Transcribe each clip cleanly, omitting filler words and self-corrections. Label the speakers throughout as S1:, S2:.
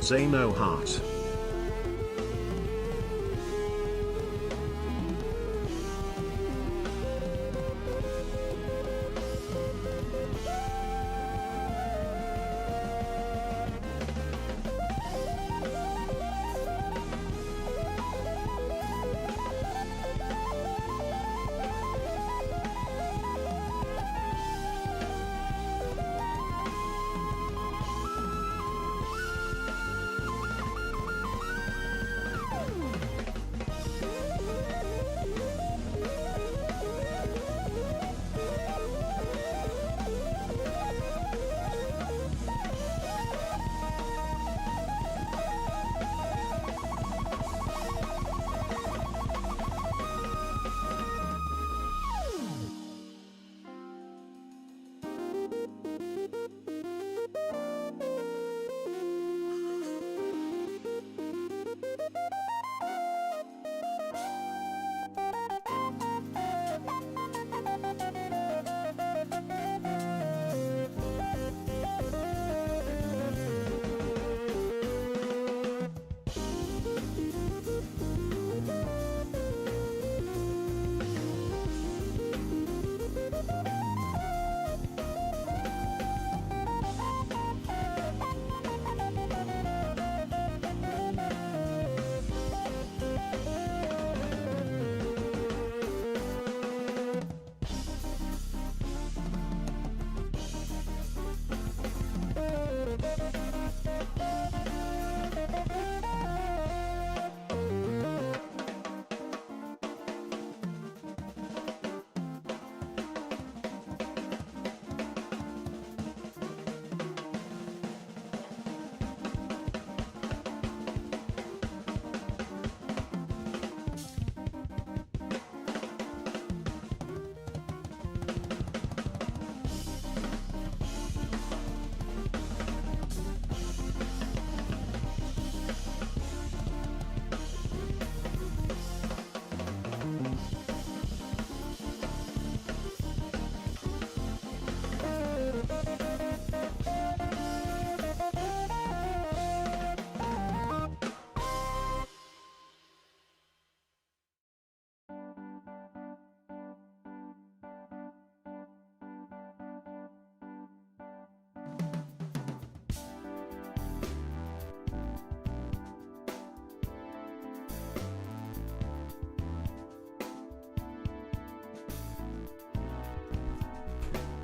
S1: Zano Heart.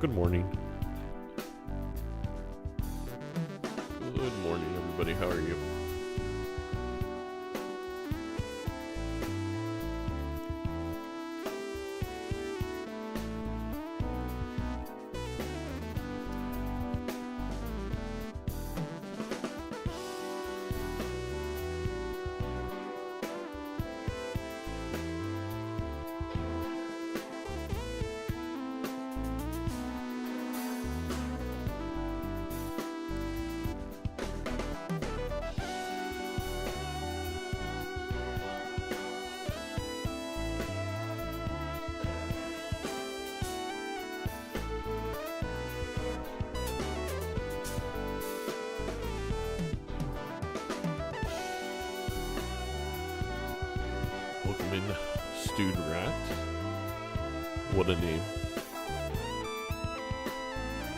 S2: Good morning. Good morning, everybody. How are you? Welcome in, Stewed Rat. What a name.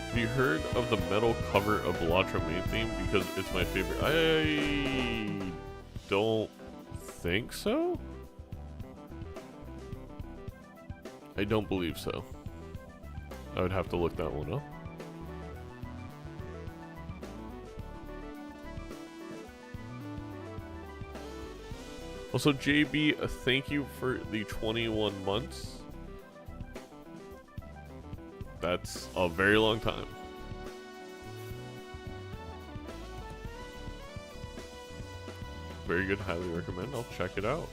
S2: Have you heard of the metal cover of Balatro main theme? Because it's my favorite. I don't think so. I don't believe so. I would have to look that one up. Also, JB, thank you for the 21 months. That's a very long time. Very good, highly recommend. I'll check it out.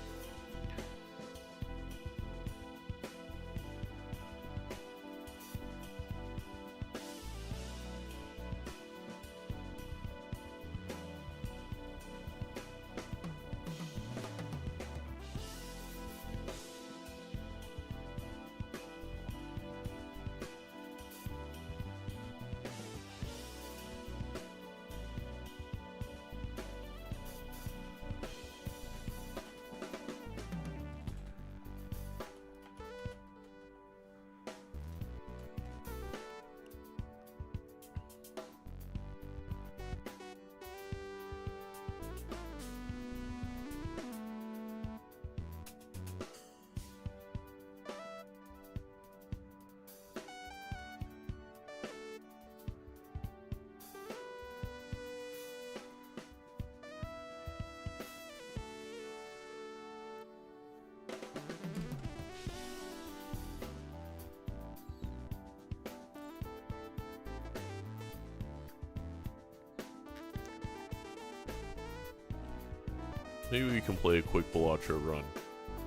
S2: Maybe we can play a quick Balatro run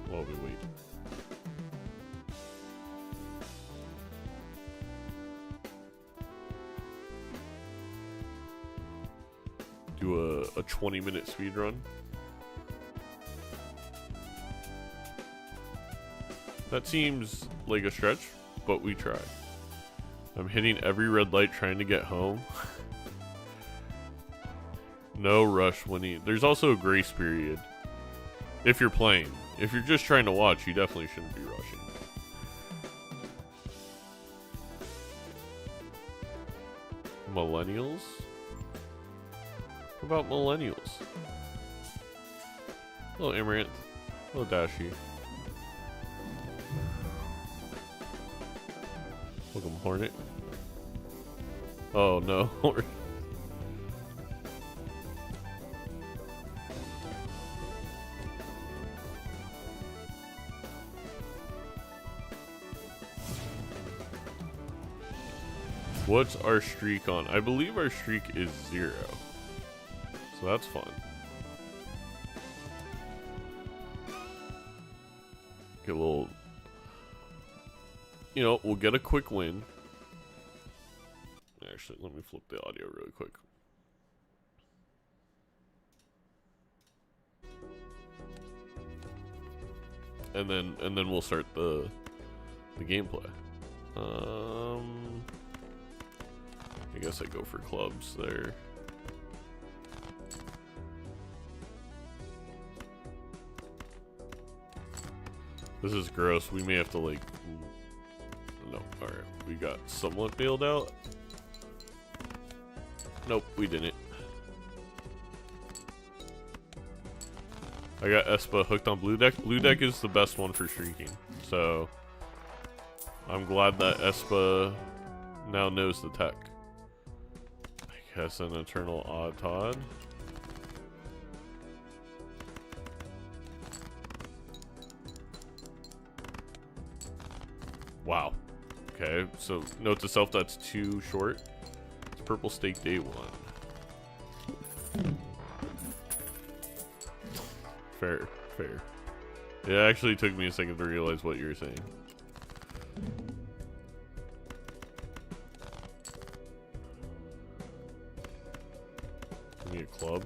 S2: while we wait. Do a 20-minute speed run. That seems like a stretch, but we try. I'm hitting every red light trying to get home. No rush when there's also a grace period. If you're playing. If you're just trying to watch, you definitely shouldn't be rushing. Millennials? What about millennials? Hello, Amaranth. Hello, Dashi. Welcome, Hornet. Oh, no. What's our streak on? I believe our streak is 0. So that's fun. Get a little... You know, we'll get a quick win. Actually, let me flip the audio really quick. And then we'll start the gameplay. I guess I go for clubs there. This is gross. We may have to like... No, alright. We got somewhat bailed out. Nope, we didn't. I got Espa hooked on Blue Deck. Blue Deck is the best one for streaking. So, I'm glad that Espa now knows the tech. I guess an Eternal Odd Todd. Wow. Okay, so note to self, that's too short. It's Purple Stake Day 1. Fair, fair. It actually took me a second to realize what you were saying. Give me a club.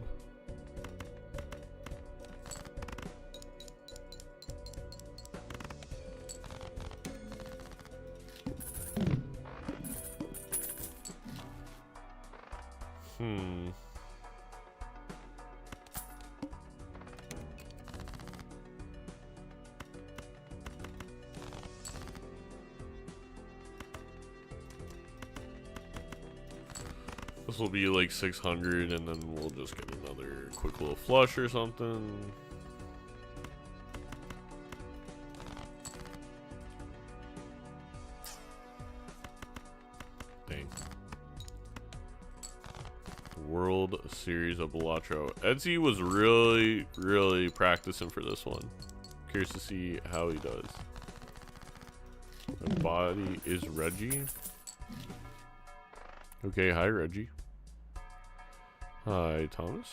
S2: This will be like 600, and then we'll just get another quick little flush or something. Dang. World Series of Balatro. Edsy was really practicing for this one. Curious to see how he does. My body is Reggie. Okay, hi Reggie. Hi Thomas.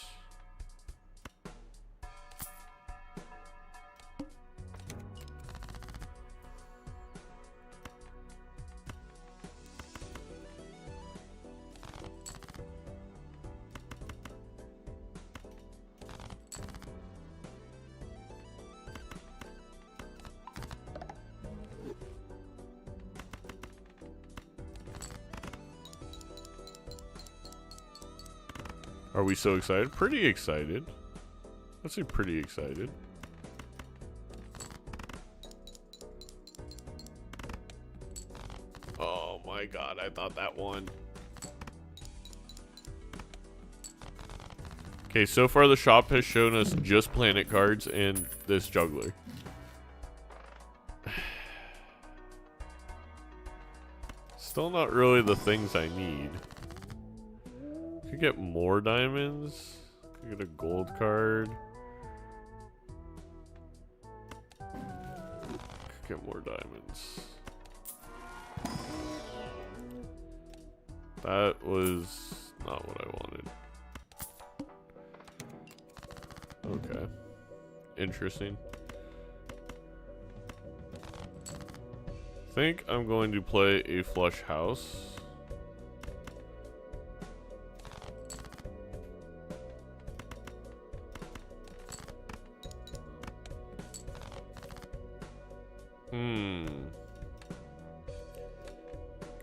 S2: Are we so excited? Pretty excited. I'd say pretty excited. Oh my god, I thought that won. Okay, so far the shop has shown us just planet cards and this juggler. Still not really the things I need. Could get more diamonds. Could get a gold card. Could get more diamonds. That was not what I wanted. Okay. interesting. I think I'm going to play a flush house.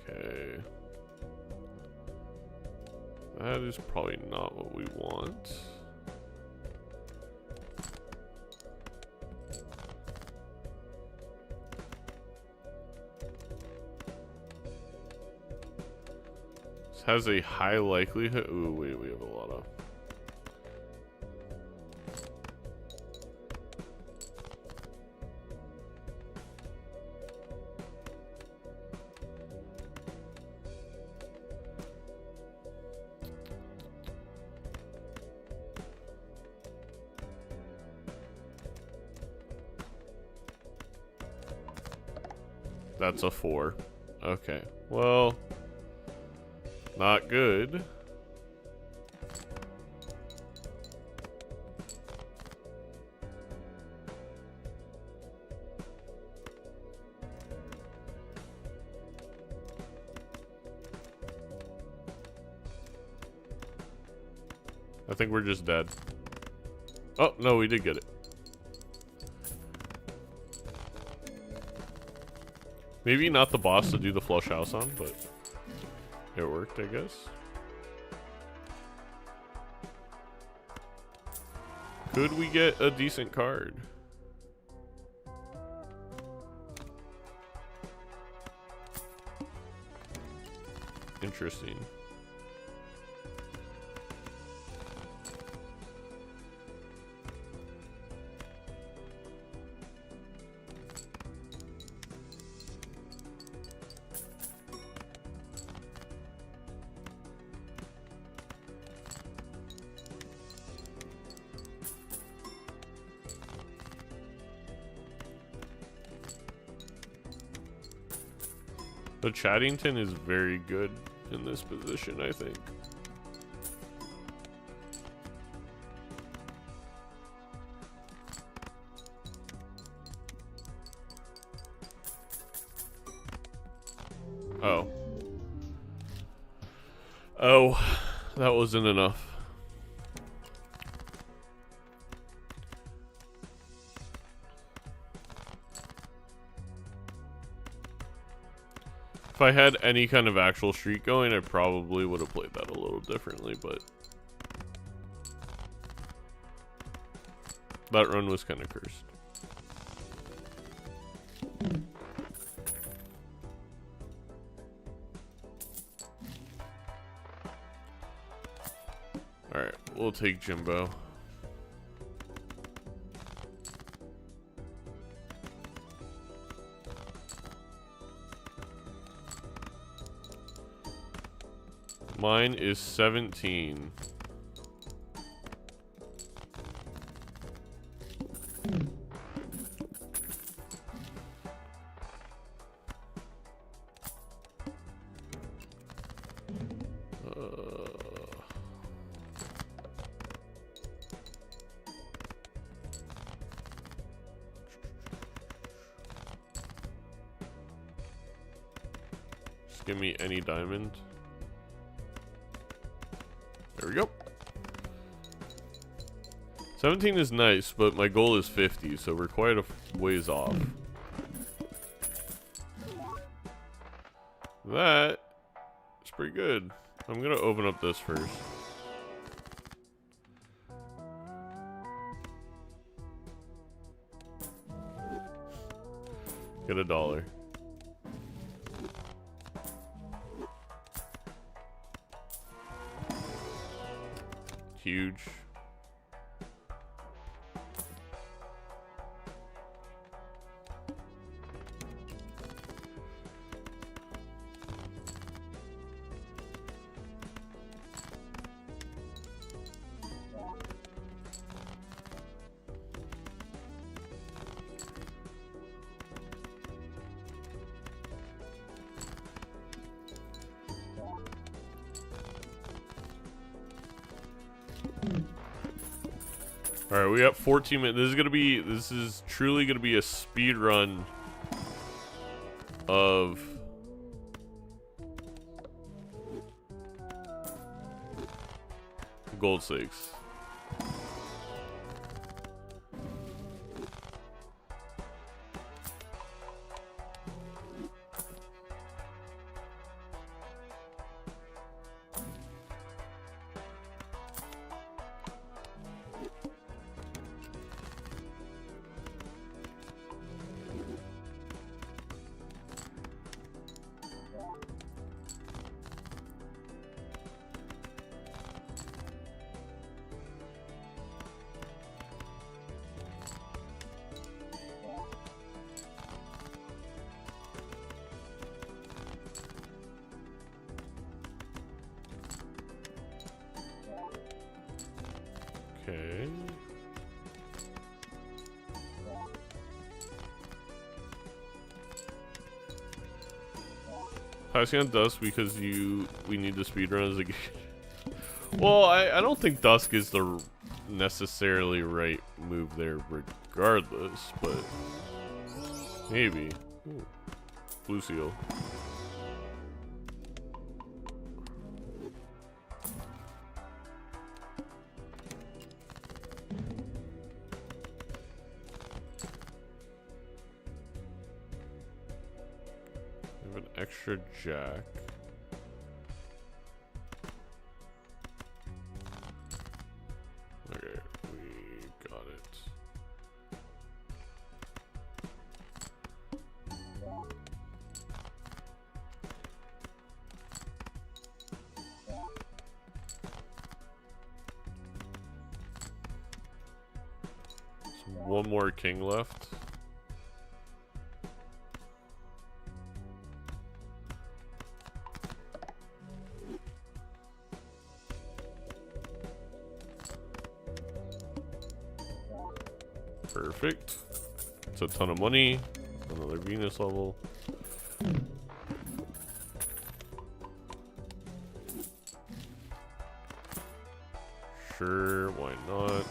S2: Okay. That is probably not what we want. This has a high likelihood. Ooh, wait, we have a lot of. That's a 4. Okay. Well, not good. I think we're just dead. Oh, no, we did get it. Maybe not the boss to do the flush house on, but it worked, I guess. Could we get a decent card? Interesting. The Chaddington is very good in this position, I think. Oh. Oh, that wasn't enough. If I had any kind of actual streak going, I probably would have played that a little differently, but that run was kind of cursed. Alright, we'll take Jimbo. Mine is 17. Just give me any diamond. There we go. 17 is nice, but my goal is 50, so we're quite a ways off. That is pretty good. I'm gonna open up this first. Get $1. Huge. All right, we got 14 minutes. This is truly gonna be a speed run of gold stakes. Okay. Passing on Dusk because we need the speedrun as a game. Well, I don't think Dusk is the necessarily right move there regardless, but maybe. Ooh. Blue seal. Extra jack. Okay, we got it. So one more king left. Perfect. It's a ton of money. Another Venus level. Sure, why not?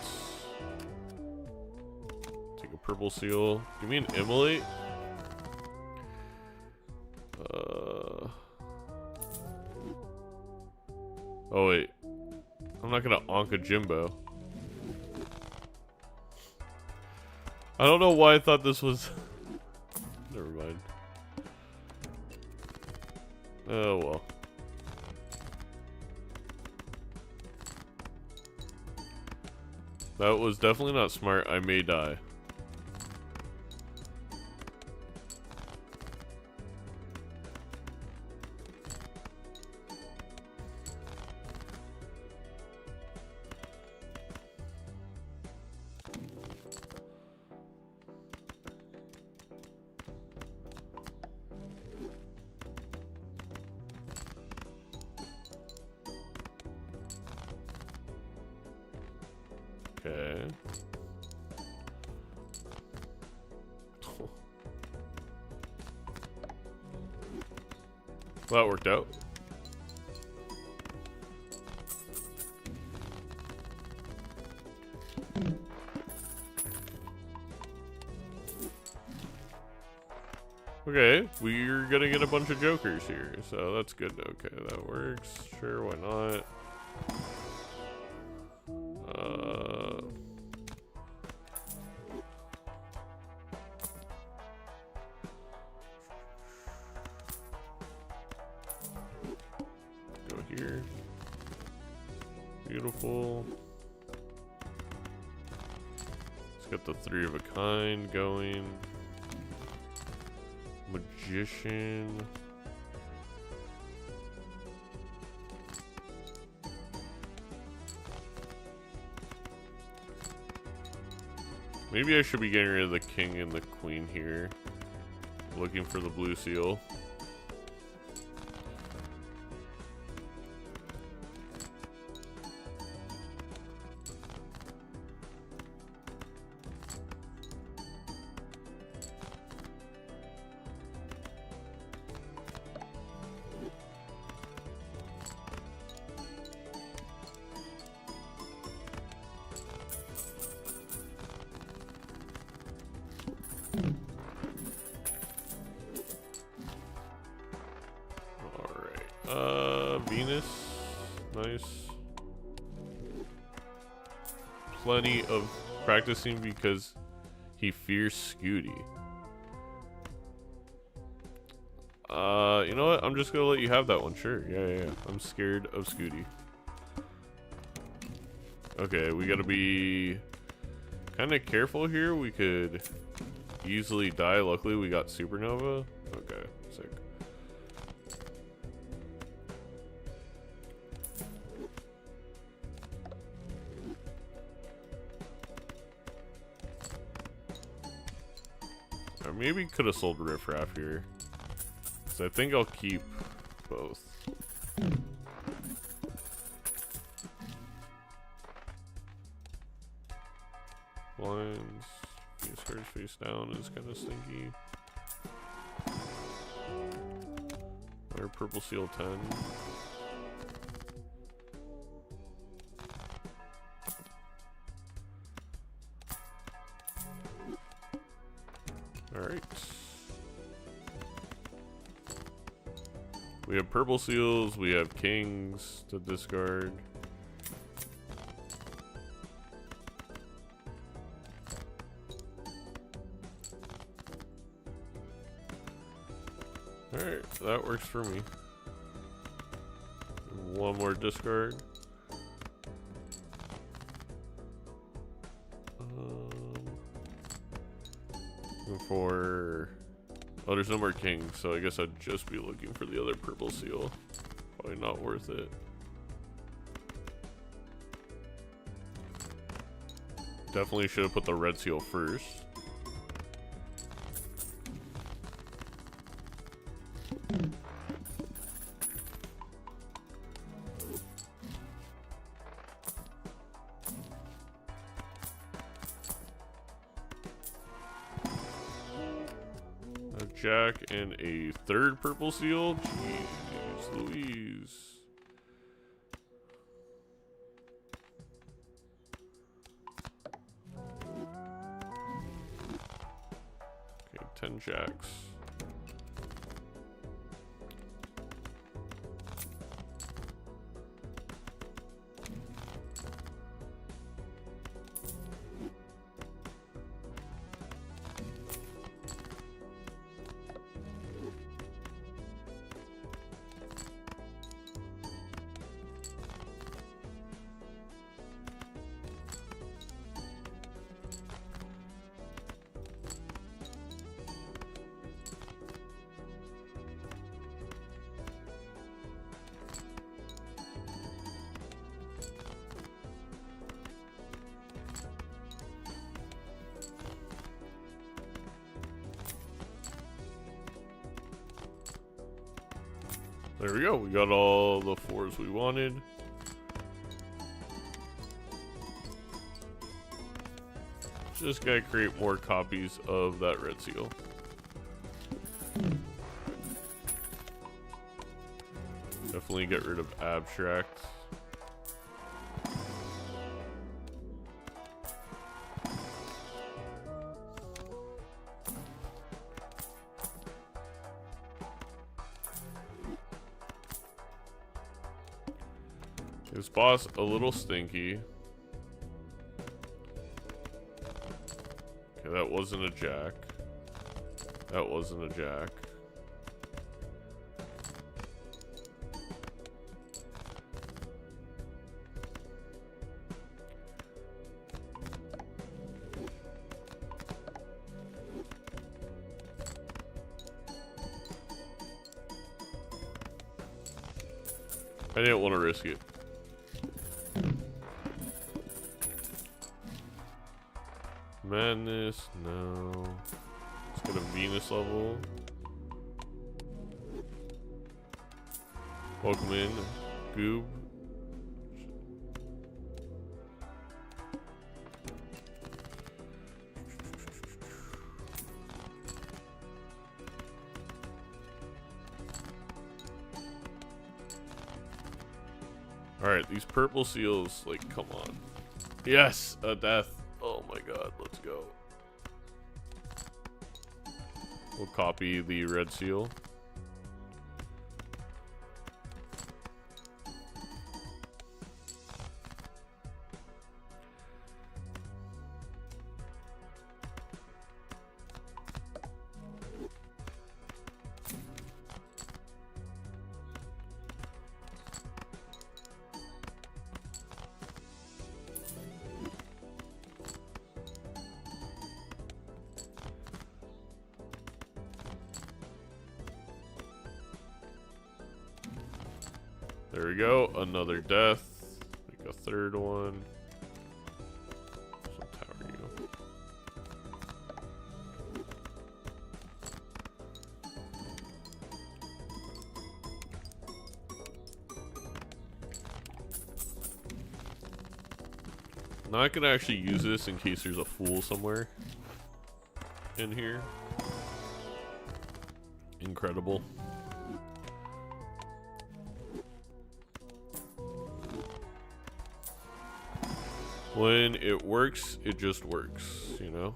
S2: Take a purple seal. Give me an immolate. Oh wait. I'm not gonna Anka Jimbo. I don't know why I thought this was... Never mind. Oh well. That was definitely not smart. I may die. Okay. Well, that worked out. Okay, we're gonna get a bunch of jokers here, so that's good. Okay, that works. Sure, why not? Go here. Beautiful. Let's get the 3 of a kind going. Magician. Maybe I should be getting rid of the king and the queen here. Looking for the blue seal. Venus. Nice. Plenty of practicing because he fears Scooty. You know what? I'm just gonna let you have that one. Sure. Yeah. I'm scared of Scooty. Okay, we gotta be kind of careful here. We could easily die. Luckily, we got Supernova. Okay, sick. Or maybe could have sold Riffraff here. So I think I'll keep both. Blinds, face cards face down is kind of stinky. Or purple seal 10. Alright. We have purple seals, we have kings to discard. Alright, that works for me. One more discard. Oh, there's no more kings, so I guess I'd just be looking for the other purple seal. Probably not worth it. Definitely should have put the red seal first. Jack and a third purple seal. Jeez Louise. Okay, 10 jacks. There we go. We got all the 4s we wanted. Just gotta create more copies of that red seal. Definitely get rid of abstract. This boss a little stinky. Okay, that wasn't a jack. That wasn't a jack. I didn't want to risk it. Madness, no. Let's get a Venus level. Welcome in, Goob. Alright, these purple seals, like, come on. Yes, a death. Oh my god, let's go. We'll copy the red seal. There we go. Another death. Make a third one. So tower you. Not gonna actually use this in case there's a fool somewhere in here. Incredible. When it works, it just works, you know?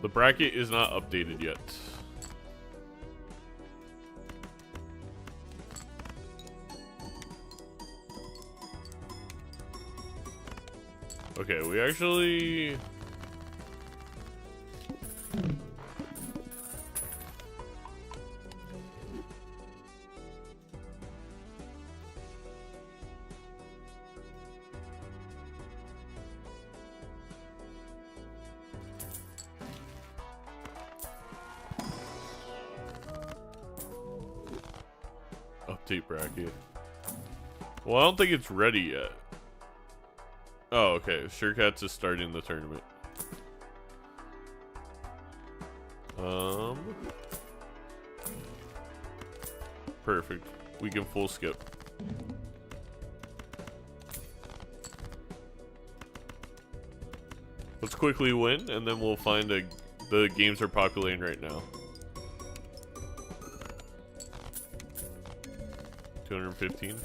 S2: The bracket is not updated yet. Okay, we actually... Update bracket. Well, I don't think it's ready yet. Oh, okay. Surecats is starting the tournament. Perfect. We can full skip. Let's quickly win, and then we'll find the games are populating right now. 215.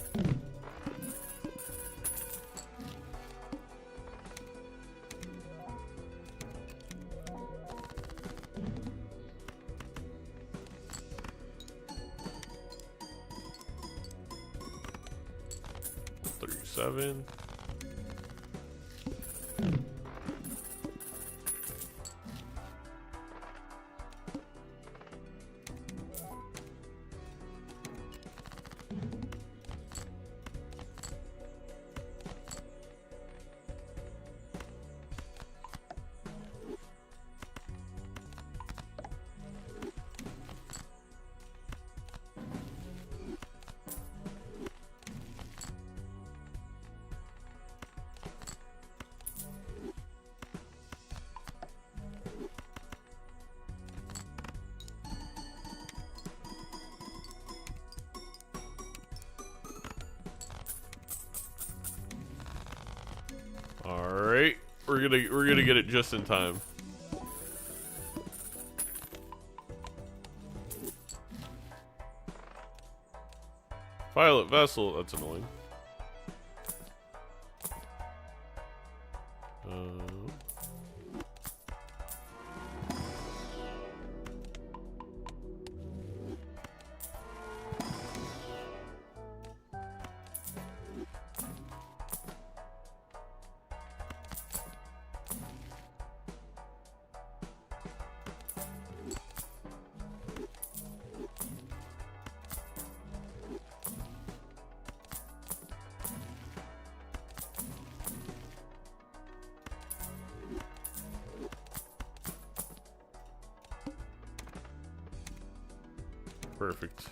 S2: $37. Alright, we're gonna get it just in time. Pilot vessel, that's annoying. Perfect.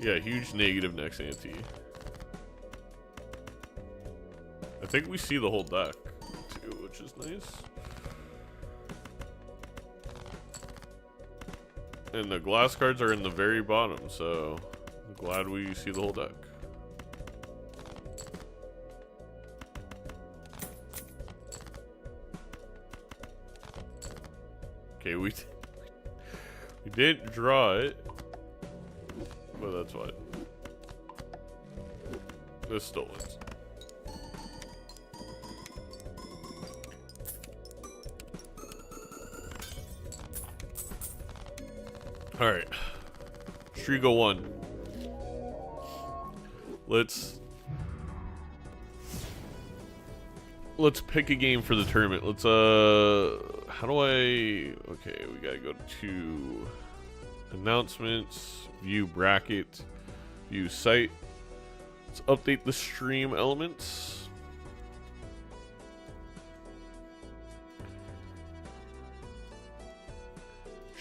S2: Yeah, huge negative next ante. I think we see the whole deck, too, which is nice. And the glass cards are in the very bottom, so I'm glad we see the whole deck. Okay, we didn't draw it, but that's fine. This still wins. Alright. Strigo 1. Let's pick a game for the tournament. Let's how do I, okay, we gotta go to announcements, view bracket, view site. Let's update the stream elements.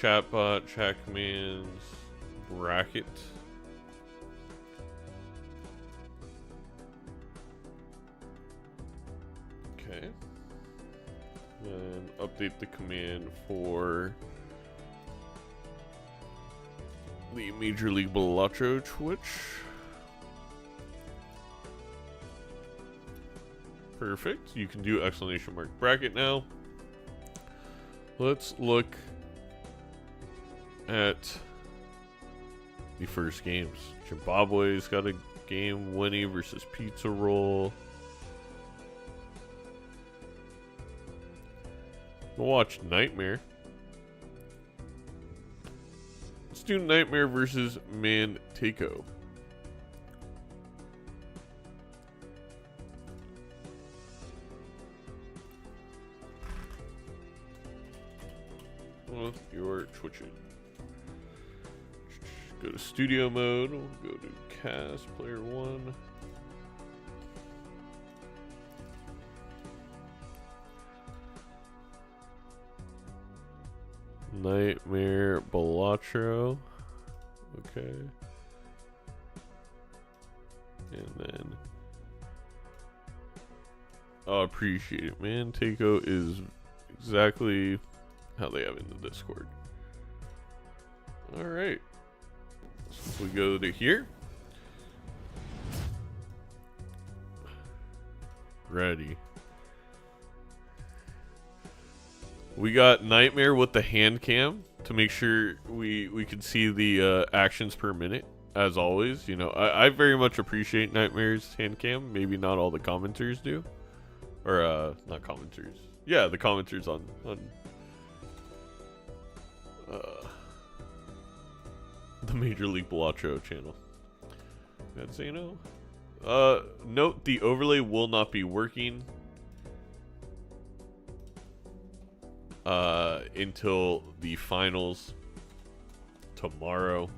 S2: Chatbot, chat commands, bracket. Okay. Then update the command for the Major League Balatro Twitch. Perfect. You can do exclamation mark bracket now. Let's look at the first games. Zimbabwe's got a game, Winnie versus Pizza Roll. We'll watch Nightmare. Let's do Nightmare versus Manteco. Well, you're twitching. Go to studio mode. We'll go to cast player 1. Nightmare Balatro. Okay. And then I appreciate it, man. Manteco is exactly how they have in the Discord. Alright. So we go to here. Ready. We got Nightmare with the hand cam to make sure we can see the actions per minute. As always, you know, I very much appreciate Nightmare's hand cam. Maybe not all the commenters do. Or, not commenters. Yeah, the commenters on the Major League Balatro channel. That's, you know. Note the overlay will not be working until the finals tomorrow.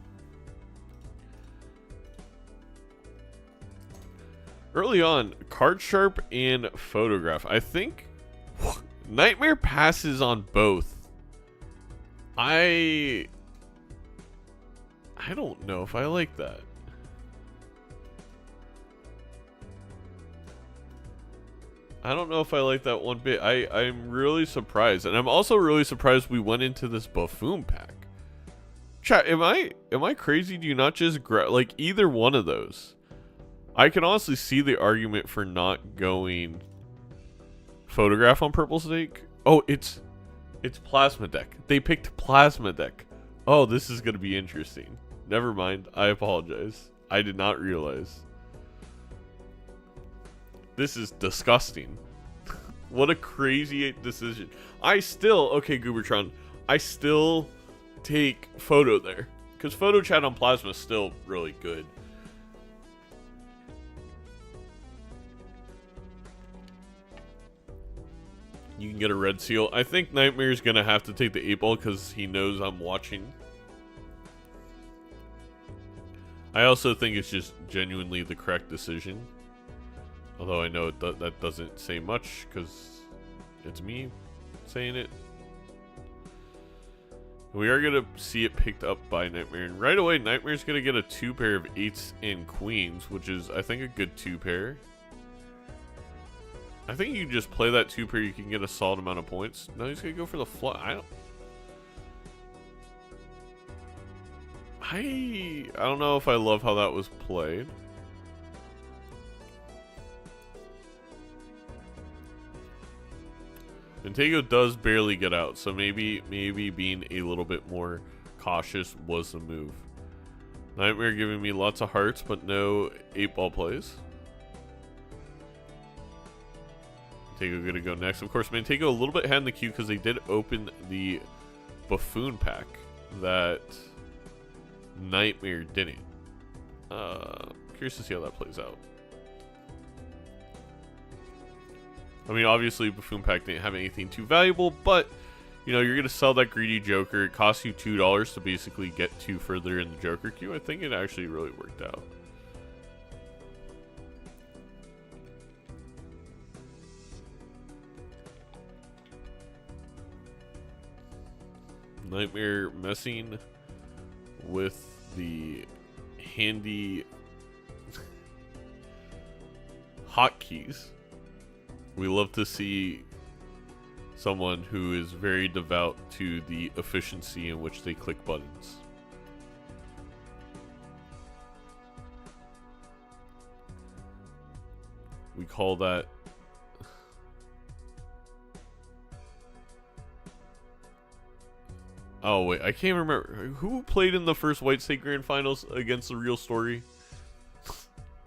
S2: Early on, Card Sharp and Photograph. I think Nightmare passes on both. I don't know if I like that. I don't know if I like that one bit. I'm really surprised. And I'm also really surprised we went into this buffoon pack. Chat, am I crazy? Do you not just grab like either one of those? I can honestly see the argument for not going Photograph on Purple Snake. Oh, it's Plasma Deck. They picked Plasma Deck. Oh, this is going to be interesting. Never mind. I apologize. I did not realize. This is disgusting. What a crazy decision. Okay, Goobertron, I still take Photo there. Because Photo Chat on Plasma is still really good. You can get a red seal. I think Nightmare's going to have to take the 8-ball because he knows I'm watching. I also think it's just genuinely the correct decision. Although I know that doesn't say much because it's me saying it. We are going to see it picked up by Nightmare. And right away, Nightmare's going to get a 2 pair of 8s and queens, which is, I think, a good 2 pair. I think you just play that 2 pair, you can get a solid amount of points. No, he's going to go for the flush. I don't know if I love how that was played. Montego does barely get out, so maybe being a little bit more cautious was the move. Nightmare giving me lots of hearts, but no 8-ball plays. Montego gonna go next. Of course, Montego a little bit ahead in the queue because they did open the Buffoon pack that Nightmare didn't. Curious to see how that plays out. I mean, obviously, Buffoon Pack didn't have anything too valuable, but, you know, you're going to sell that greedy Joker. It costs you $2 to basically get 2 further in the Joker queue. I think it actually really worked out. Nightmare messing with the handy hotkeys. We love to see someone who is very devout to the efficiency in which they click buttons. We call that oh wait, I can't remember who played in the first White State Grand Finals against the Real Story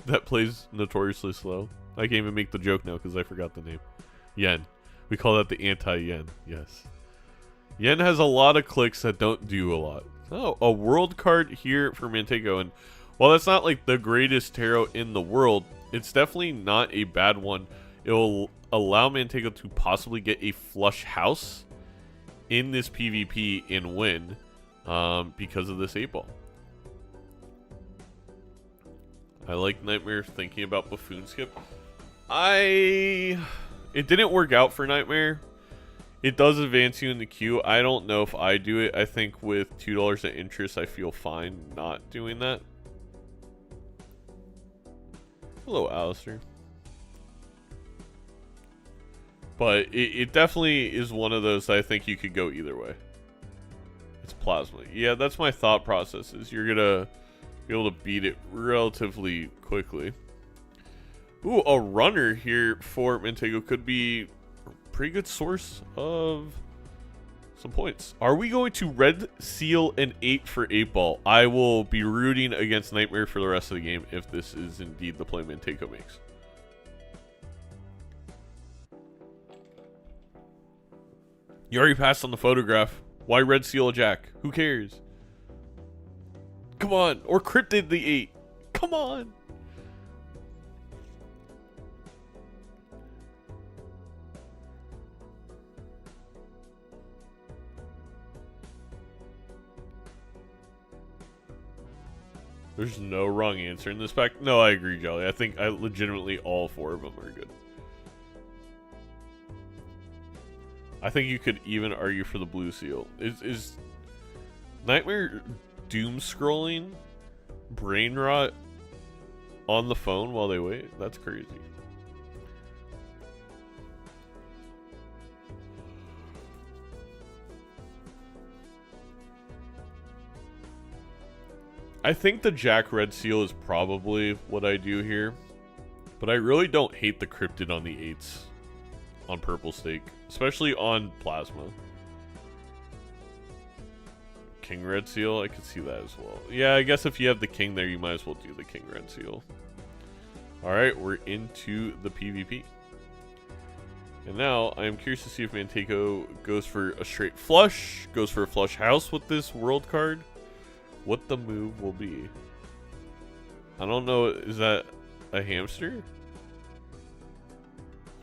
S2: that plays notoriously slow. I can't even make the joke now because I forgot the name. Yen. We call that the anti-Yen. Yes. Yen has a lot of clicks that don't do a lot. Oh, a world card here for Montego. And while that's not like the greatest tarot in the world, it's definitely not a bad one. It will allow Montego to possibly get a flush house in this PvP and win because of this 8-ball. I like Nightmare thinking about Buffoon Skip. It didn't work out for Nightmare. It does advance you in the queue. I don't know if I do it. I think with $2 at interest, I feel fine not doing that. Hello, Alistair. But it definitely is one of those that I think you could go either way. It's Plasma. Yeah, that's my thought process, is you're going to be able to beat it relatively quickly. Ooh, a runner here for Montego could be a pretty good source of some points. Are we going to red seal an 8 for 8-ball? I will be rooting against Nightmare for the rest of the game if this is indeed the play Montego makes. You already passed on the photograph. Why red seal a jack? Who cares? Come on. Or cryptid the 8. Come on. There's no wrong answer in this pack. No, I agree, Jolly. I think legitimately all 4 of them are good. I think you could even argue for the blue seal. Is Nightmare doom scrolling brain rot on the phone while they wait? That's crazy. I think the Jack Red Seal is probably what I do here, but I really don't hate the cryptid on the 8s on Purple Stake, especially on Plasma. King Red Seal, I could see that as well. Yeah, I guess if you have the King there, you might as well do the King Red Seal. Alright, we're into the PvP. And now, I am curious to see if Montego goes for a straight flush, goes for a flush house with this world card. What the move will be. I don't know, is that a hamster?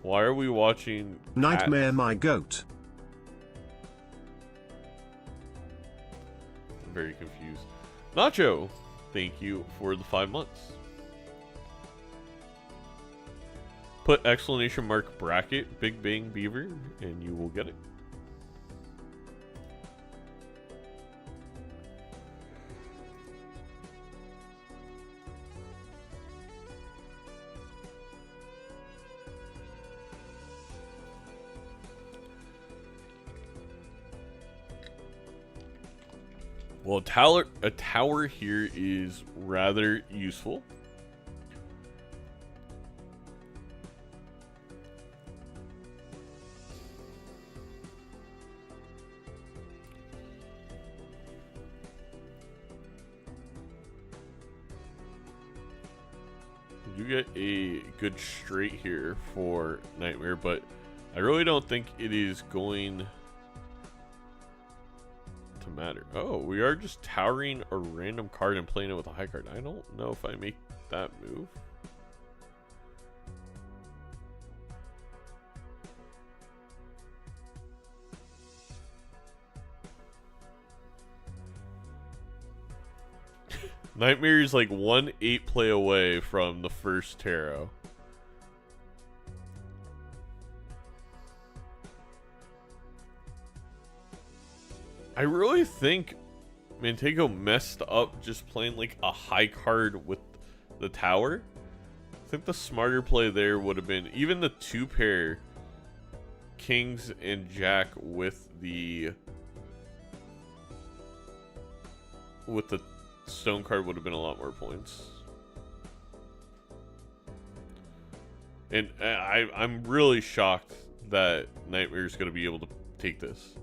S2: Why are we watching
S1: Nightmare my goat?
S2: I'm very confused. Nacho, thank you for the 5 months. Put exclamation mark bracket Big Bang Beaver and you will get it. Well, a tower here is rather useful. You get a good straight here for Nightmare, but I really don't think it is going to matter. Oh, we are just towering a random card and playing it with a high card. I don't know if I make that move. Nightmare is like 1-8 play away from the first tarot. I really think Manteigo messed up just playing like a high card with the tower. I think the smarter play there would have been even the 2-pair kings and jack with the stone card would have been a lot more points. And I'm really shocked that Nightmare is going to be able to take this.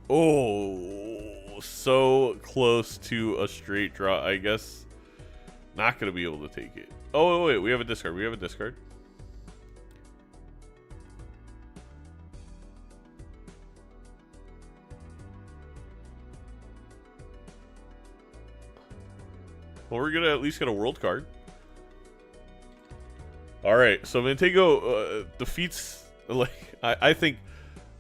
S2: Oh, so close to a straight draw. I guess not going to be able to take it. Oh, wait, we have a discard. We have a discard. Well, we're gonna at least get a world card. All right, so Manteigo defeats. Like I think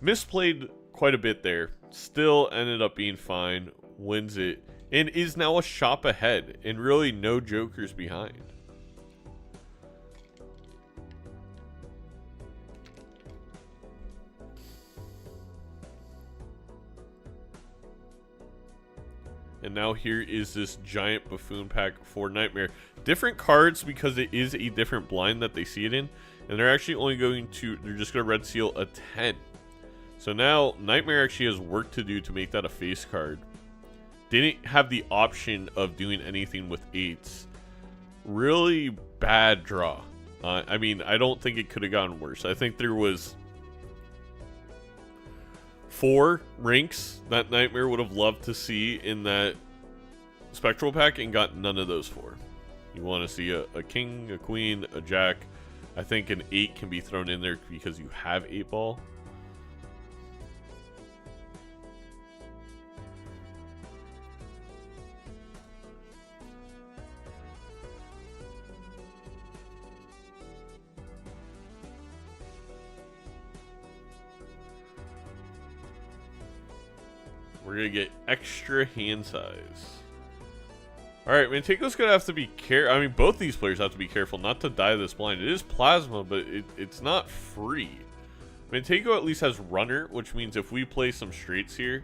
S2: misplayed quite a bit there. Still ended up being fine. Wins it and is now a shop ahead and really no jokers behind. And now here is this giant buffoon pack for Nightmare. Different cards because it is a different blind that they see it in. And they're actually only going to, they're just going to red seal a 10. So now Nightmare actually has work to do to make that a face card. Didn't have the option of doing anything with 8s. Really bad draw. I mean, I don't think it could have gotten worse. I think there was 4 ranks that Nightmare would have loved to see in that spectral pack and got none of those 4. You want to see a king, a queen, a jack. I think an 8 can be thrown in there because you have 8 ball. We're going to get extra hand size. Alright, Manteigo's going to have to be careful. I mean, both these players have to be careful not to die this blind. It is plasma, but it's not free. Manteigo at least has runner, which means if we play some straights here,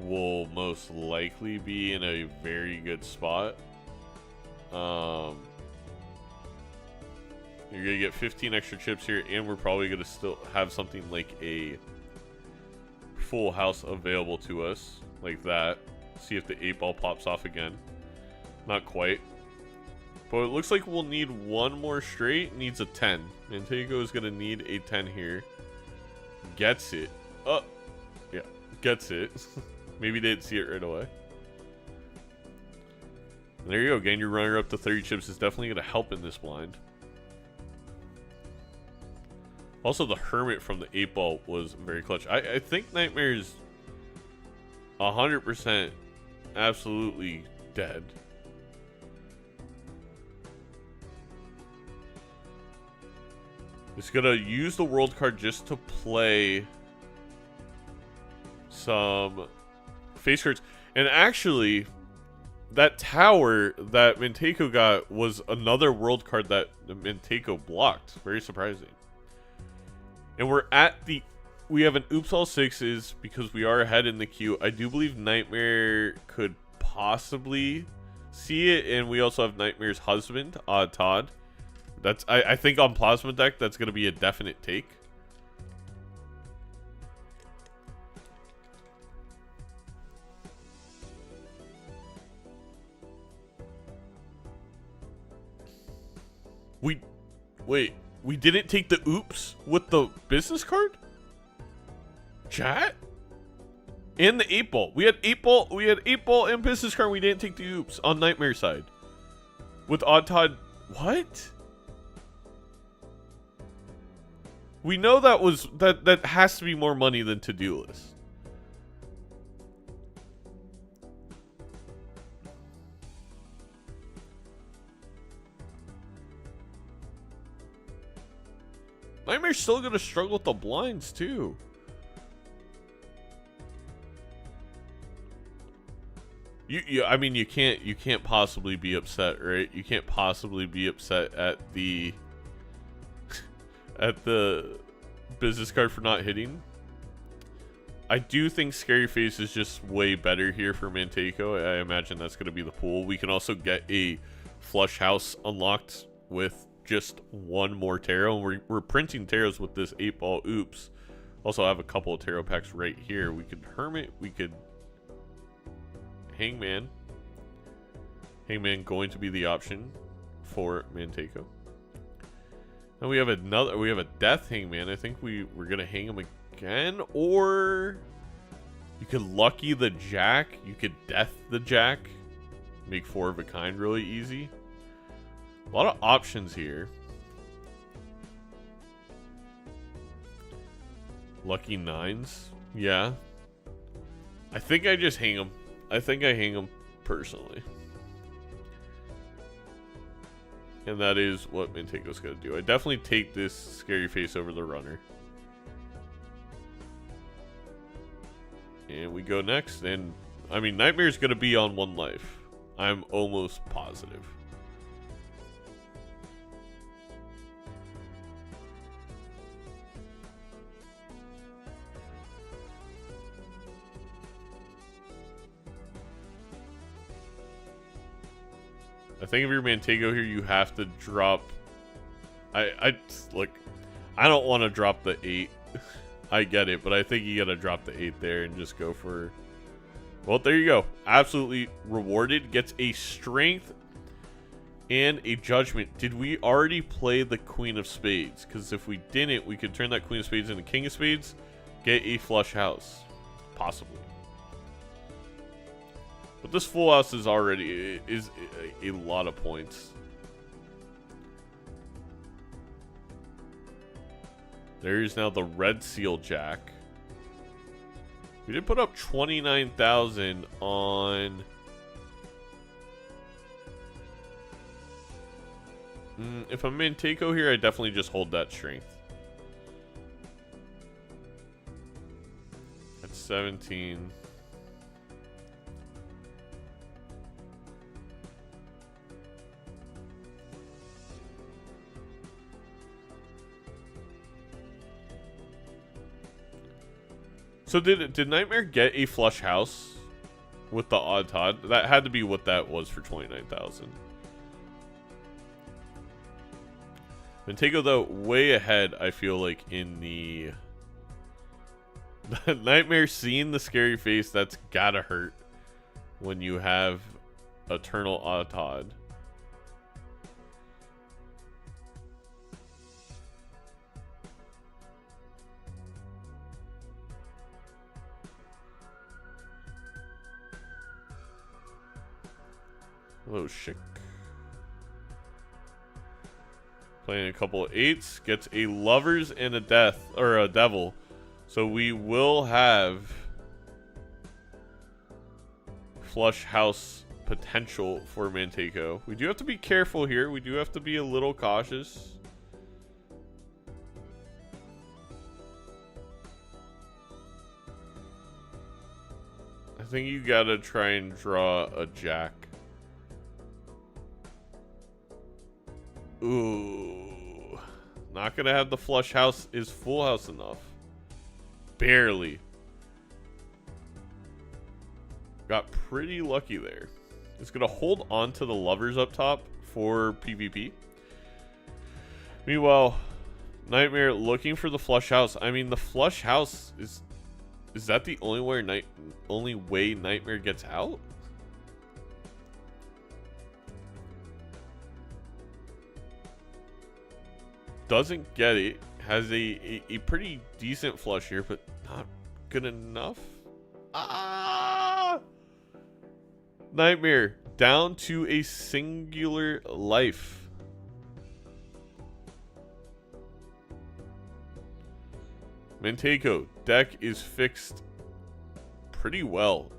S2: we'll most likely be in a very good spot. You're going to get 15 extra chips here, and we're probably going to still have something like a full house available to us, like that. See if the 8 ball pops off again. Not quite. But it looks like we'll need one more straight. Needs a 10. Manteigo is going to need a 10 here. Gets it. Oh, yeah. Gets it. Maybe they didn't see it right away. And there you go. Getting your runner up to 30 chips is definitely going to help in this blind. Also, the Hermit from the 8 ball was very clutch. I think Nightmare is 100% absolutely dead. It's gonna use the world card just to play some face cards. And actually, that tower that Manteigo got was another world card that Manteigo blocked. Very surprising. And we're at the... We have an oops all 6s because we are ahead in the queue. I do believe Nightmare could possibly see it. And we also have Nightmare's husband, Todd. I think on Plasma deck, that's going to be a definite take. Wait, we didn't take the oops with the business card? Chat? And the 8-ball. We had 8-ball and business card. We didn't take the oops on Nightmare side. With Odd Todd. What? We know that has to be more money than to-do list. Nightmare's still gonna struggle with the blinds too. I mean, you can't possibly be upset, right? You can't possibly be upset at the at the business card for not hitting. I do think Scary Face is just way better here for Manteco. I imagine that's going to be the pool. We can also get a flush house unlocked with just one more tarot. And we're printing tarots with this 8-ball oops. Also, I have a couple of tarot packs right here. We could Hermit. We could Hangman. Hangman going to be the option for Manteco. And we have a Death Hangman. I think we're going to hang him again. Or you could Lucky the Jack. You could Death the Jack. Make 4 of a kind really easy. A lot of options here. Lucky 9s. Yeah. I think I just hang him. I think I hang him personally. And that is what Manteco's going to do. I definitely take this Scary Face over the runner. And we go next. And, I mean, Nightmare's going to be on 1 life. I'm almost positive. I think if you're Manteco here, you have to drop. Look, I don't want to drop the 8. I get it, but I think you gotta drop the 8 there and just go for. Well, there you go. Absolutely rewarded. Gets a strength and a judgment. Did we already play the Queen of Spades? Because if we didn't, we could turn that Queen of Spades into King of Spades. Get a flush house, possibly. But this full house is already a lot of points. There's now the Red Seal Jack. We did put up 29,000 on. If I'm Manteco here, I definitely just hold that strength. At 17. So did Nightmare get a flush house with the Odd Todd? That had to be what that was for 29,000. Manteco, though, way ahead, I feel like, in the Nightmare seeing the Scary Face. That's gotta hurt when you have Eternal Odd Todd. Hello, Schick. Playing a couple of 8s. Gets a Lovers and a Death. Or a Devil. So we will have flush house potential for Manteco. We do have to be careful here. We do have to be a little cautious. I think you gotta try and draw a Jack. Ooh. Not gonna have the flush house. Is full house enough? Barely. Got pretty lucky there. It's gonna hold on to the Lovers up top for PvP. Meanwhile, Nightmare looking for the flush house. I mean, the flush house is that the only way Nightmare gets out? Doesn't get it. Has a pretty decent flush here, but not good enough. Ah! Nightmare down to a singular life. Manteco deck is fixed pretty well.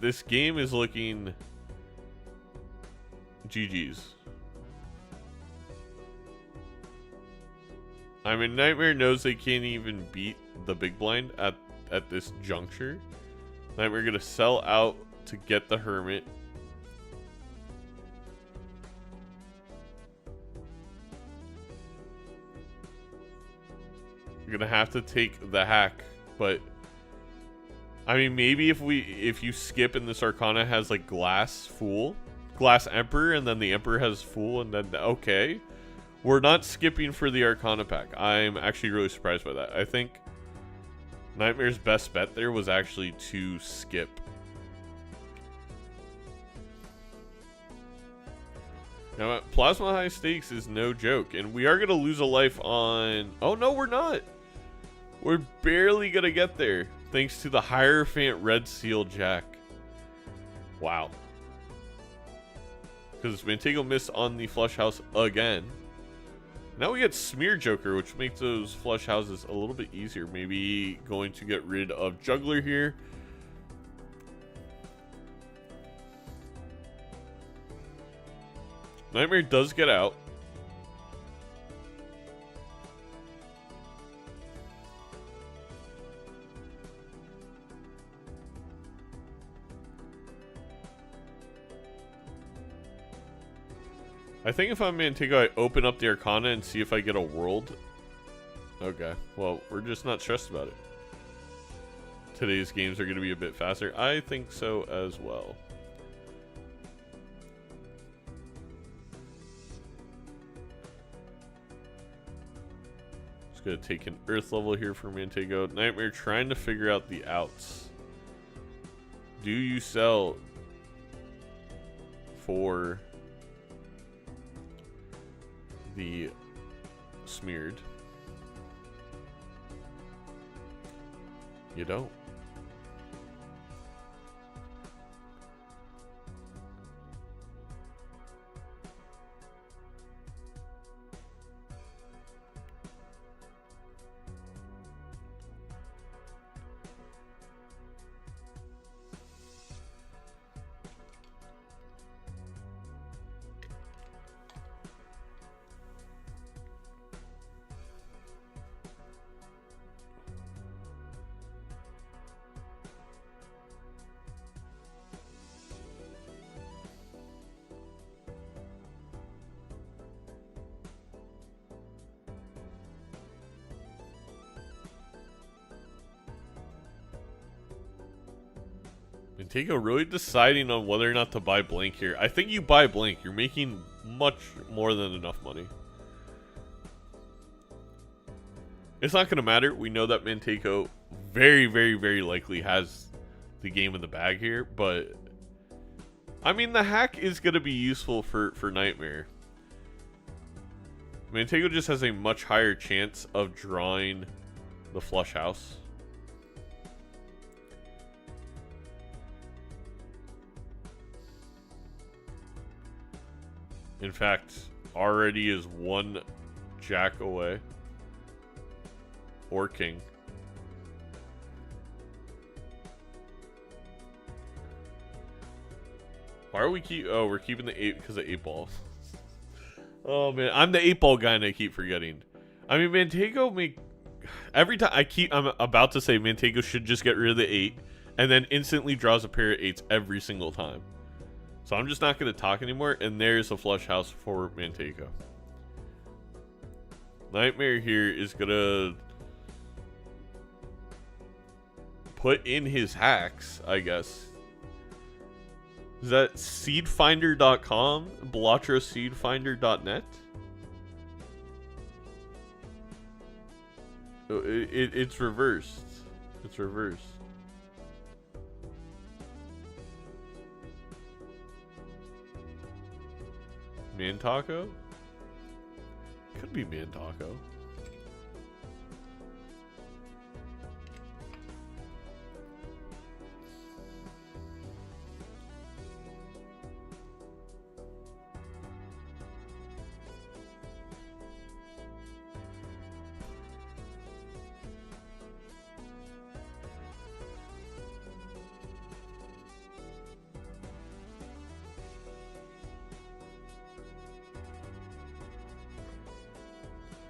S2: This game is looking GG's. I mean, Nightmare knows they can't even beat the big blind at this juncture. Nightmare gonna sell out to get the Hermit. You're gonna have to take the hack, but I mean, maybe if you skip and this Arcana has like Glass Emperor, and then the Emperor has Fool, and then okay. We're not skipping for the Arcana pack. I'm actually really surprised by that. I think Nightmare's best bet there was actually to skip. Now, Plasma High Stakes is no joke, and we are going to lose a life on... Oh, no, we're not. We're barely going to get there, thanks to the Hierophant Red Seal Jack. Wow. Because Manteco missed on the Flush House again. Now we get Smear Joker, which makes those flush houses a little bit easier. Maybe going to get rid of Juggler here. Nightmare does get out. I think if I'm Manteco, I open up the Arcana and see if I get a world. Okay, well, we're just not stressed about it. Today's games are going to be a bit faster. I think so as well. Just going to take an Earth level here for Manteco. Nightmare trying to figure out the outs. Do you sell for... the smeared? You don't. Manteco really deciding on whether or not to buy blank here. I think you buy blank. You're making much more than enough money. It's not going to matter. We know that Manteco very, very, very likely has the game in the bag here. But, I mean, the hack is going to be useful for Nightmare. Manteco just has a much higher chance of drawing the flush house. In fact, already is one jack away. Or king. Why are we we're keeping the 8 because of 8 ball. Oh man, I'm the 8 ball guy and I keep forgetting. I mean, Manteco every time I'm about to say Manteco should just get rid of the 8 and then instantly draws a pair of 8s every single time. So I'm just not going to talk anymore, and there's a flush house for Manteco. Nightmare here is going to put in his hacks, I guess. Is that seedfinder.com? BalatroSeedfinder.net? It's reversed. It's reversed. Man Taco? Could be Man Taco.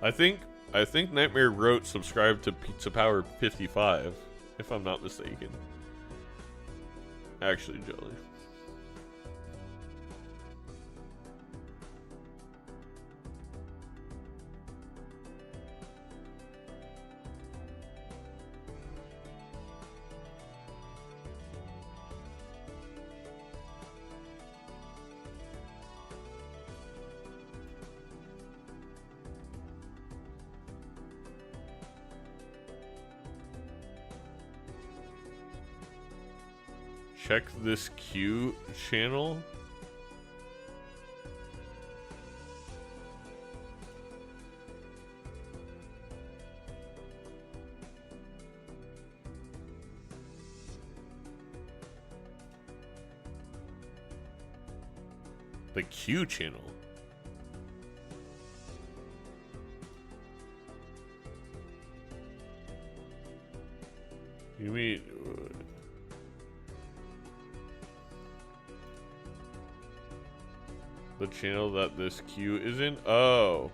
S2: I think Nightmare wrote subscribe to Pizza Power 55, if I'm not mistaken. Actually, Jelly. Check this Q channel. The Q channel. You mean the channel that this Q is in? Oh.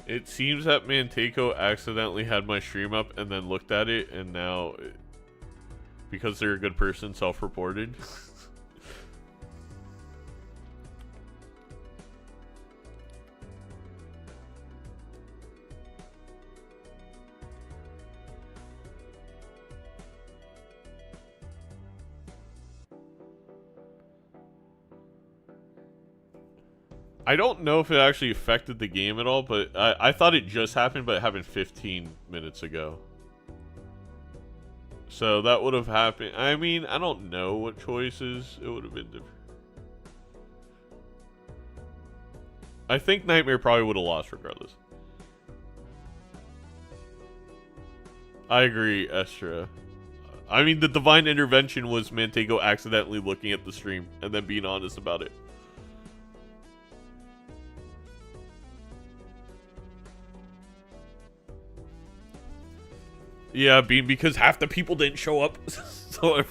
S2: It seems that Manteco accidentally had my stream up and then looked at it, and now, because they're a good person, self-reported. I don't know if it actually affected the game at all, but I thought it just happened, but it happened 15 minutes ago. So that would have happened. I mean, I don't know what choices it would have been different. I think Nightmare probably would have lost regardless. I agree, Estra. I mean, the divine intervention was Manteco accidentally looking at the stream and then being honest about it. Yeah, because half the people didn't show up, so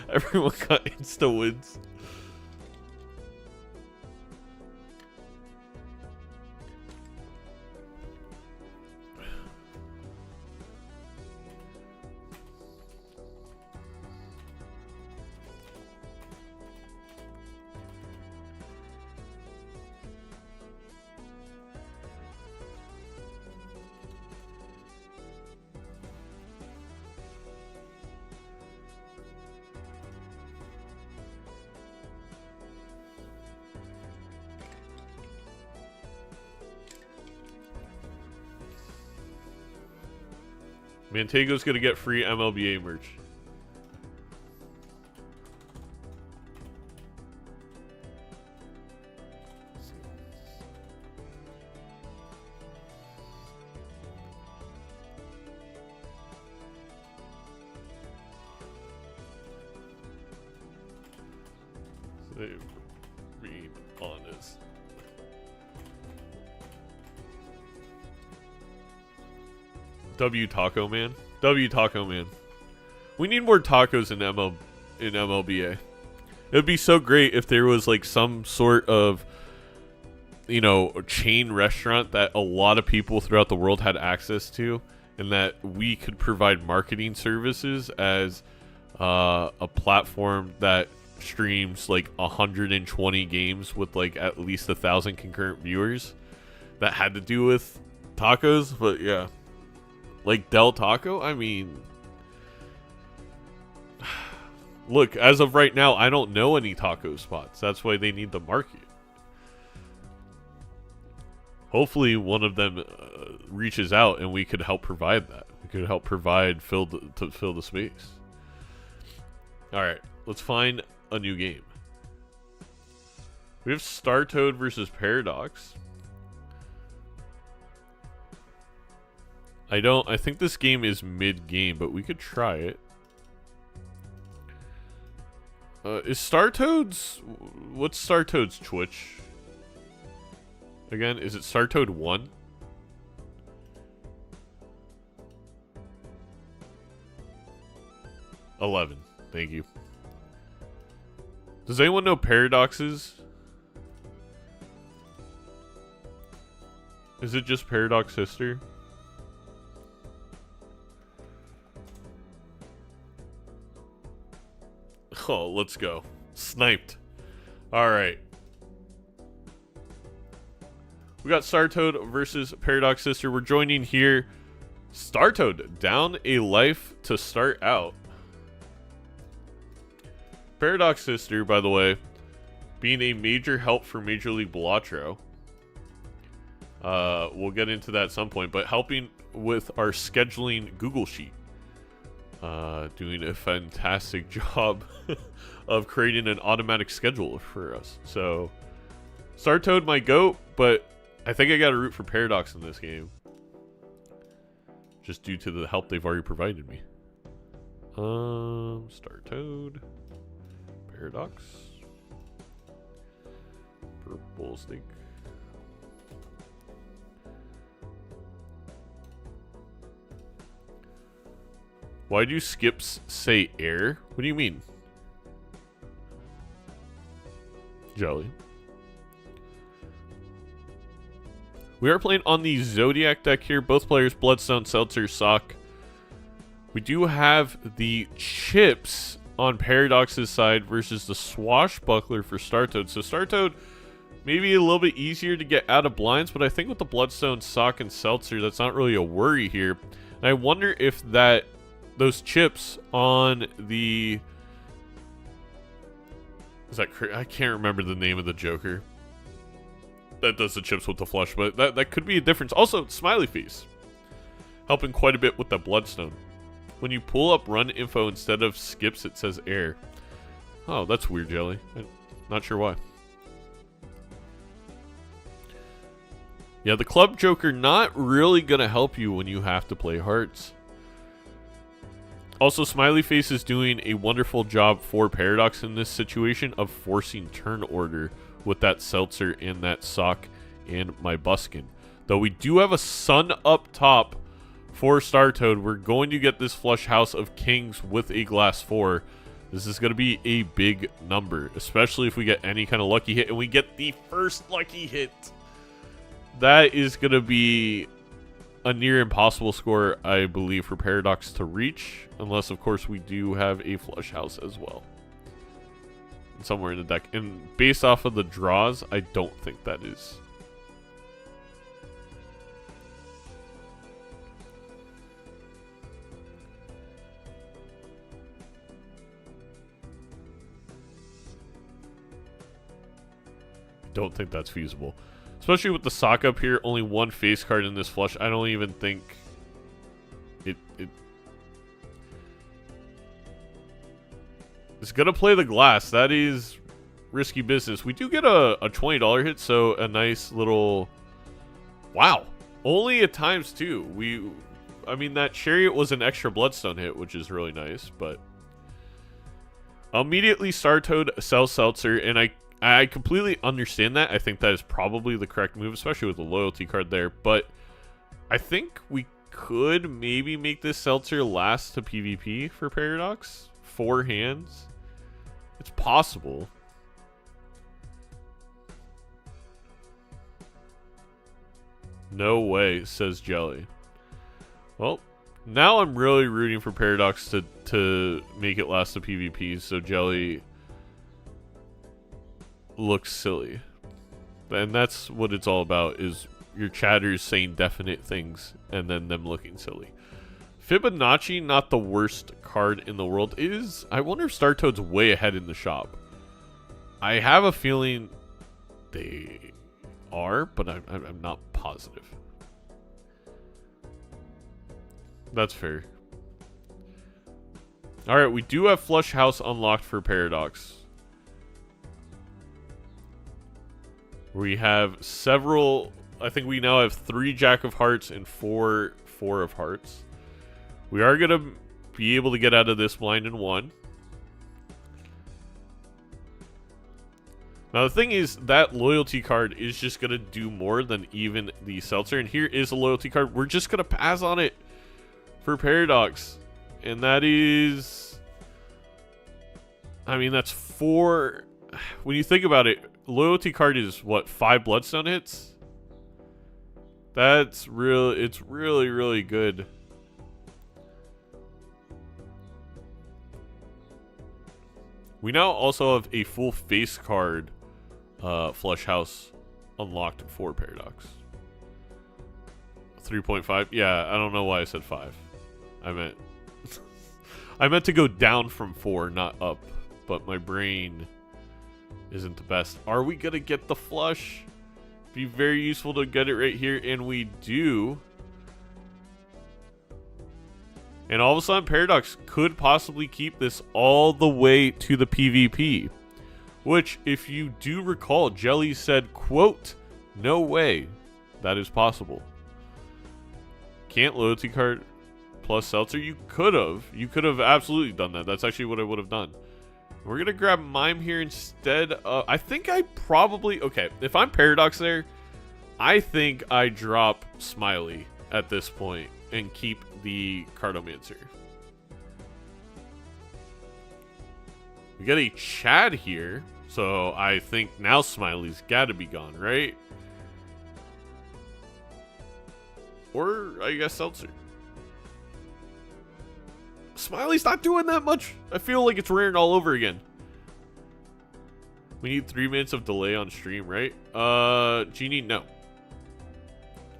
S2: everyone got insta wins. Mantego's gonna get free MLBA merch. Being honest. W Taco Man. W Taco Man. We need more tacos in MLBA. It would be so great if there was like some sort of, you know, chain restaurant that a lot of people throughout the world had access to, and that we could provide marketing services as a platform that streams like 120 games with like at least 1,000 concurrent viewers that had to do with tacos. But yeah, like Del Taco, I mean, look, as of right now, I don't know any taco spots. That's why they need the market. Hopefully one of them reaches out and we could help provide that. We could help provide to fill the space. All right, let's find a new game. We have Star Toad versus Paradox. I think this game is mid-game, but we could try it. Is Star Toad's... What's Star Toad's Twitch? Again, is it Star Toad 1? $11. Thank you. Does anyone know Paradox's? Is it just Paradox Sister? Oh, let's go. Sniped. Alright. We got Star Toad versus Paradox Sister. We're joining here. Star Toad down a life to start out. Paradox Sister, by the way, being a major help for Major League Balatro. We'll get into that at some point, but helping with our scheduling Google Sheet. Doing a fantastic job of creating an automatic schedule for us. So, Star Toad my GOAT, but I think I gotta root for Paradox in this game. Just due to the help they've already provided me. Star Toad. Paradox. Purple snake. Why do skips say air? What do you mean? Jelly. We are playing on the Zodiac deck here. Both players, Bloodstone, Seltzer, Sock. We do have the chips on Paradox's side versus the Swashbuckler for Star Toad. So Star Toad maybe a little bit easier to get out of blinds, but I think with the Bloodstone, Sock, and Seltzer, that's not really a worry here. And I wonder if those chips on the... I can't remember the name of the Joker that does the chips with the flush, but that could be a difference. Also, Smiley Face helping quite a bit with the Bloodstone. When you pull up run info instead of skips, it says air. Oh, that's weird, Jelly. I'm not sure why. Yeah, the Club Joker not really gonna help you when you have to play hearts. Also, Smiley Face is doing a wonderful job for Paradox in this situation of forcing turn order with that Seltzer and that Sock and my Buskin. Though we do have a Sun up top for Star Toad. We're going to get this flush house of kings with a glass 4. This is going to be a big number, especially if we get any kind of lucky hit, and we get the first lucky hit. That is going to be a near impossible score, I believe, for Paradox to reach, unless, of course, we do have a flush house as well somewhere in the deck. And based off of the draws, I don't think that is. Don't think that's feasible. Especially with the Sock up here, only one face card in this flush. I don't even think it is going to play the glass. That is risky business. We do get a $20 hit, so a nice little... Wow. Only at ×2. I mean, that Chariot was an extra Bloodstone hit, which is really nice, but... Immediately Star Toad sells Seltzer, and I completely understand that. I think that is probably the correct move, especially with the loyalty card there, but I think we could maybe make this Seltzer last to PvP for Paradox. 4 hands. It's possible. No way, says Jelly. Well, now I'm really rooting for Paradox to make it last to PvP, so Jelly looks silly. And that's what it's all about, is your chatters saying definite things and then them looking silly. Fibonacci, not the worst card in the world. I wonder if Star Toad's way ahead in the shop. I have a feeling they are, but I'm not positive. That's fair. Alright, we do have Flush House unlocked for Paradox. We have several... I think we now have 3 Jack of Hearts and 4 of Hearts. We are going to be able to get out of this blind in 1. Now the thing is, that loyalty card is just going to do more than even the Seltzer. And here is a loyalty card. We're just going to pass on it for Paradox. And that is... I mean, that's 4... When you think about it, loyalty card is, what, 5 Bloodstone hits? That's it's really, really good. We now also have a full face card Flush House unlocked for Paradox. 3.5. Yeah, I don't know why I said 5. I meant to go down from 4, not up. But my brain isn't the best. Are we gonna get the flush? Be very useful to get it right here, and we do. And all of a sudden, Paradox could possibly keep this all the way to the PvP. Which, if you do recall, Jelly said, quote, no way that is possible. Can't loyalty card plus Seltzer? You could have. You could have absolutely done that. That's actually what I would have done. We're going to grab Mime here instead. I think I probably... Okay, if I'm Paradox there, I think I drop Smiley at this point and keep the Cartomancer. We got a Chad here, so I think now Smiley's got to be gone, right? Or, I guess, Seltzer. Smiley's not doing that much. I feel like it's rearing all over again. We need 3 minutes of delay on stream, right? Genie, no.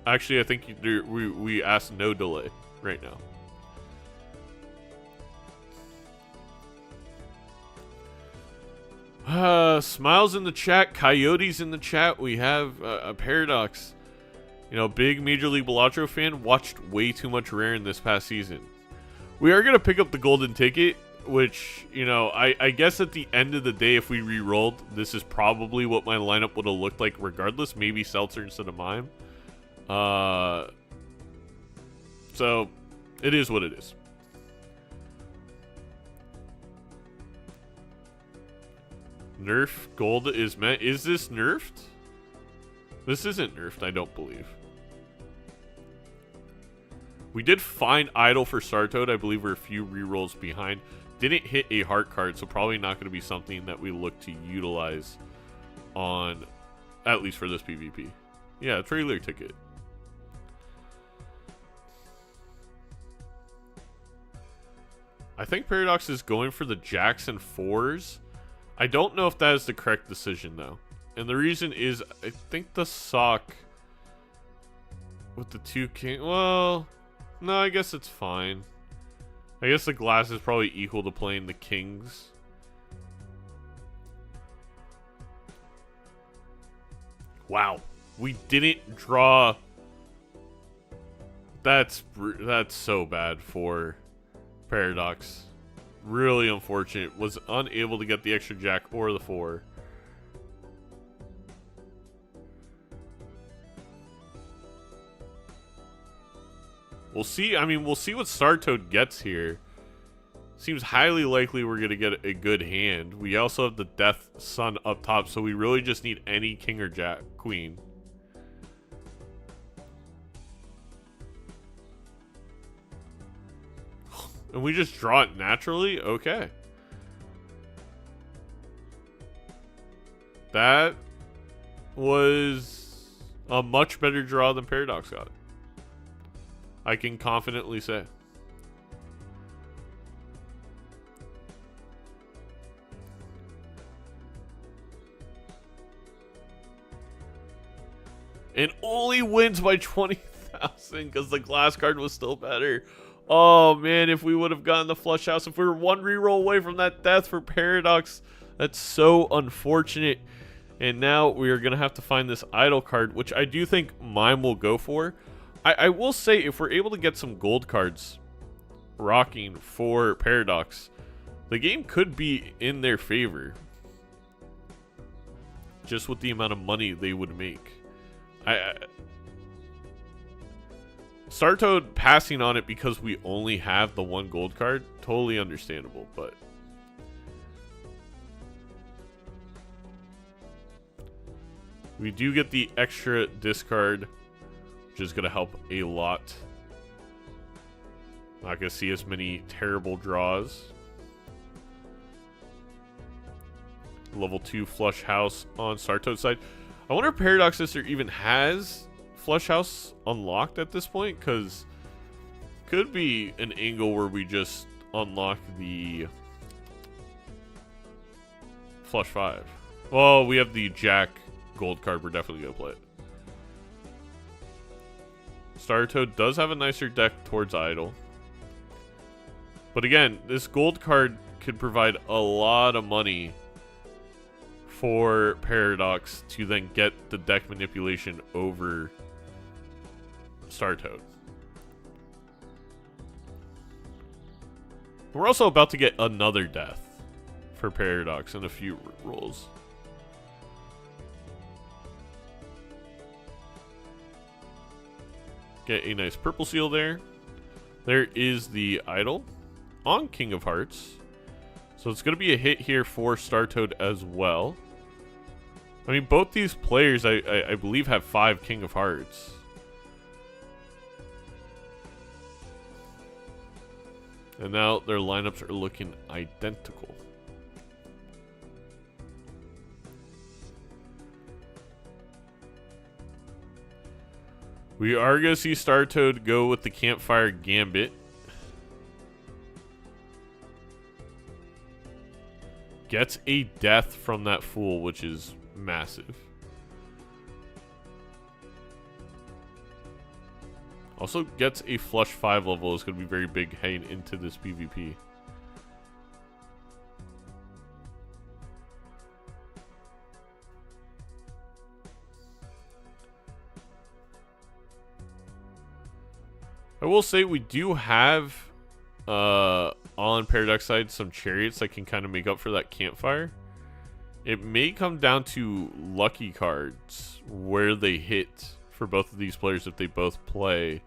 S2: Actually, I think we asked no delay right now. Smiles in the chat. Coyotes in the chat. We have a Paradox. You know, big Major League Balatro fan. Watched way too much Rare in this past season. We are going to pick up the golden ticket, which, you know, I guess at the end of the day, if we re-rolled, this is probably what my lineup would have looked like regardless. Maybe Seltzer instead of Mime. So, it is what it is. Nerf gold is meant. Is this nerfed? This isn't nerfed, I don't believe. We did find Idol for Star Toad. I believe we're a few rerolls behind. Didn't hit a heart card, so probably not going to be something that we look to utilize on, at least for this PvP. Yeah, trailer ticket. I think Paradox is going for the Jacks and 4s. I don't know if that is the correct decision, though. And the reason is, I think the sock with the 2 king... Well... No, I guess it's fine. I guess the glass is probably equal to playing the kings. Wow. We didn't draw... That's so bad for Paradox. really unfortunate. Was unable to get the extra jack or the 4. We'll see. I mean, we'll see what Star Toad gets here. Seems highly likely we're going to get a good hand. We also have the Death Sun up top, so we really just need any king or jack, queen. And we just draw it naturally? Okay. That was a much better draw than Paradox got. I can confidently say. And only wins by 20,000 because the glass card was still better. Oh man, if we would have gotten the flush house, if we were one reroll away from that death for Paradox, that's so unfortunate. And now we are going to have to find this idol card, which I do think mine will go for. I will say, if we're able to get some gold cards rocking for Paradox, the game could be in their favor. Just with the amount of money they would make. Star Toad passing on it because we only have the 1 gold card, totally understandable, but we do get the extra discard, which is going to help a lot. Not going to see as many terrible draws. Level 2 flush house on Star Toad's side. I wonder if Paradox Sister even has flush house unlocked at this point, because could be an angle where we just unlock the flush 5. Well, we have the jack gold card. We're definitely going to play it. Star Toad does have a nicer deck towards idol. But again, this gold card could provide a lot of money for Paradox to then get the deck manipulation over Star Toad. We're also about to get another death for Paradox in a few rolls. Get a nice purple seal there. There is the idol on King of Hearts. So it's going to be a hit here for Star Toad as well. I mean, both these players, I believe, have 5 King of Hearts. And now their lineups are looking identical. We are going to see Star Toad go with the Campfire Gambit. Gets a death from that Fool, which is massive. Also gets a flush 5 level. Is going to be very big heading into this PvP. I will say we do have on Paradox side some chariots that can kind of make up for that campfire. It may come down to lucky cards where they hit for both of these players if they both play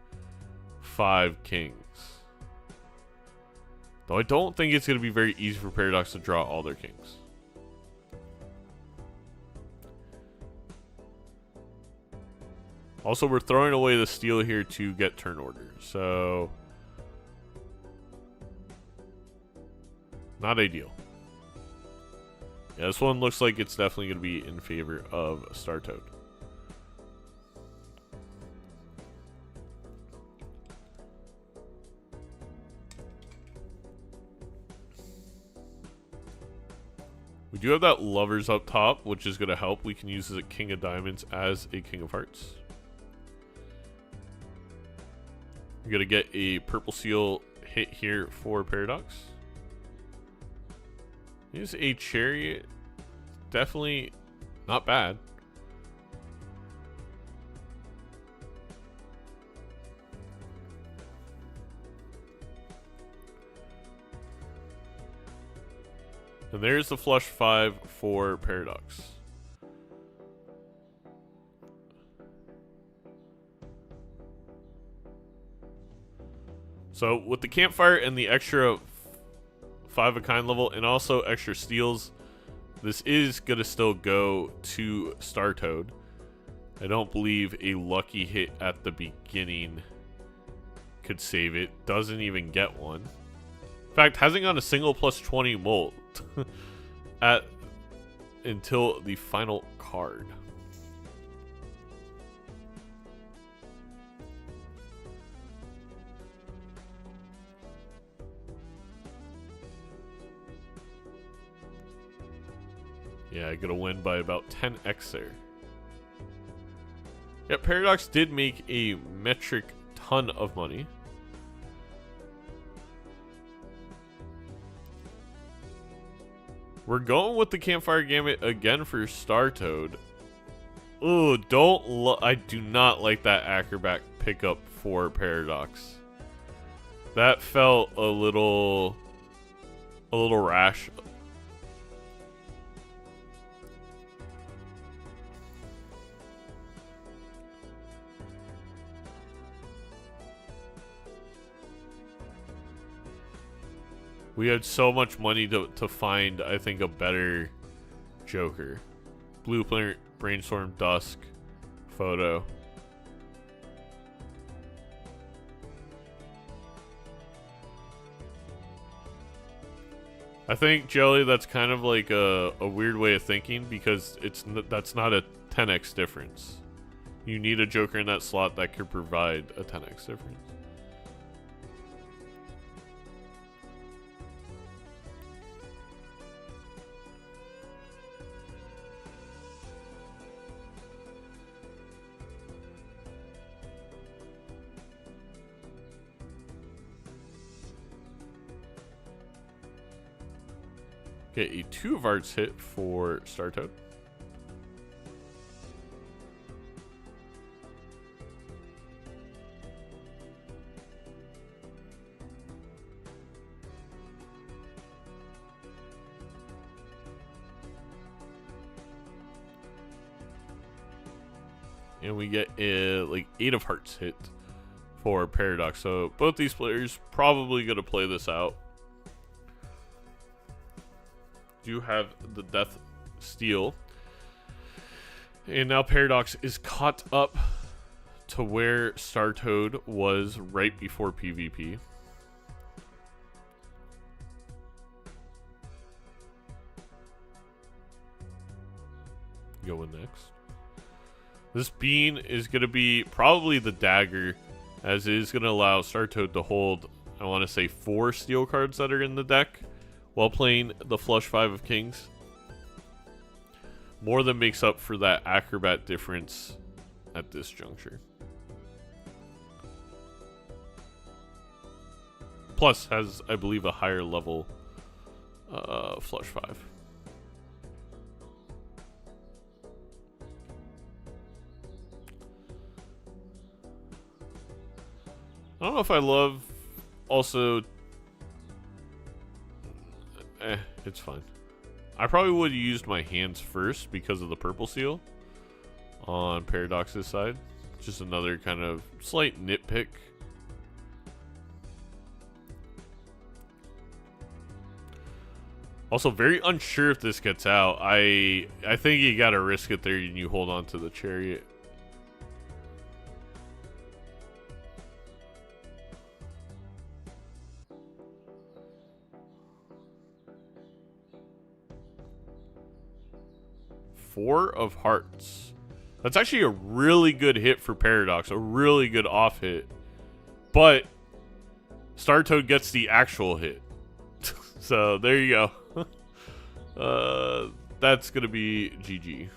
S2: 5 kings. Though I don't think it's going to be very easy for Paradox to draw all their kings. Also, we're throwing away the steal here to get turn order, so not ideal. Yeah, this one looks like it's definitely going to be in favor of Star Toad. We do have that Lovers up top, which is going to help. We can use the King of Diamonds as a King of Hearts. We're going to get a Purple Seal hit here for Paradox. Here's a Chariot. Definitely not bad. And there's the flush 5 for Paradox. So with the campfire and the extra 5 of kind level and also extra steals, this is gonna still go to Star Toad. I don't believe a lucky hit at the beginning could save it. Doesn't even get one. In fact, hasn't got a single plus 20 molt until the final card. Yeah, I gotta win by about 10x there. Yeah, Paradox did make a metric ton of money. We're going with the Campfire Gambit again for Star Toad. Ooh, I do not like that Acrobat pickup for Paradox. That felt a little rash. We had so much money to find, I think, a better Joker. Blueprint, Brainstorm, Dusk, Photo. I think, Jelly, that's kind of like a weird way of thinking because that's not a 10x difference. You need a Joker in that slot that could provide a 10x difference. Get a 2 of Hearts hit for Star Toad. And we get a like 8 of Hearts hit for Paradox. So both these players probably gonna play this out. Do have the Death Steal. And now Paradox is caught up to where Star Toad was right before PvP. Going next. This bean is going to be probably the dagger, as it is going to allow Star Toad to hold, I want to say, 4 steel cards that are in the deck while playing the flush 5 of kings. More than makes up for that Acrobat difference at this juncture. Plus has, I believe, a higher level flush 5. I don't know if I love also. It's fine. I probably would have used my hands first because of the purple seal on Paradox's side. Just another kind of slight nitpick. Also, very unsure if this gets out. I think you gotta risk it there and you hold on to the chariot. Four of Hearts. That's actually a really good hit for Paradox. A really good off hit. But Star Toad gets the actual hit. So there you go. That's going to be GG.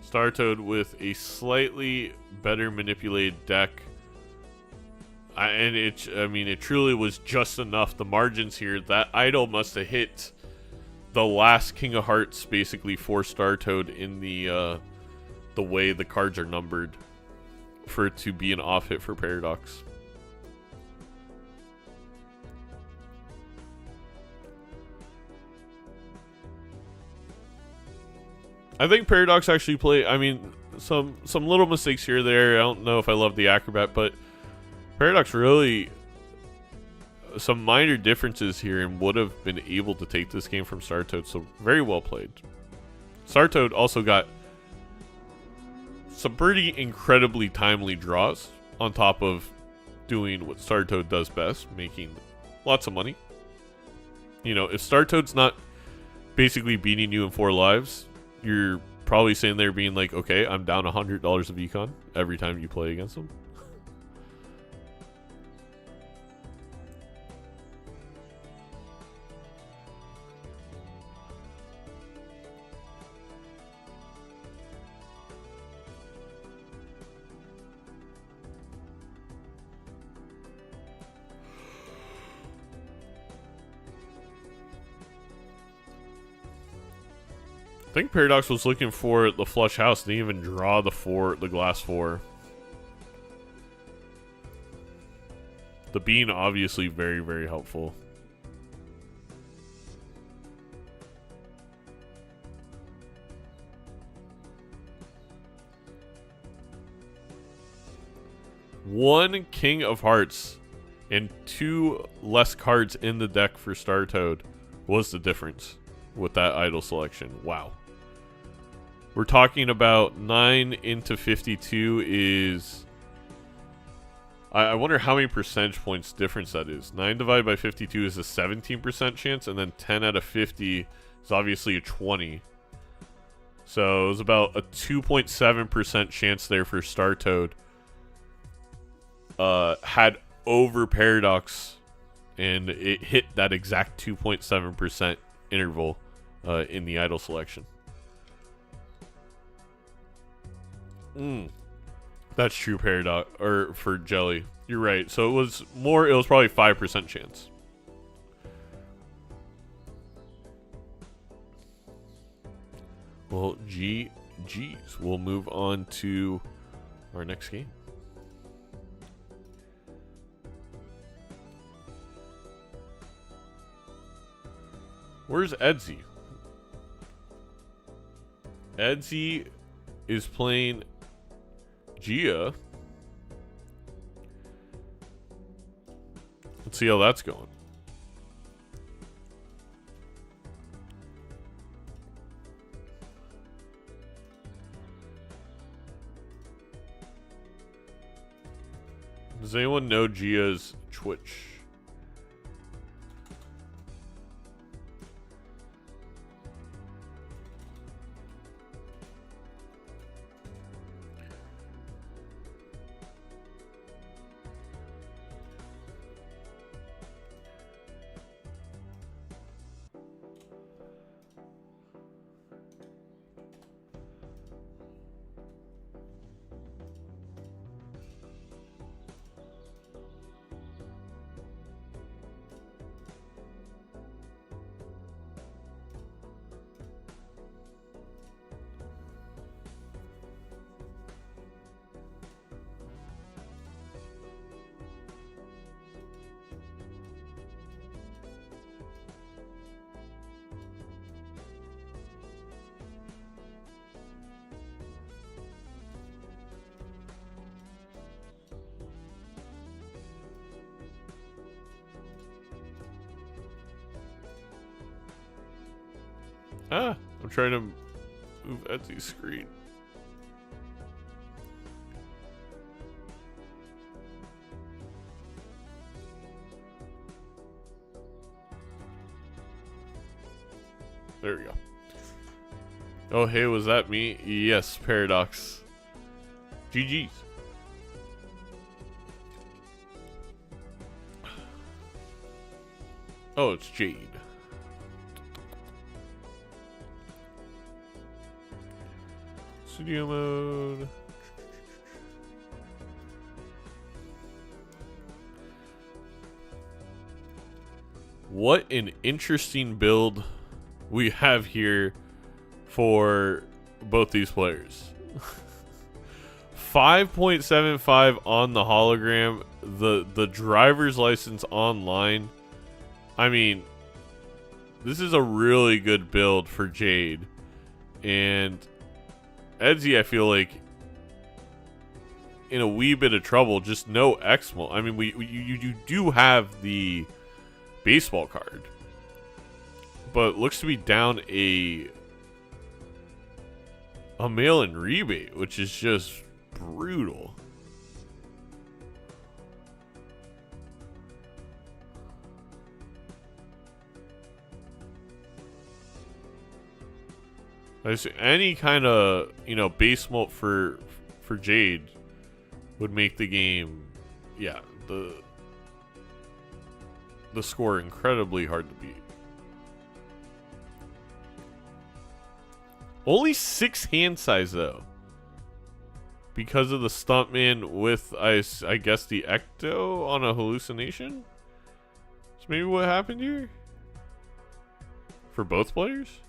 S2: Star Toad with a slightly better manipulated deck. And it truly was just enough. The margins here, that idol must have hit the last King of Hearts basically for Star Toad in the way the cards are numbered for it to be an off hit for Paradox. I think Paradox actually played. I mean, some little mistakes here or there. I don't know if I love the Acrobat, but Paradox really some minor differences here and would have been able to take this game from Startoad. So very well played. Startoad also got some pretty incredibly timely draws on top of doing what Startoad does best, making lots of money. You know, if Startoad's not basically beating you in 4 lives, you're probably sitting there being like, okay, I'm down $100 of econ every time you play against them. I think Paradox was looking for the flush house. Didn't even draw the glass 4. The bean obviously very, very helpful. One King of Hearts and 2 less cards in the deck for Startoad was the difference with that idol selection. Wow. We're talking about 9 into 52 is... I wonder how many percentage points difference that is. 9 divided by 52 is a 17% chance, and then 10 out of 50 is obviously a 20. So it was about a 2.7% chance there for Startoad. Had over Paradox, and it hit that exact 2.7% interval in the idol selection. That's true, Paradox, or for Jelly. You're right. So it was probably 5% chance. Well, GG's. We'll move on to our next game. Where's Edsy? Edsy is playing Gia. Let's see how that's going. Does anyone know Gia's Twitch? I'm trying to move Etsy's screen. There we go. Oh, hey, was that me? Yes, Paradox. GG's. Oh, it's Jade. Studio mode. What an interesting build we have here for both these players. 5.75 on the hologram, the driver's license online. I mean, this is a really good build for Jade. And Edsy, I feel like, in a wee bit of trouble. Just no Exmo. I mean, you do have the baseball card, but it looks to be down a mail-in rebate, which is just brutal. Any kind of, you know, base molt for Jade would make the game, yeah, the score incredibly hard to beat. Only 6 hand size though, because of the stuntman with I guess the ecto on a hallucination. So maybe what happened here for both players.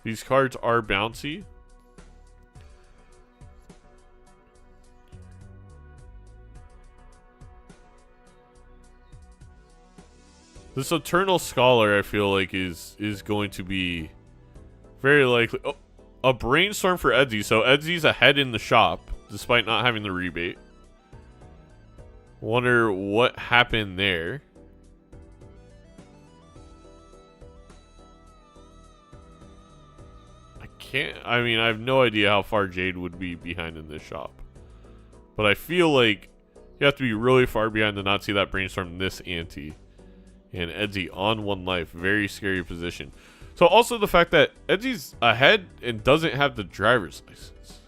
S2: These cards are bouncy. This Eternal Scholar, I feel like, is going to be very likely. Oh, a brainstorm for Edsy. So Edsy's ahead in the shop, despite not having the rebate. Wonder what happened there. I mean, I have no idea how far Jade would be behind in this shop. But I feel like you have to be really far behind to not see that brainstorm this ante. And Edsy on 1 life. Very scary position. So also the fact that Edsy's ahead and doesn't have the driver's license.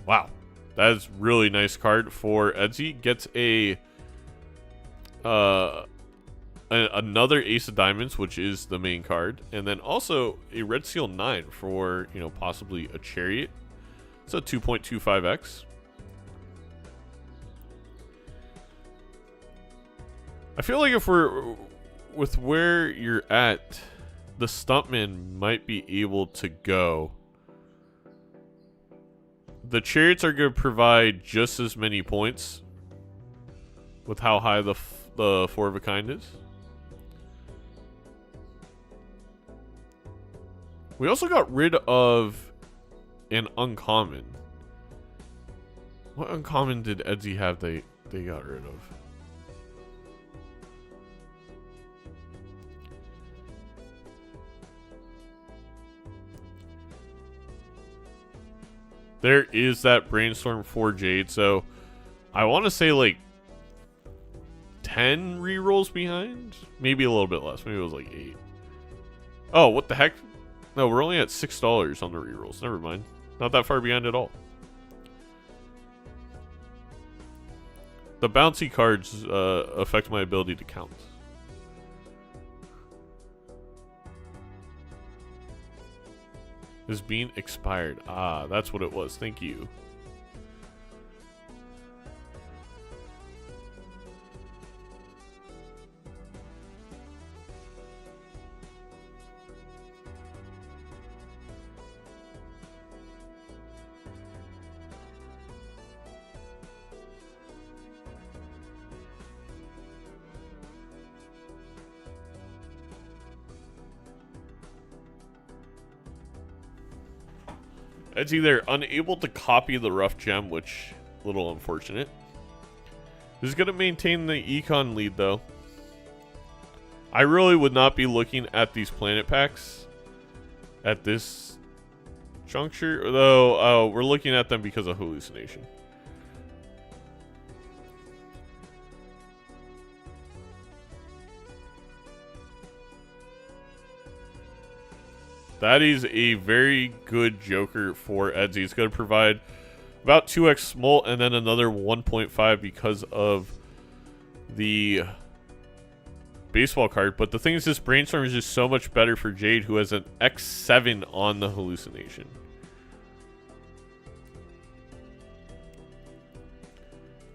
S2: Wow. That is really nice card for Edsy. Gets another Ace of Diamonds, which is the main card, and then also a Red Seal 9 for, you know, possibly a Chariot. It's a 2.25x. I feel like if we're with where you're at, the Stuntman might be able to go. The Chariots are going to provide just as many points with how high the 4 of a kind is. We also got rid of an uncommon. What uncommon did Edsy have they got rid of? There is that brainstorm for Jade, so I want to say like 10 rerolls behind? Maybe a little bit less. Maybe it was like 8. Oh, what the heck? No, we're only at $6 on the rerolls. Never mind. Not that far behind at all. The bouncy cards affect my ability to count. Is being expired. Ah, that's what it was. Thank you. It's either unable to copy the rough gem, which a little unfortunate. Who's going to maintain the econ lead, though? I really would not be looking at these planet packs at this juncture, though. We're looking at them because of hallucination. That is a very good Joker for Edsy. It's going to provide about 2x smult and then another 1.5 because of the baseball card. But the thing is, this brainstorm is just so much better for Jade, who has an X7 on the hallucination.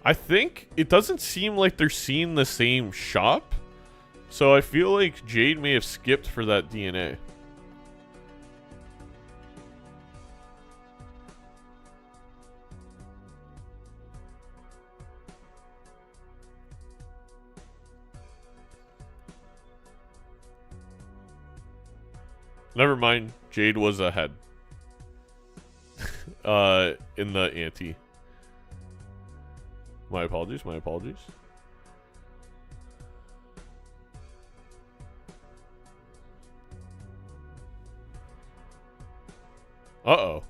S2: I think it doesn't seem like they're seeing the same shop. So I feel like Jade may have skipped for that DNA. Never mind. Jade was ahead. In the ante. My apologies. My apologies. Uh-oh.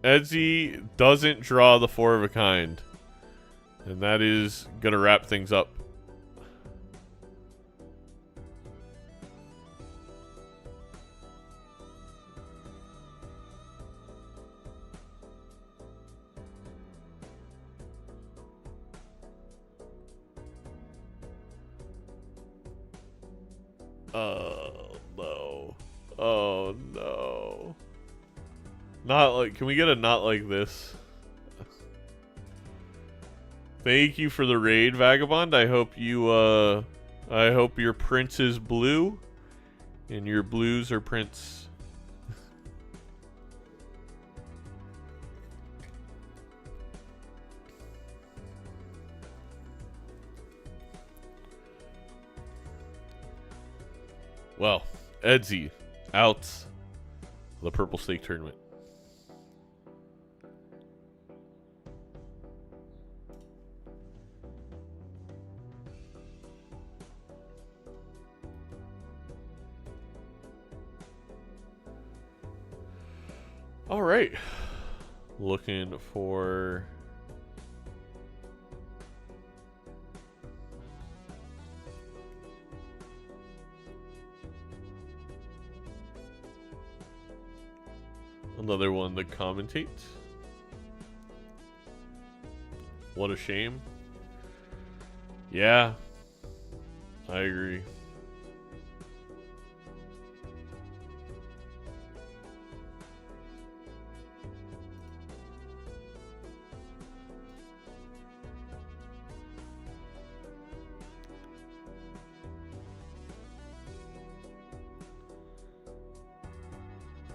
S2: Edsy doesn't draw the 4 of a kind. And that is going to wrap things up. Oh, no. Oh, no. Not like, can we get a not like this? Thank you for the raid, Vagabond. I hope you, I hope your prince is blue. And your blues are prince. Well, Edsy out the Purple Stake Tournament. All right. Looking for another one to commentate. What a shame. Yeah, I agree.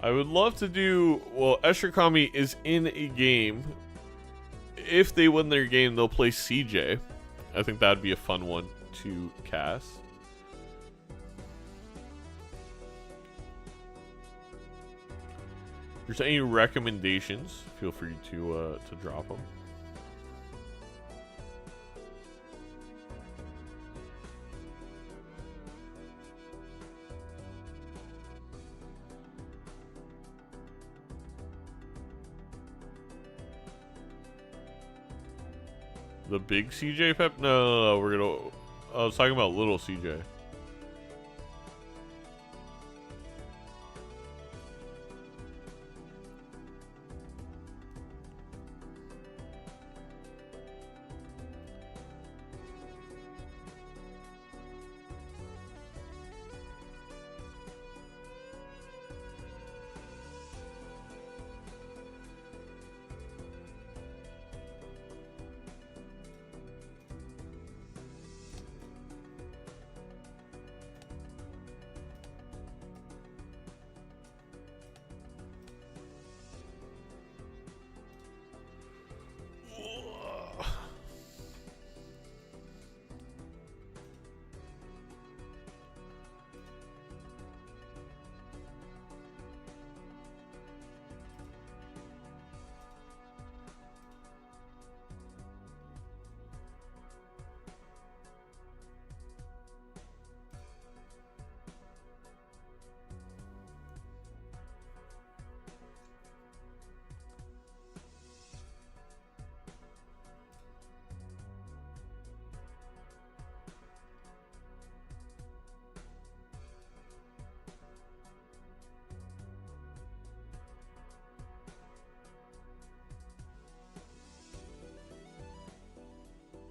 S2: I would love to do, well, Eshikami is in a game. If they win their game, they'll play CJ. I think that'd be a fun one to cast. If there's any recommendations, feel free to drop them. The big CJ Pep? No, we're gonna. I was talking about little CJ.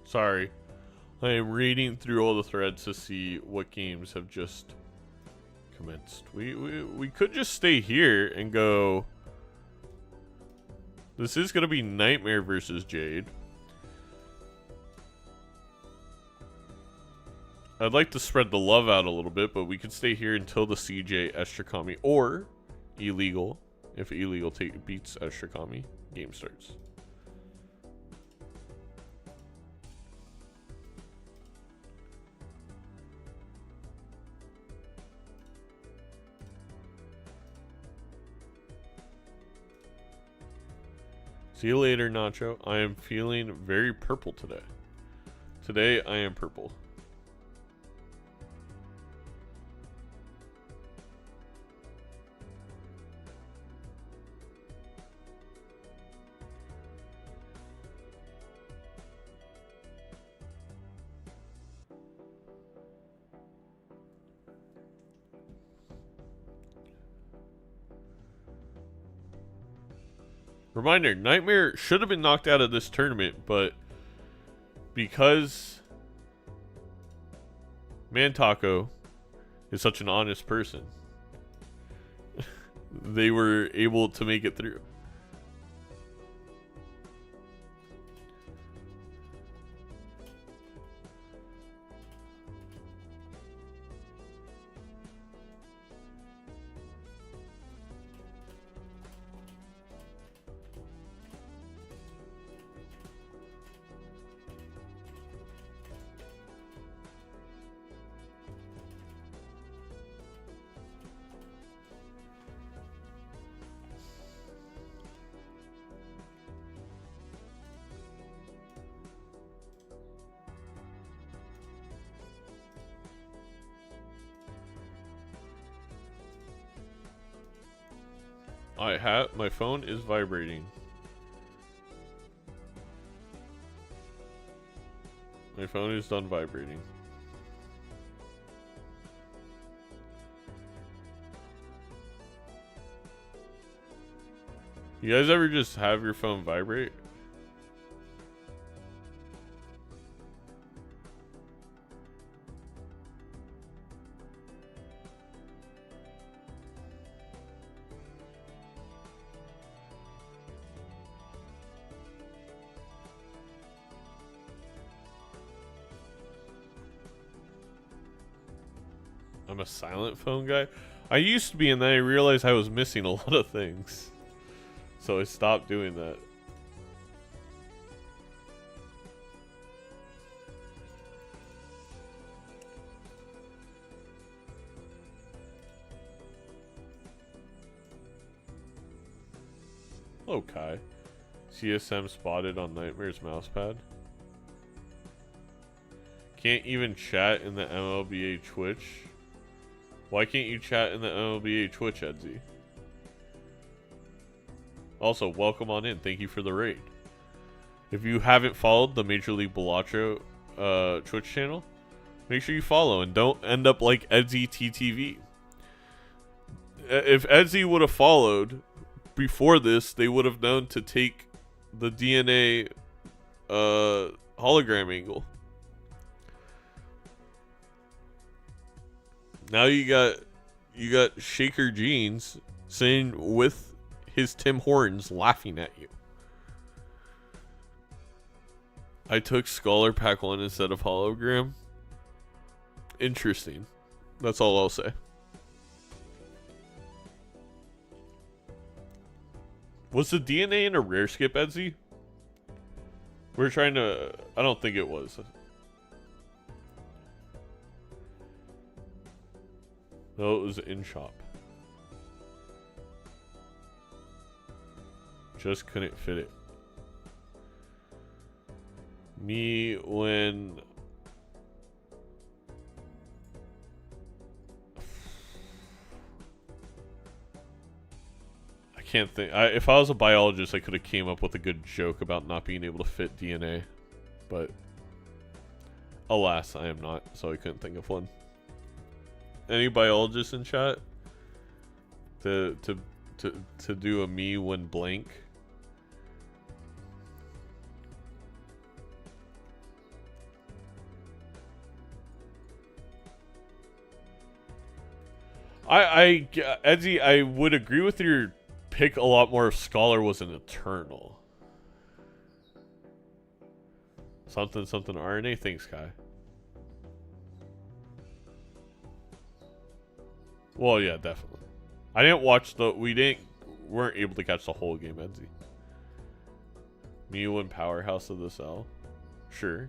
S2: Sorry. I am reading through all the threads to see what games have just commenced. We could just stay here and go. This is going to be Nightmare versus Jade. I'd like to spread the love out a little bit, but we could stay here until the CJ Estrakami or Illegal. If Illegal beats Estrakami, game starts. See you later, Nacho. I am feeling very purple today. Today, I am purple. Reminder, Nightmare should have been knocked out of this tournament, but because Mantaco is such an honest person, they were able to make it through. My phone is vibrating. My phone is done vibrating. You guys ever just have your phone vibrate? I'm a silent phone guy. I used to be, and then I realized I was missing a lot of things. So I stopped doing that. Hello, Kai. CSM spotted on Nightmare's mousepad. Can't even chat in the MLBA Twitch. Why can't you chat in the MLBA Twitch, Edsy? Also, welcome on in. Thank you for the raid. If you haven't followed the Major League Balatro Twitch channel, make sure you follow and don't end up like Edsy TTV. If Edsy would have followed before this, they would have known to take the DNA hologram angle. Now you got Shaker Jeans sitting with his Tim Hortons laughing at you. I took Scholar Pack 1 instead of hologram. Interesting. That's all I'll say. Was the DNA in a rare skip, Edsy? We're trying to... I don't think it was. No, it was in shop. Just couldn't fit it. Me when... I can't think. If I was a biologist, I could have came up with a good joke about not being able to fit DNA. But alas, I am not, so I couldn't think of one. Any biologists in chat to do a me when blank? Edsy, I would agree with your pick a lot more if Scholar was an Eternal. Something RNA. Thanks, Kai. Well, yeah, definitely. I didn't watch weren't able to catch the whole game, Edsy. Mew and Powerhouse of the Cell. Sure.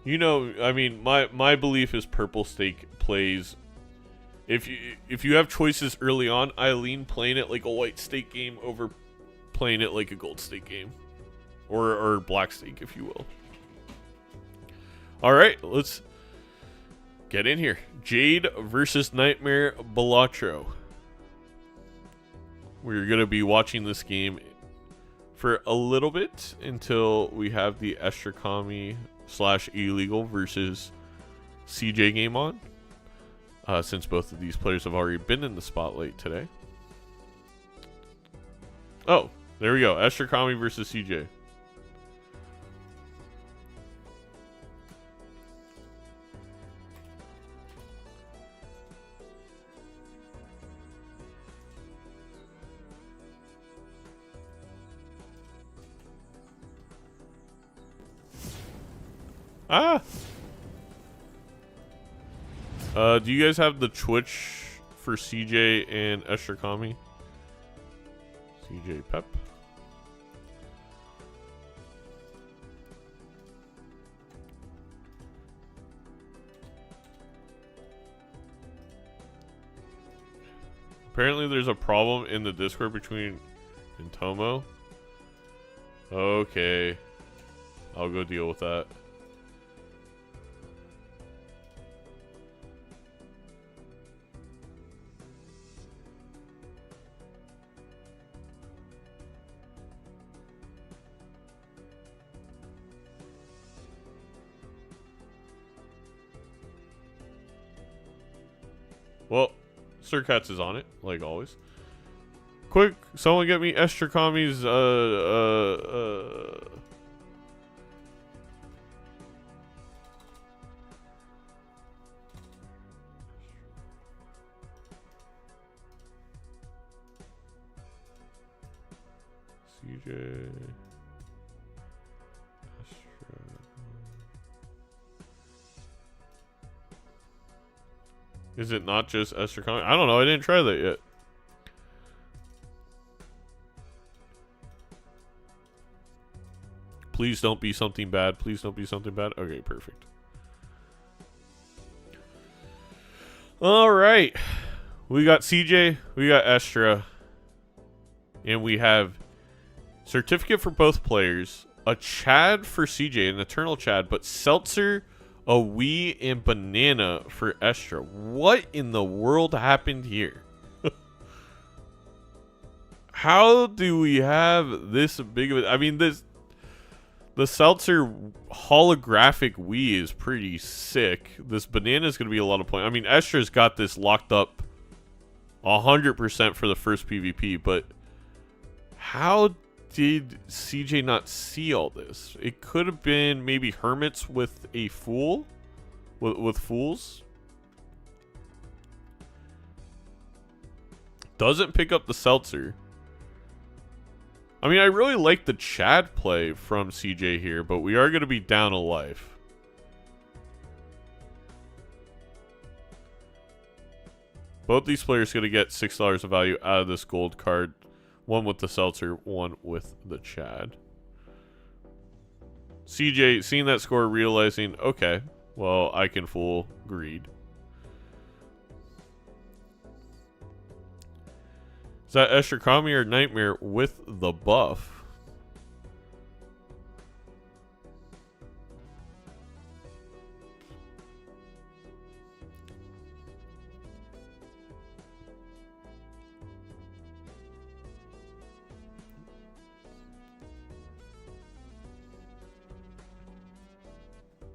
S2: You know, I mean, my belief is purple stake plays. If you have choices early on, I lean playing it like a white stake game over playing it like a gold stake game, or black stake, if you will. All right, let's get in here. Jade versus Nightmare Balatro. We're gonna be watching this game for a little bit until we have the Estrakami / illegal versus CJ game on. Since both of these players have already been in the spotlight today. Oh, there we go. Estrakami versus CJ. Ah! Do you guys have the Twitch for CJ and Estrakami? CJ Pep. Apparently there's a problem in the Discord between and Tomo. Okay. I'll go deal with that. Well, Sir Cats is on it, like always. Quick, someone get me Estrakami's, CJ. Is it not just Estrakami? I don't know. I didn't try that yet. Please don't be something bad. Please don't be something bad. Okay, perfect. All right. We got CJ. We got Estra. And we have certificate for both players. A Chad for CJ, an Eternal Chad, but Seltzer, a Wii, and Banana for Estra. What in the world happened here? How do we have this big of a... I mean, the Seltzer holographic Wii is pretty sick. This Banana is going to be a lot of points. I mean, Estra's got this locked up 100% for the first PvP, but how did CJ not see all this? It could have been maybe Hermits with a Fool? With Fools? Doesn't pick up the Seltzer. I mean, I really like the Chad play from CJ here, but we are going to be down a life. Both these players are going to get $6 of value out of this gold card. One with the Seltzer, one with the Chad. CJ, seeing that score, realizing, okay, well, I can fool greed. Is that Estrakami or Nightmare with the buff?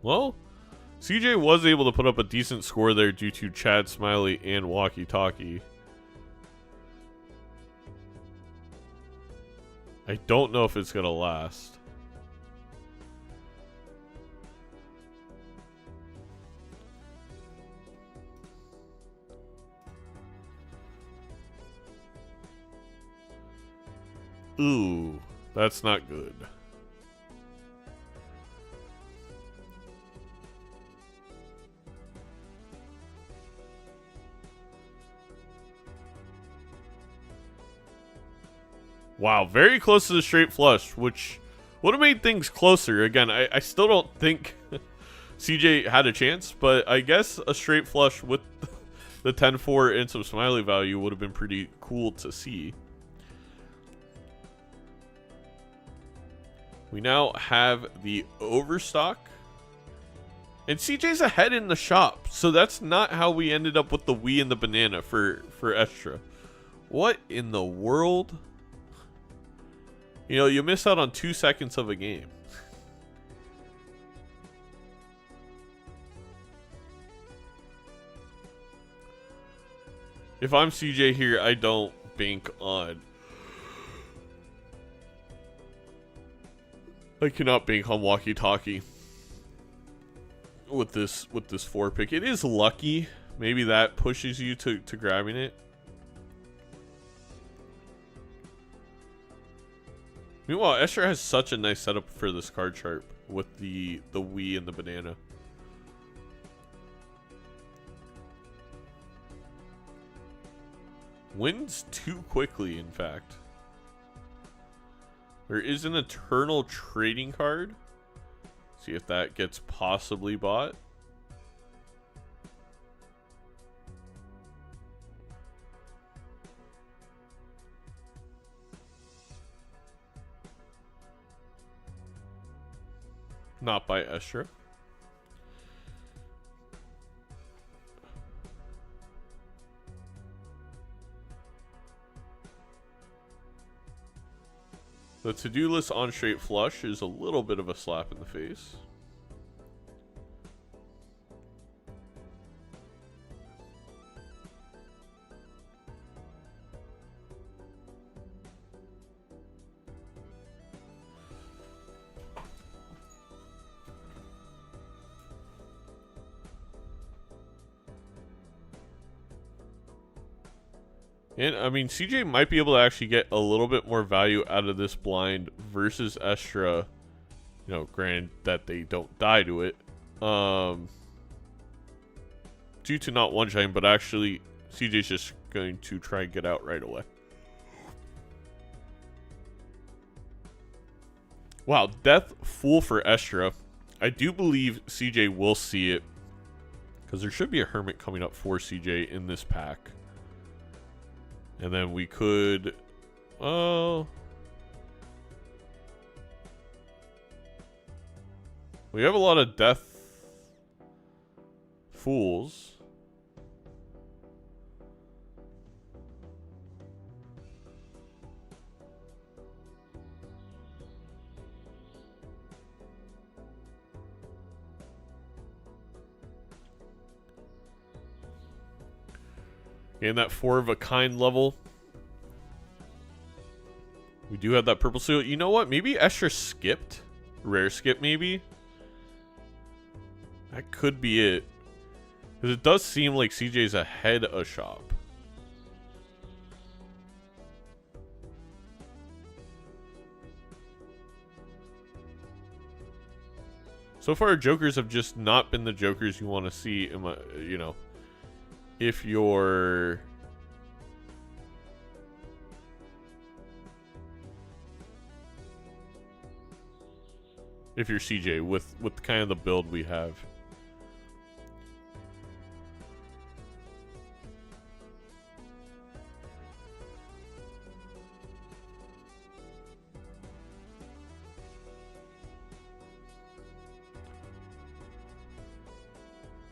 S2: Well, CJ was able to put up a decent score there due to Chad Smiley and Walkie Talkie. I don't know if it's going to last. Ooh, that's not good. Wow, very close to the straight flush, which would have made things closer. Again, I still don't think CJ had a chance, but I guess a straight flush with the 10-4 and some smiley value would have been pretty cool to see. We now have the overstock. And CJ's ahead in the shop, so that's not how we ended up with the Wii and the banana for Estra. What in the world? You know, you miss out on 2 seconds of a game. If I'm CJ here, I don't bank on... I cannot bank on walkie-talkie with this 4 pick. It is lucky. Maybe that pushes you to grabbing it. Meanwhile, Escher has such a nice setup for this card chart with the Wii and the banana. Wins too quickly, in fact. There is an Eternal Trading card. See if that gets possibly bought. Not by Estra. The to-do list on straight flush is a little bit of a slap in the face. And, I mean, CJ might be able to actually get a little bit more value out of this blind versus Estra. You know, granted that they don't die to it. Due to not one-shotting, but actually, CJ's just going to try and get out right away. Wow, Death Fool for Estra. I do believe CJ will see it. Because there should be a Hermit coming up for CJ in this pack. And then we could... Oh... We have a lot of Death Fools. And that 4 of a kind level. We do have that purple seal. You know what? Maybe Escher skipped. Rare skip, maybe. That could be it. Because it does seem like CJ's ahead of shop. So far, Jokers have just not been the Jokers you want to see, in my, you know. If you're... If you're CJ, with kind of the build we have.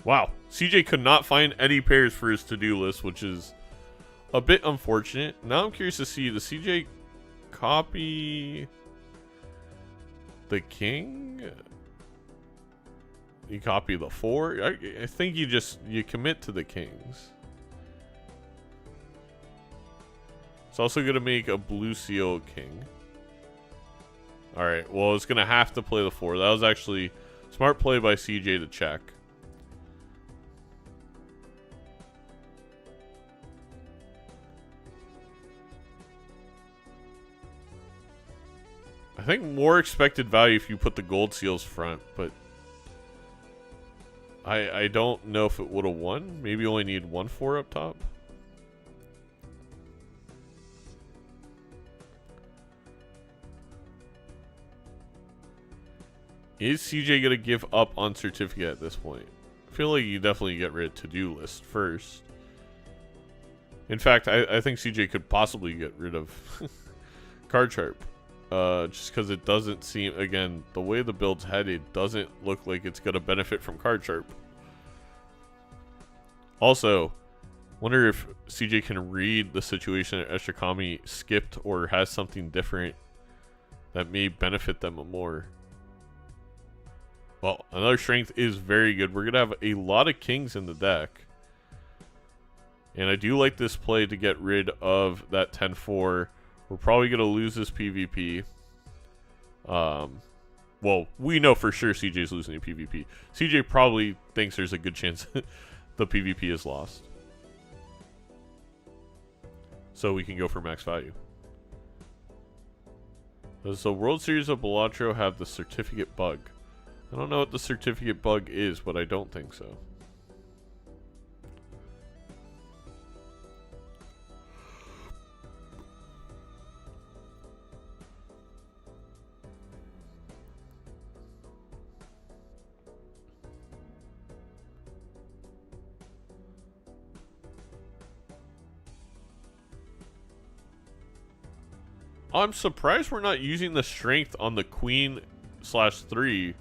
S2: Wow, CJ could not find any pairs for his to-do list, which is a bit unfortunate. Now I'm curious to see, does CJ copy the king? You copy the 4? I think you commit to the kings. It's also going to make a blue seal king. Alright, well, it's going to have to play the 4. That was actually smart play by CJ to check. I think more expected value if you put the gold seals front, but I don't know if it would have won. Maybe only need 1 4 up top. Is CJ going to give up on certificate at this point? I feel like you definitely get rid of to-do list first. In fact, I think CJ could possibly get rid of card sharp. Just because it doesn't seem, again, the way the build's headed doesn't look like it's going to benefit from card sharp. Also, wonder if CJ can read the situation that Eshikami skipped or has something different that may benefit them more. Well, another strength is very good. We're going to have a lot of kings in the deck. And I do like this play to get rid of that 10-4. We're probably going to lose this PvP. Well, we know for sure CJ's losing a PvP. CJ probably thinks there's a good chance the PvP is lost. So we can go for max value. Does the World Series of Balatro have the certificate bug? I don't know what the certificate bug is, but I don't think so. I'm surprised we're not using the strength on the queen/3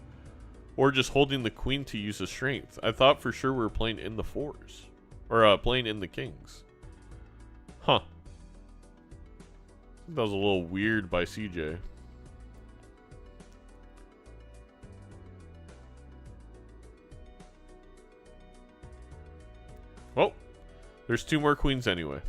S2: or just holding the queen to use the strength. I thought for sure we were playing in the 4s or playing in the kings. Huh. That was a little weird by CJ. Well, there's 2 more queens anyway.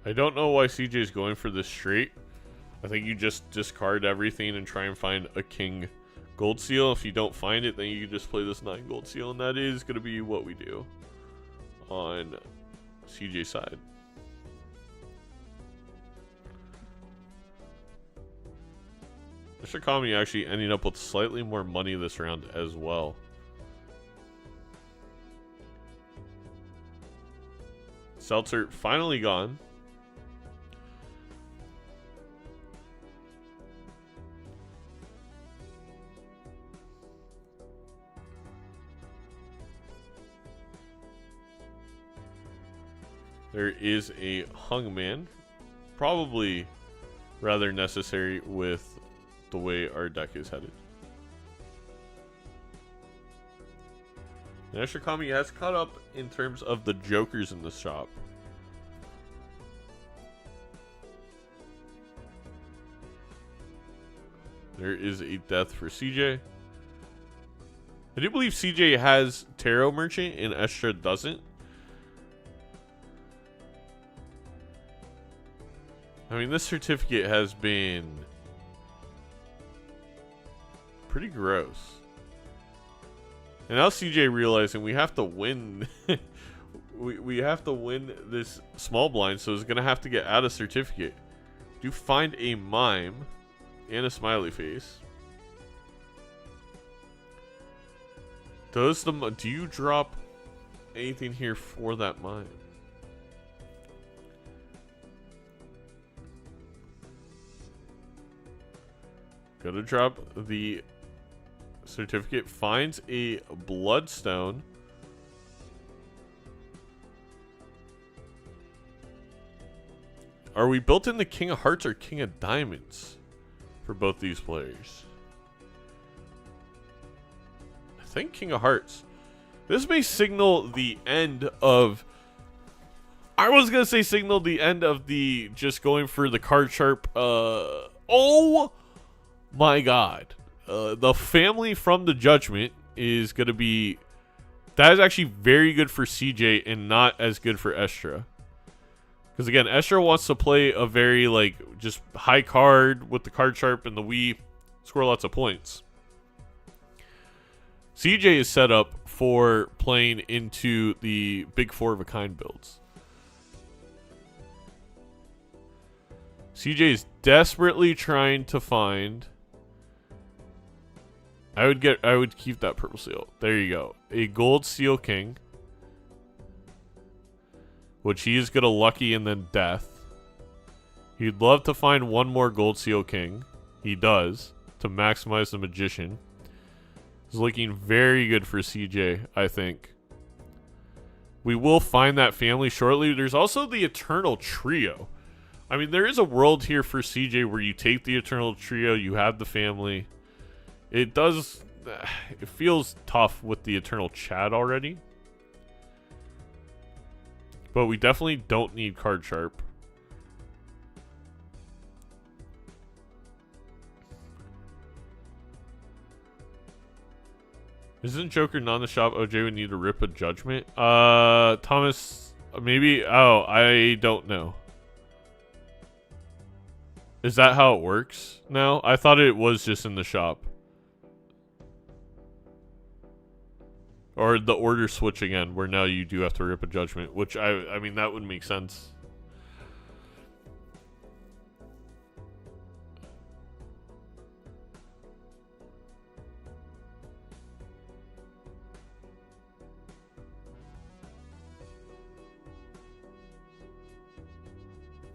S2: I don't know why CJ is going for this straight. I think you just discard everything and try and find a king gold seal. If you don't find it, then you just play this 9 gold seal, and that is going to be what we do on CJ's side. Shikami actually ending up with slightly more money this round as well. Seltzer finally gone. There is a hung man, probably rather necessary with the way our deck is headed. And Shikami has caught up in terms of the jokers in the shop. There is a death for CJ. I do believe CJ has Tarot Merchant and Estra doesn't. I mean, this certificate has been pretty gross. And now CJ realizing we have to win. we have to win this small blind, so it's going to have to get out of certificate. Do find a mime and a smiley face. Do you drop anything here for that mime? Gonna drop the certificate. Finds a bloodstone. Are we built in the King of Hearts or King of Diamonds for both these players? I think King of Hearts. This may signal the end of... I was gonna say signal the end of the just going for the card sharp. Oh my god. The family from the judgment is going to be... That is actually very good for CJ and not as good for Estra. Because again, Estra wants to play a very like just high card with the card sharp and the Wii. Score lots of points. CJ is set up for playing into the big 4 of a kind builds. CJ is desperately trying to find. I would keep that purple seal. There you go. A gold seal king, which he is gonna lucky and then death. He'd love to find one more gold seal king. He does, to maximize the magician. It's looking very good for CJ, I think. We will find that family shortly. There's also the Eternal Trio. I mean, there is a world here for CJ where you take the Eternal Trio, you have the family. It feels tough with the Eternal Chad already. But we definitely don't need Card Sharp. Isn't Joker not in the shop? OJ would need to rip a judgment. Thomas, maybe. Oh, I don't know. Is that how it works now? I thought it was just in the shop. Or the order switch again, where now you do have to rip a judgment, which I mean, that would make sense.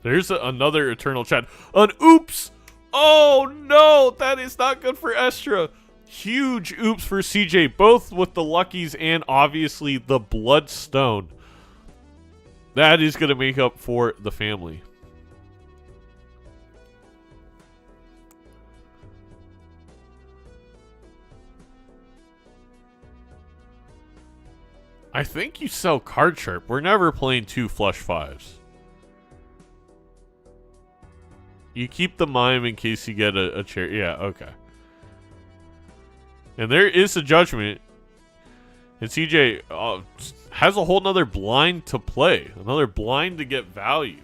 S2: There's another Eternal Chat. An oops! Oh no! That is not good for Estra. Huge oops for CJ, both with the Luckies and obviously the Bloodstone. That is going to make up for the family. I think you sell Card Sharp. We're never playing 2 flush 5s. You keep the mime in case you get a chair. Yeah, okay. And there is a judgment. And CJ has a whole nother blind to play. Another blind to get value.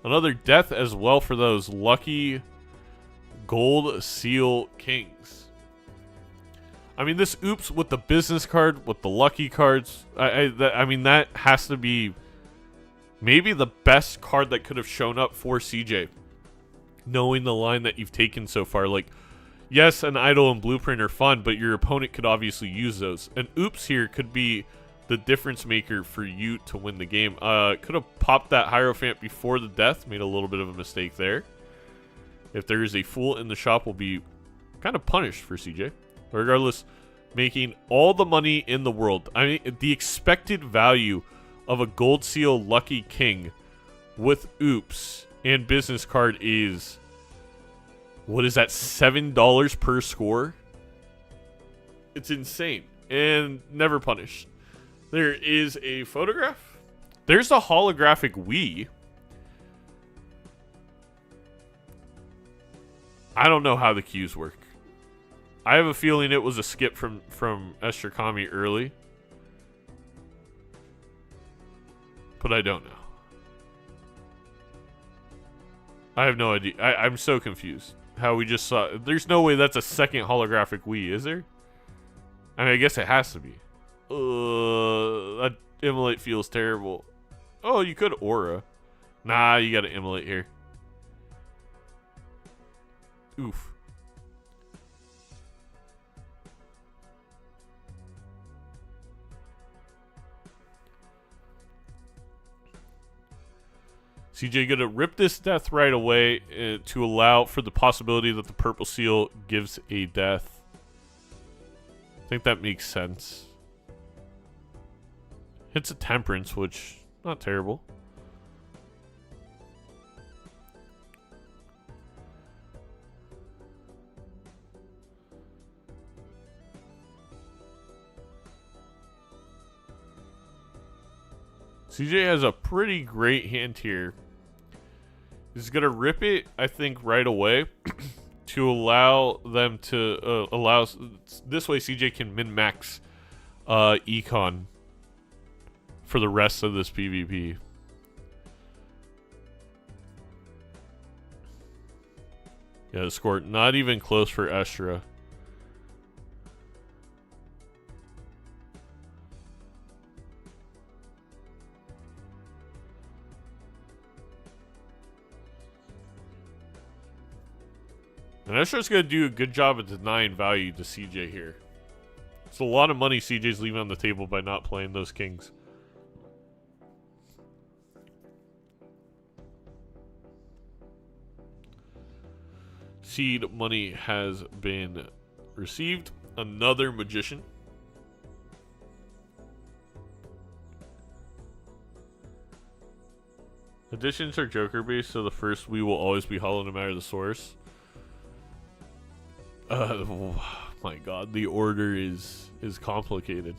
S2: Another death as well for those lucky gold seal kings. I mean, this oops with the business card, with the lucky cards. I mean, that has to be maybe the best card that could have shown up for CJ. Knowing the line that you've taken so far. Like, yes, an idol and blueprint are fun, but your opponent could obviously use those. An oops here could be the difference maker for you to win the game. Could have popped that Hierophant before the death. Made a little bit of a mistake there. If there is a fool in the shop, will be kind of punished for CJ. Regardless, making all the money in the world. I mean, the expected value of a gold seal lucky king with oops and business card is, what is that, $7 per score? It's insane. And never punished. There is a photograph. There's a holographic Wii. I don't know how the cues work. I have a feeling it was a skip from Esther Kami early. But I don't know. I have no idea. I'm so confused. How we just saw... There's no way that's a second holographic Wii, is there? I mean, I guess it has to be. That immolate feels terrible. Oh, you could aura. Nah, you gotta immolate here. Oof. CJ gonna rip this death right away to allow for the possibility that the purple seal gives a death. I think that makes sense. Hits a temperance, which not terrible. CJ has a pretty great hand here. He's going to rip it, I think, right away to allow them to allow... This way CJ can min-max econ for the rest of this PvP. Yeah, the score not even close for Estra. And Estra's going to do a good job of denying value to CJ here. It's a lot of money CJ's leaving on the table by not playing those kings. Seed money has been received. Another magician. Additions are Joker based, so the first we will always be hollow no matter the source. Oh my god, the order is complicated.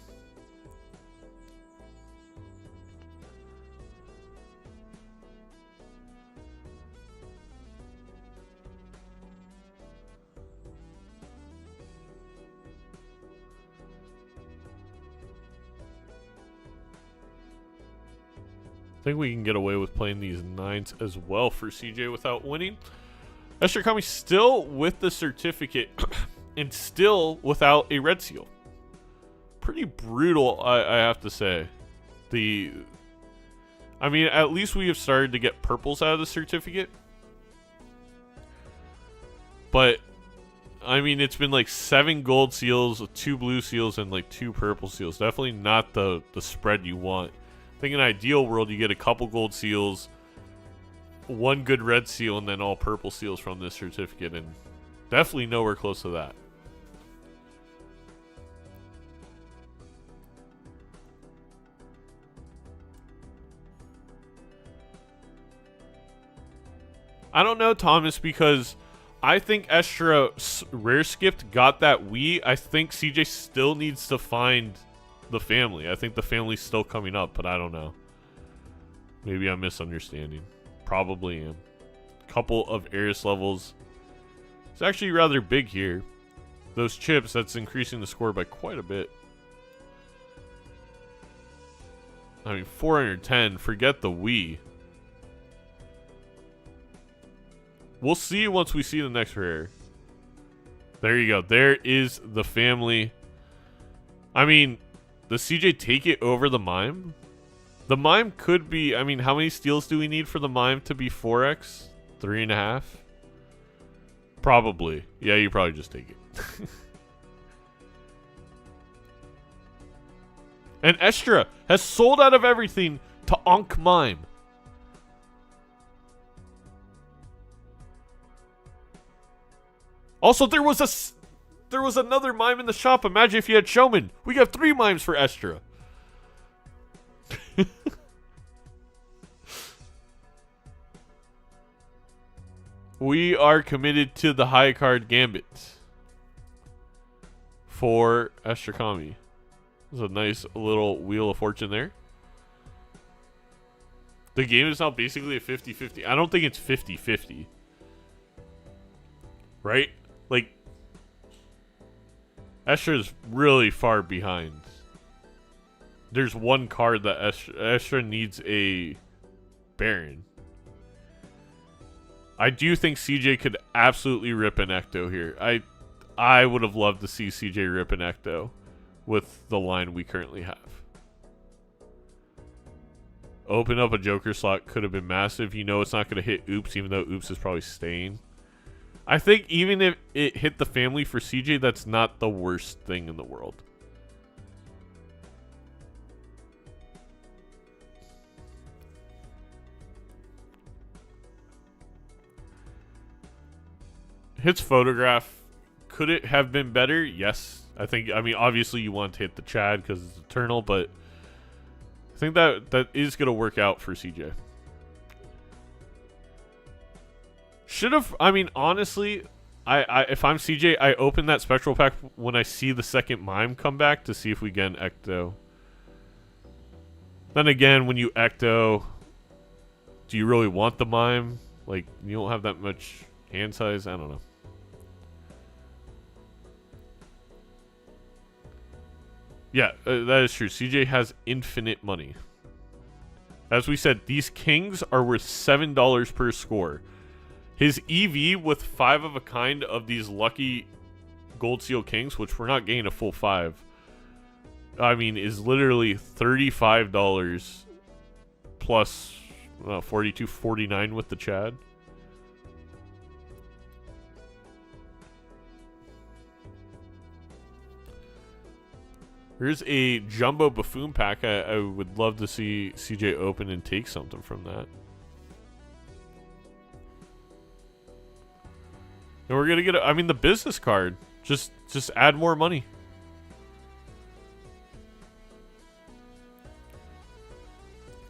S2: I think we can get away with playing these 9s as well for CJ without winning. Esther Kami still with the certificate and still without a red seal. Pretty brutal, I have to say. I mean, at least we have started to get purples out of the certificate. But, I mean, it's been like 7 gold seals, 2 blue seals, and like 2 purple seals. Definitely not the spread you want. I think in an ideal world, you get a couple gold seals, 1 good red seal, and then all purple seals from this certificate, and definitely nowhere close to that. I don't know, Thomas, because I think Estra rare skipped, got that Wii. I think CJ still needs to find the family. I think the family's still coming up, but I don't know. Maybe I'm misunderstanding. Probably am. Couple of Eris levels. It's actually rather big here. Those chips, that's increasing the score by quite a bit. I mean, 410. Forget the Wii. We'll see once we see the next rare. There you go. There is the family. I mean, does CJ take it over the mime? The mime could be... I mean, how many steals do we need for the mime to be 4x? 3.5? Probably. Yeah, you probably just take it. And Estra has sold out of everything to Ankh Mime. Also, there was another mime in the shop. Imagine if you had Showman. We got 3 mimes for Estra. We are committed to the high card gambit for Estra Kami. There's a nice little wheel of fortune there. The game is now basically a 50-50. I don't think it's 50-50. Right? Like, Estra's really far behind. There's one card that Estra needs a Baron. I do think CJ could absolutely rip an Ecto here. I would have loved to see CJ rip an Ecto with the line we currently have. Open up a Joker slot could have been massive. You know it's not going to hit Oops, even though Oops is probably staying. I think even if it hit the family for CJ, that's not the worst thing in the world. Hits photograph. Could it have been better? Yes. I mean, obviously you want to hit the Chad because it's eternal, but I think that is going to work out for CJ. Should have, I mean, honestly, if I'm CJ, I open that Spectral Pack when I see the second Mime come back to see if we get an Ecto. Then again, when you Ecto, do you really want the Mime? Like, you don't have that much hand size? I don't know. Yeah, that is true. CJ has infinite money. As we said, these kings are worth $7 per score. His EV with 5 of a kind of these lucky gold seal kings, which we're not getting a full 5, I mean, is literally $35 plus $42.49 with the Chad. Here's a Jumbo Buffoon pack. I would love to see CJ open and take something from that. And we're gonna get I mean, the business card. Just add more money.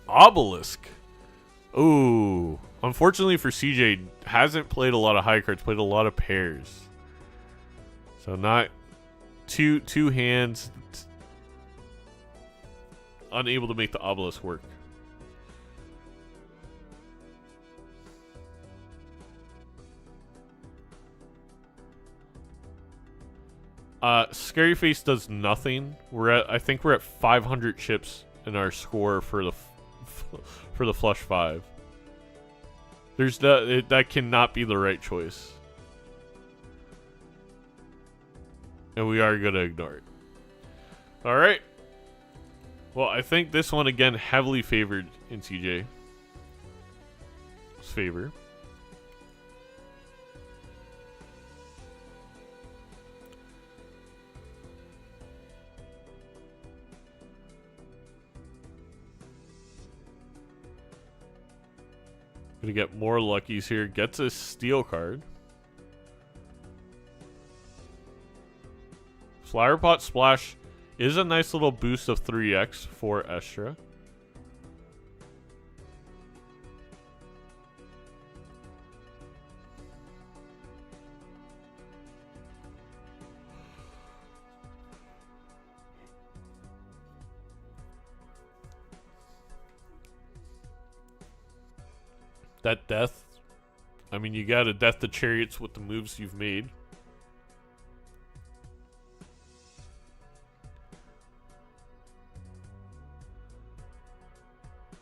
S2: Obelisk. Ooh. Unfortunately for CJ, hasn't played a lot of high cards, played a lot of pairs. So not two hands. Unable to make the obelisk work. Scary Face does nothing. I think we're at 500 chips in our score for the flush 5. That cannot be the right choice. And we are gonna ignore it. All right. Well, I think this one again heavily favored in CJ's favor. Gonna get more luckies here. Gets a steel card. Flower Pot Splash is a nice little boost of 3x for Estra. That death, I mean, you got to death the chariots with the moves you've made.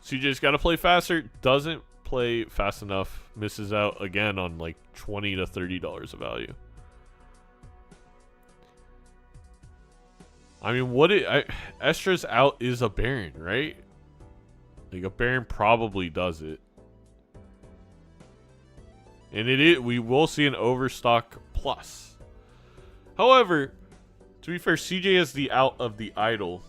S2: CJ's got to play faster. Doesn't play fast enough. Misses out again on like $20 to $30 of value. I mean, Estra's out is a Baron, right? Like a Baron probably does it. And we will see an Overstock plus. However, to be fair, CJ has the out of the idol.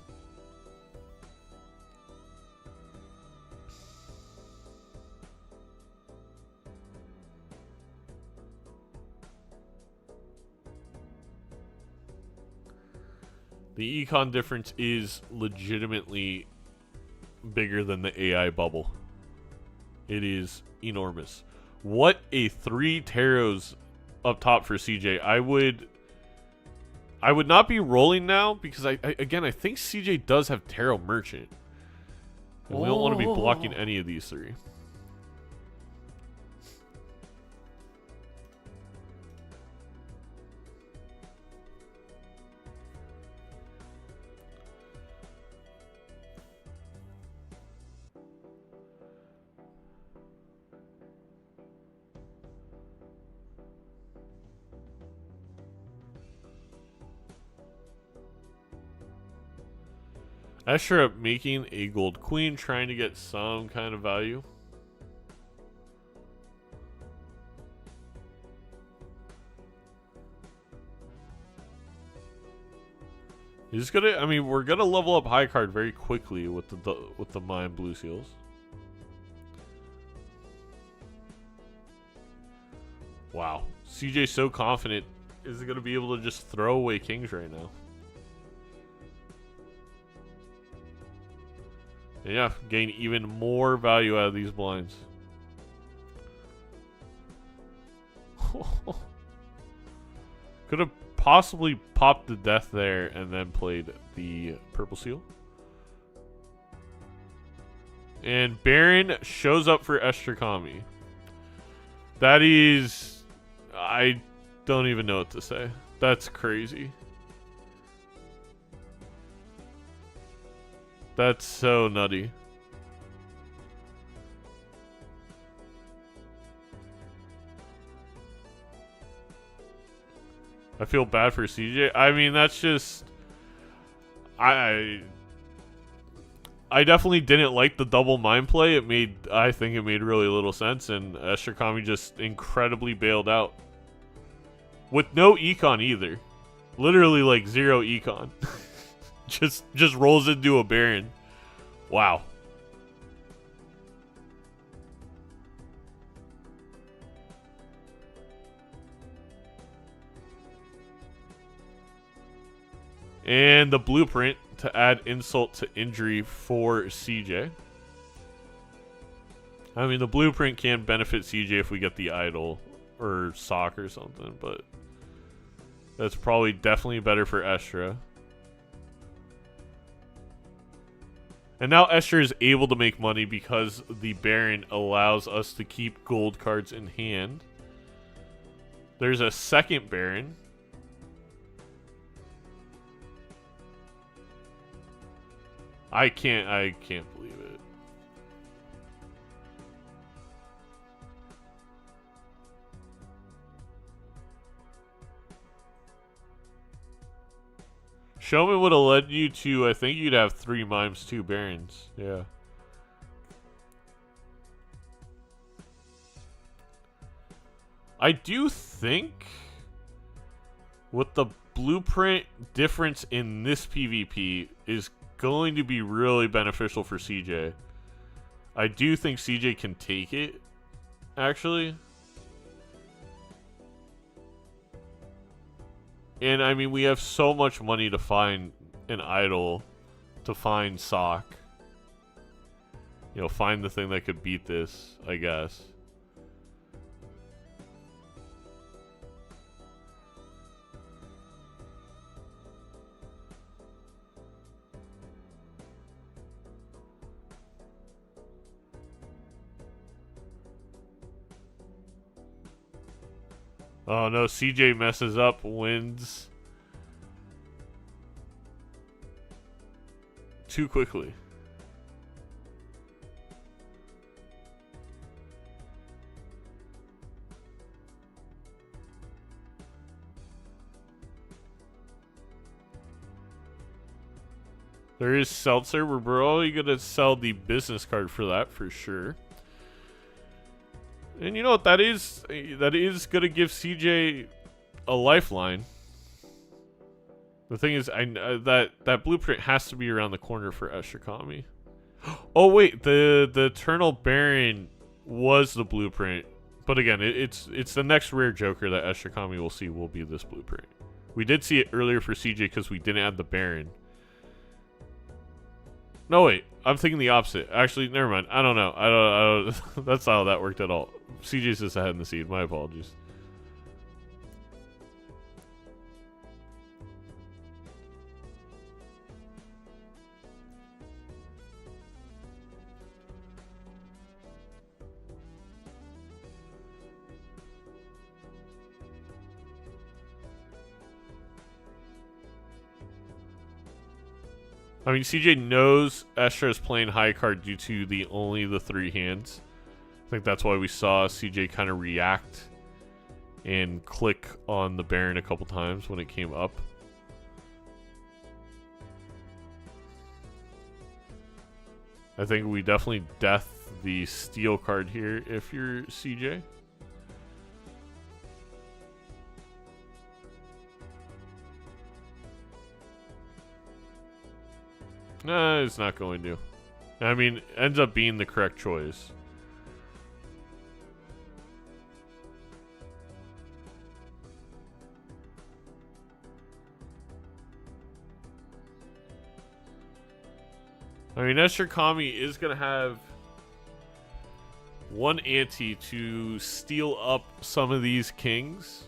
S2: The econ difference is legitimately bigger than the AI bubble. It is enormous. What a 3 tarots up top for CJ. I would not be rolling now because I think CJ does have Tarot Merchant. And we don't want to be blocking any of these 3. Estra making a gold queen, trying to get some kind of value. He's gonna. I mean, we're gonna level up high card very quickly with the Mine Blue Seals. Wow, CJ's so confident. Is he gonna be able to just throw away kings right now? Yeah, gain even more value out of these blinds. Could have possibly popped the death there and then played the purple seal. And Baron shows up for Estrakami. That is... I don't even know what to say. That's crazy. That's so nutty. I feel bad for CJ. I mean, that's just... I definitely didn't like the double mine play. I think it made really little sense, and Estrakami just incredibly bailed out. With no econ either. Literally like 0 econ. just rolls into a Baron. Wow. And the blueprint to add insult to injury for CJ. I mean, the blueprint can benefit CJ if we get the idol or sock or something, but that's probably definitely better for Estra. And now Estra is able to make money because the Baron allows us to keep gold cards in hand. There's a second Baron. I can't believe it. Showman would have led you to, I think you'd have 3 mimes, 2 barons. Yeah. I do think with the blueprint difference in this PvP is going to be really beneficial for CJ. I do think CJ can take it, actually. And I mean, we have so much money to find an idol, to find sock. You know, find the thing that could beat this, I guess. Oh no, CJ messes up, wins too quickly. There is Seltzer. We're probably gonna sell the business card for that for sure. And you know what that is? That is gonna give CJ a lifeline. The thing is, that blueprint has to be around the corner for Eshikami. Oh wait, the Eternal Baron was the blueprint, but again, it's the next rare Joker that Eshikami will see will be this blueprint. We did see it earlier for CJ because we didn't add the Baron. No wait, I'm thinking the opposite. Actually, never mind. I don't know. I don't. That's not how that worked at all. CJ's just ahead in the seed. My apologies. I mean, CJ knows Estra is playing high card due to only the 3 hands. I think that's why we saw CJ kind of react and click on the Baron a couple times when it came up. I think we definitely death the steel card here if you're CJ. Nah, it's not going to. I mean, ends up being the correct choice. I mean, Eshikami is going to have 1 ante to steal up some of these kings.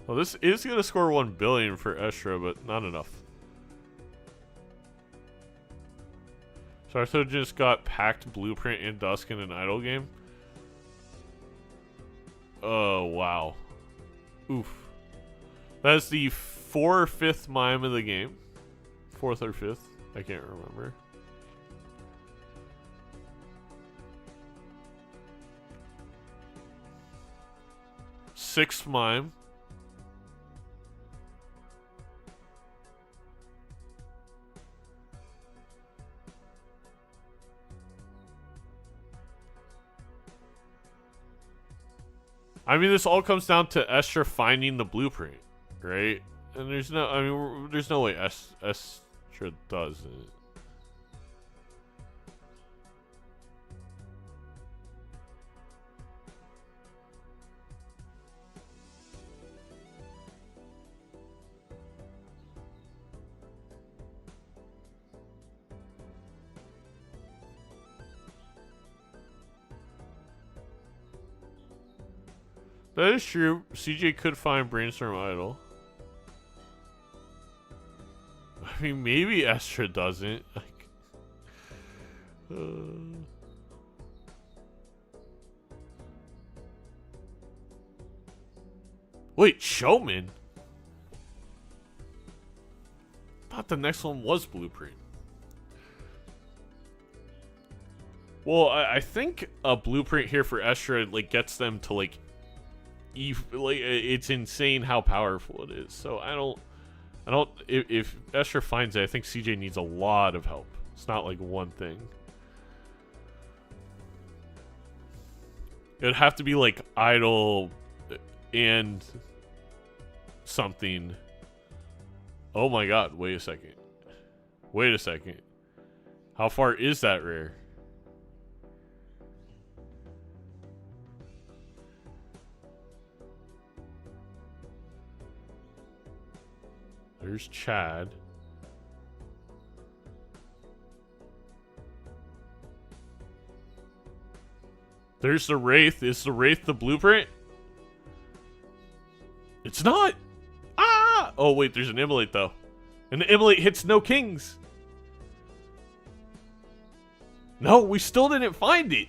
S2: Well, this is going to score 1 billion for Estra, but not enough. Sartho just got packed blueprint and Dusk in an idle game. Oh, wow. Oof. That's the 4th or 5th mime of the game. 4th or 5th. I can't remember. 6 mime. I mean, this all comes down to Estra finding the blueprint, right? And there's no, I mean, there's no way Estra does it. That is true. CJ could find Brainstorm Idol. I mean, maybe Estra doesn't. Like, Wait, Showman? Thought the next one was Blueprint. Well, I think a Blueprint here for Estra like gets them to like it's insane how powerful it is. So I don't. If Estra finds it, I think CJ needs a lot of help. It's not like one thing. It'd have to be like idle and something. Oh my god! Wait a second. Wait a second. How far is that rare? There's Chad. There's the Wraith. Is the Wraith the blueprint? It's not. Ah! Oh, wait, there's an Immolate, though. And the Immolate hits no kings. No, we still didn't find it.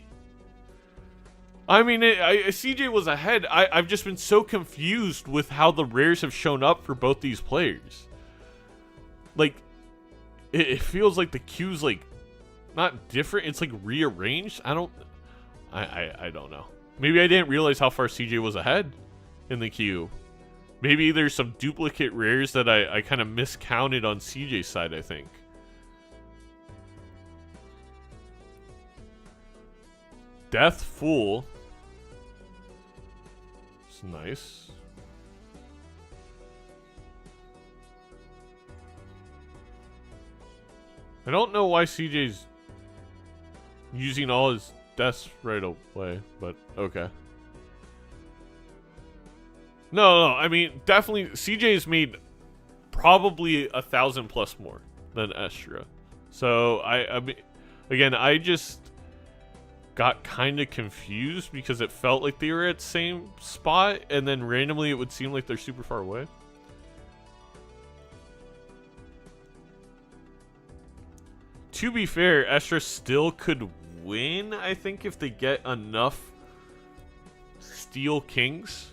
S2: I mean, CJ was ahead. I've just been so confused with how the rares have shown up for both these players. Like, it feels like the queue's, like, not different. It's, like, rearranged. I don't know. Maybe I didn't realize how far CJ was ahead in the queue. Maybe there's some duplicate rares that I kind of miscounted on CJ's side, I think. Death Fool. It's nice. I don't know why CJ's using all his deaths right away, but okay. No, I mean, definitely, CJ's made probably 1,000 plus more than Estra. So, I mean, again, I just got kind of confused because it felt like they were at the same spot, and then randomly it would seem like they're super far away. To be fair, Estra still could win, I think, if they get enough Steel Kings.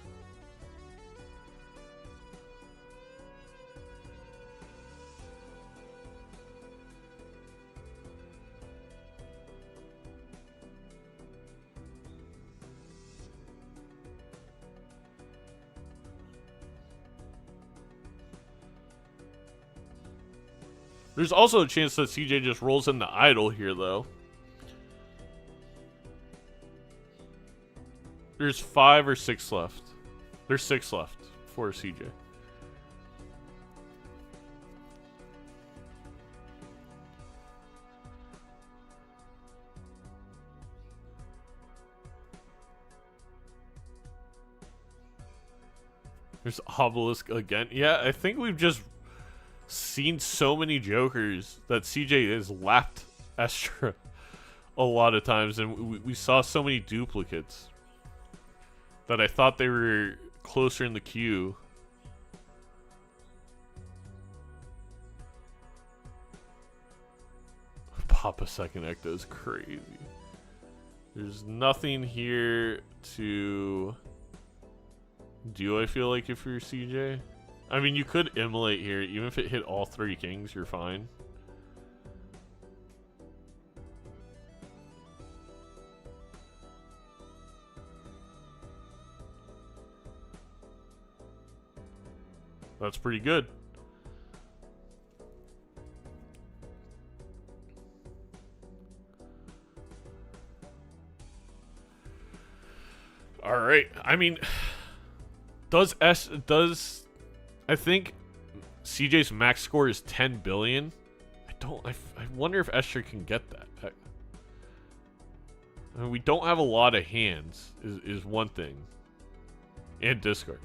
S2: There's also a chance that CJ just rolls in the idol here, though. There's 5 or 6 left. There's 6 left for CJ. There's Obelisk again. Yeah, I think we've just seen so many jokers that CJ has lapped Estra a lot of times, and we saw so many duplicates that I thought they were closer in the queue. Papa Second Ecto is crazy. There's nothing here to do, I feel like, if you're CJ. I mean, you could immolate here. Even if it hit all 3 kings, you're fine. That's pretty good. All right. I mean, I think CJ's max score is 10 billion. I wonder if Esther can get that. I mean, we don't have a lot of hands is one thing. And discards.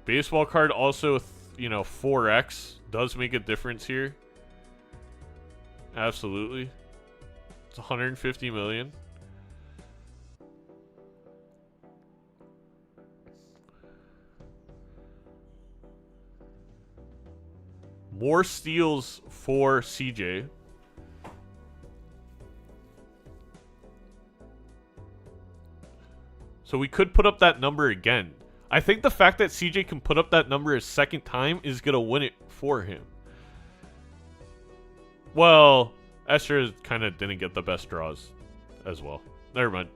S2: Baseball card also, 4x does make a difference here. Absolutely. It's 150 million. More steals for CJ. So we could put up that number again. I think the fact that CJ can put up that number a second time is going to win it for him. Well, Esther kind of didn't get the best draws as well. Never mind.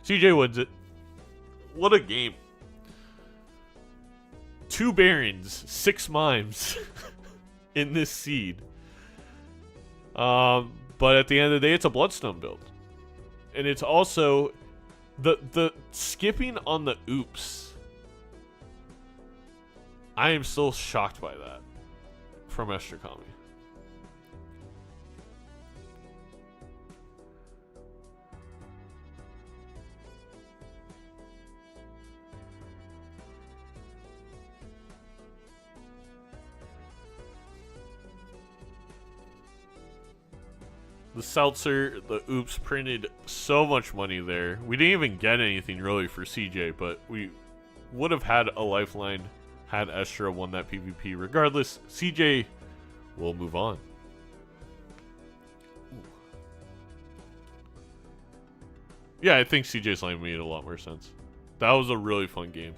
S2: CJ wins it. What a game. 2 Barons, 6 Mimes in this seed. But at the end of the day, it's a Bloodstone build. And it's also the skipping on the oops. I am still shocked by that from Esther Kami. The Seltzer, the oops printed so much money there. We didn't even get anything really for CJ, but we would have had a lifeline had Estra won that PvP. Regardless, CJ will move on. Yeah, I think CJ's line made a lot more sense. That was a really fun game.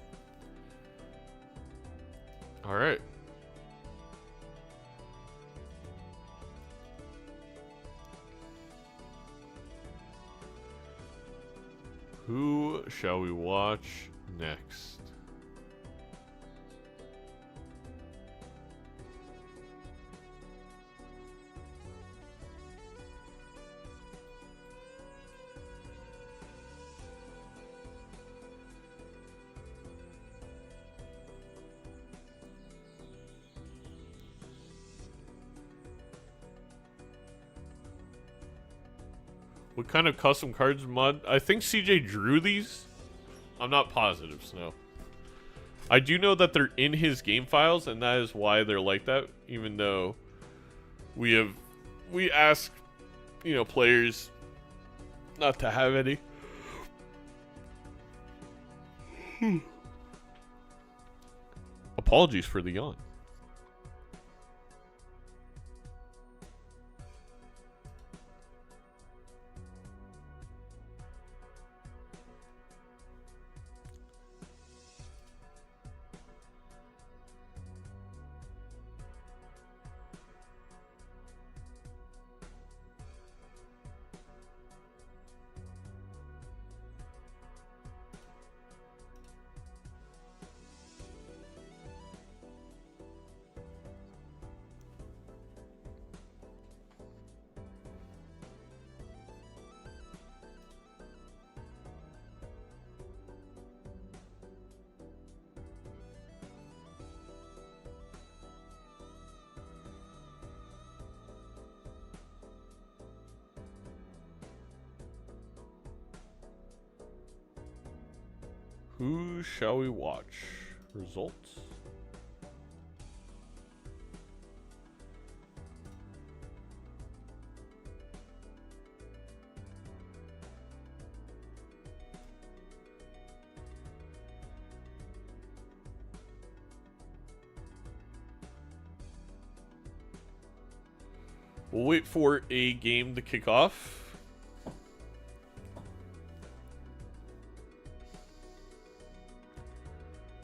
S2: All right. Who shall we watch next? What kind of custom cards mod? I think CJ drew these. I'm not positive, so. I do know that they're in his game files, and that is why they're like that. Even though we ask, players not to have any. Apologies for the yawn. Who shall we watch? Results? We'll wait for a game to kick off.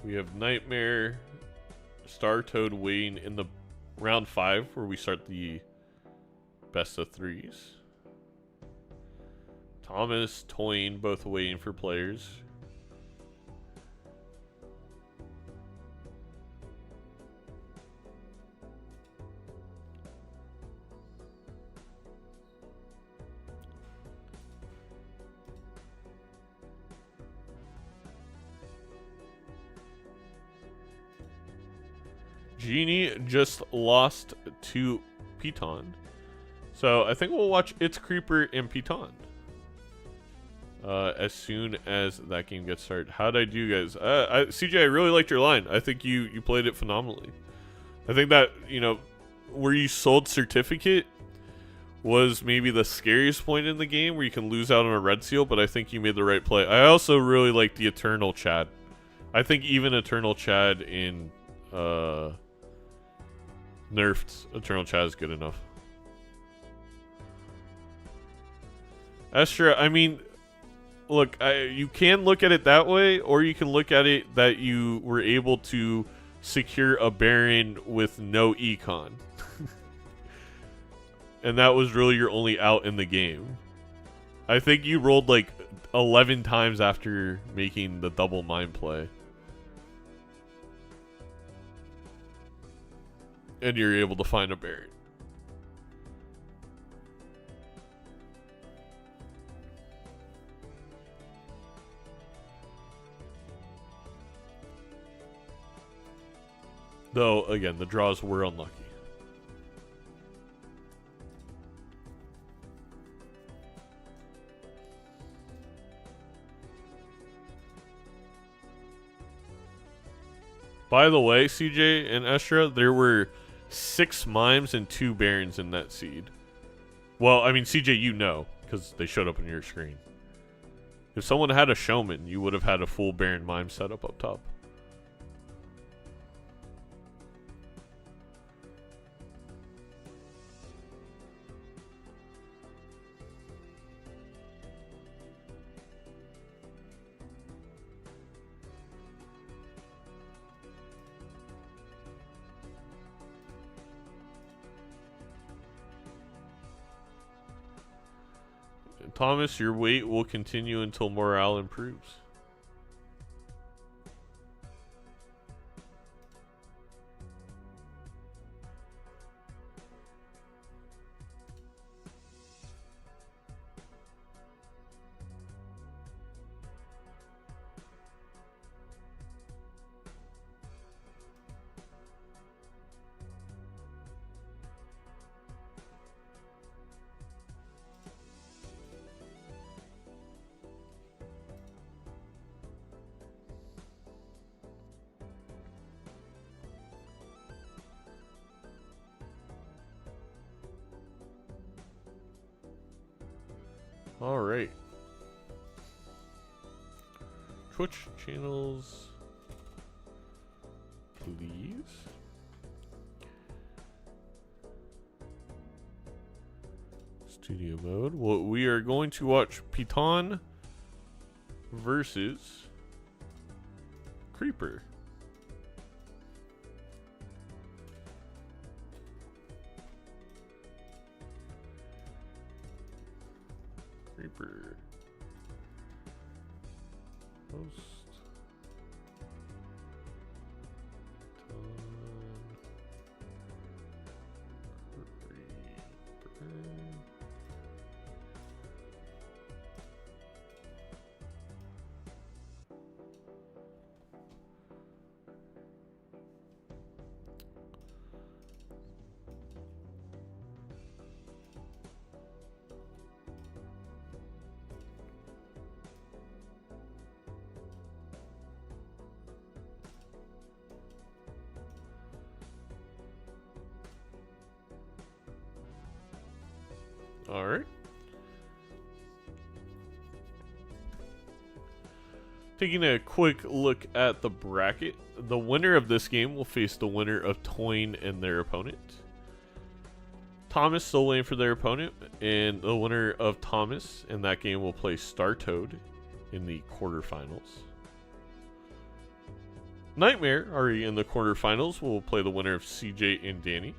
S2: We have Nightmare, Star Toad waiting in the round 5 where we start the best of 3s. Thomas, Toyne, both waiting for players. Genie just lost to Piton. So I think we'll watch It's Creeper and Piton. As soon as that game gets started. How'd I do, guys? CJ, I really liked your line. I think you played it phenomenally. I think that, you know, where you sold certificate was maybe the scariest point in the game where you can lose out on a red seal, but I think you made the right play. I also really like the Eternal Chad. I think even Eternal Chad in nerfed Eternal Chad is good enough. Estra, I mean, look, you can look at it that way, or you can look at it that you were able to secure a Baron with no econ. And that was really your only out in the game. I think you rolled like 11 times after making the double mine play. And you're able to find a Baron. Though, again, the draws were unlucky. By the way, CJ and Estra, there were 6 mimes and 2 barons in that seed. Well, I mean, CJ, you know, because they showed up on your screen. If someone had a showman, you would have had a full baron mime setup up top. Thomas, your wait will continue until morale improves. All right. Twitch channels, please. Studio mode. Well, we are going to watch Piton versus Creeper. Creeper. Host. All right. Taking a quick look at the bracket, the winner of this game will face the winner of Toyn and their opponent. Thomas still waiting for their opponent, and the winner of Thomas in that game will play Star Toad in the quarterfinals. Nightmare, already in the quarterfinals, will play the winner of CJ and Danny.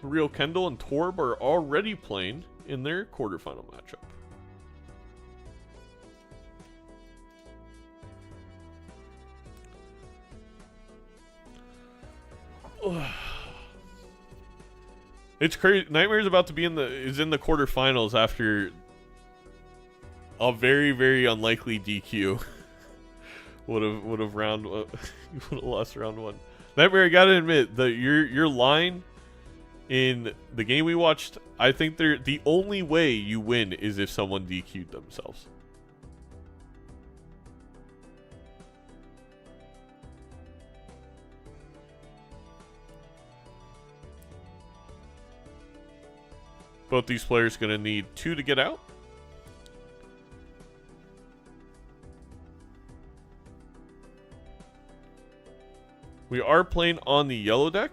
S2: Real Kendall and Torb are already playing in their quarterfinal matchup. It's crazy. Nightmare's about to be in the quarterfinals after a very, very unlikely DQ would have round would have lost round 1. Nightmare, I gotta admit that your line in the game we watched, I think the only way you win is if someone DQ'd themselves. Both these players gonna need 2 to get out. We are playing on the yellow deck.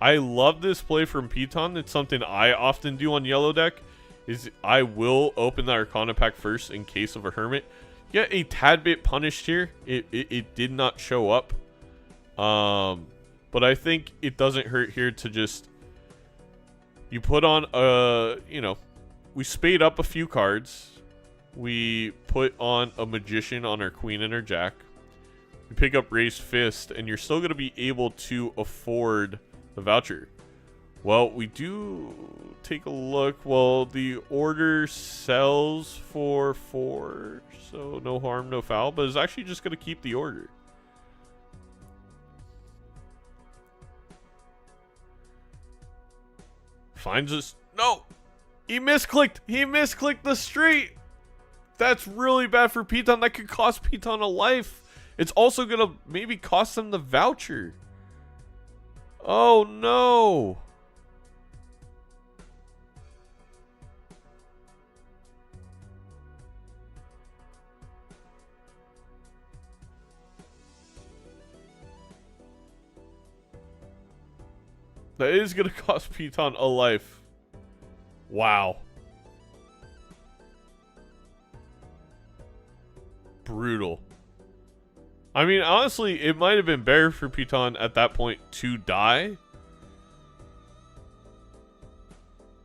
S2: I love this play from Piton. It's something I often do on yellow deck. Is I will open the Arcana pack first in case of a Hermit. Get a tad bit punished here. It did not show up. But I think it doesn't hurt here to just... You put on you know, we spade up a few cards. We put on a Magician on our Queen and our Jack. You pick up Raised Fist, and you're still going to be able to afford the voucher. Well, we do take a look. Well, the order sells for 4, so no harm, no foul, but it's actually just going to keep the order. Finds us. No! He misclicked! He misclicked the street! That's really bad for Piton. That could cost Piton a life. It's also going to maybe cost them the voucher. Oh, no. That is going to cost Piton a life. Wow. Brutal. I mean, honestly, it might have been better for Piton at that point to die.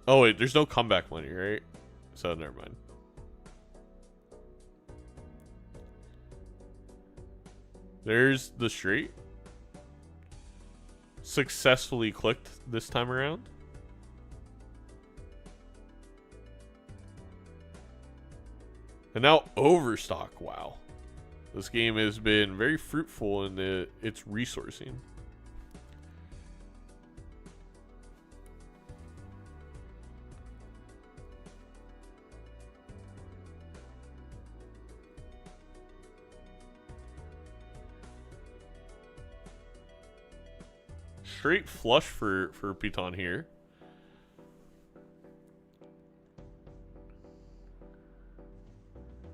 S2: Oh, wait, there's no comeback money, right? So, never mind. There's the straight. Successfully clicked this time around. And now Overstock, wow. This game has been very fruitful in its resourcing. Straight flush for Piton here.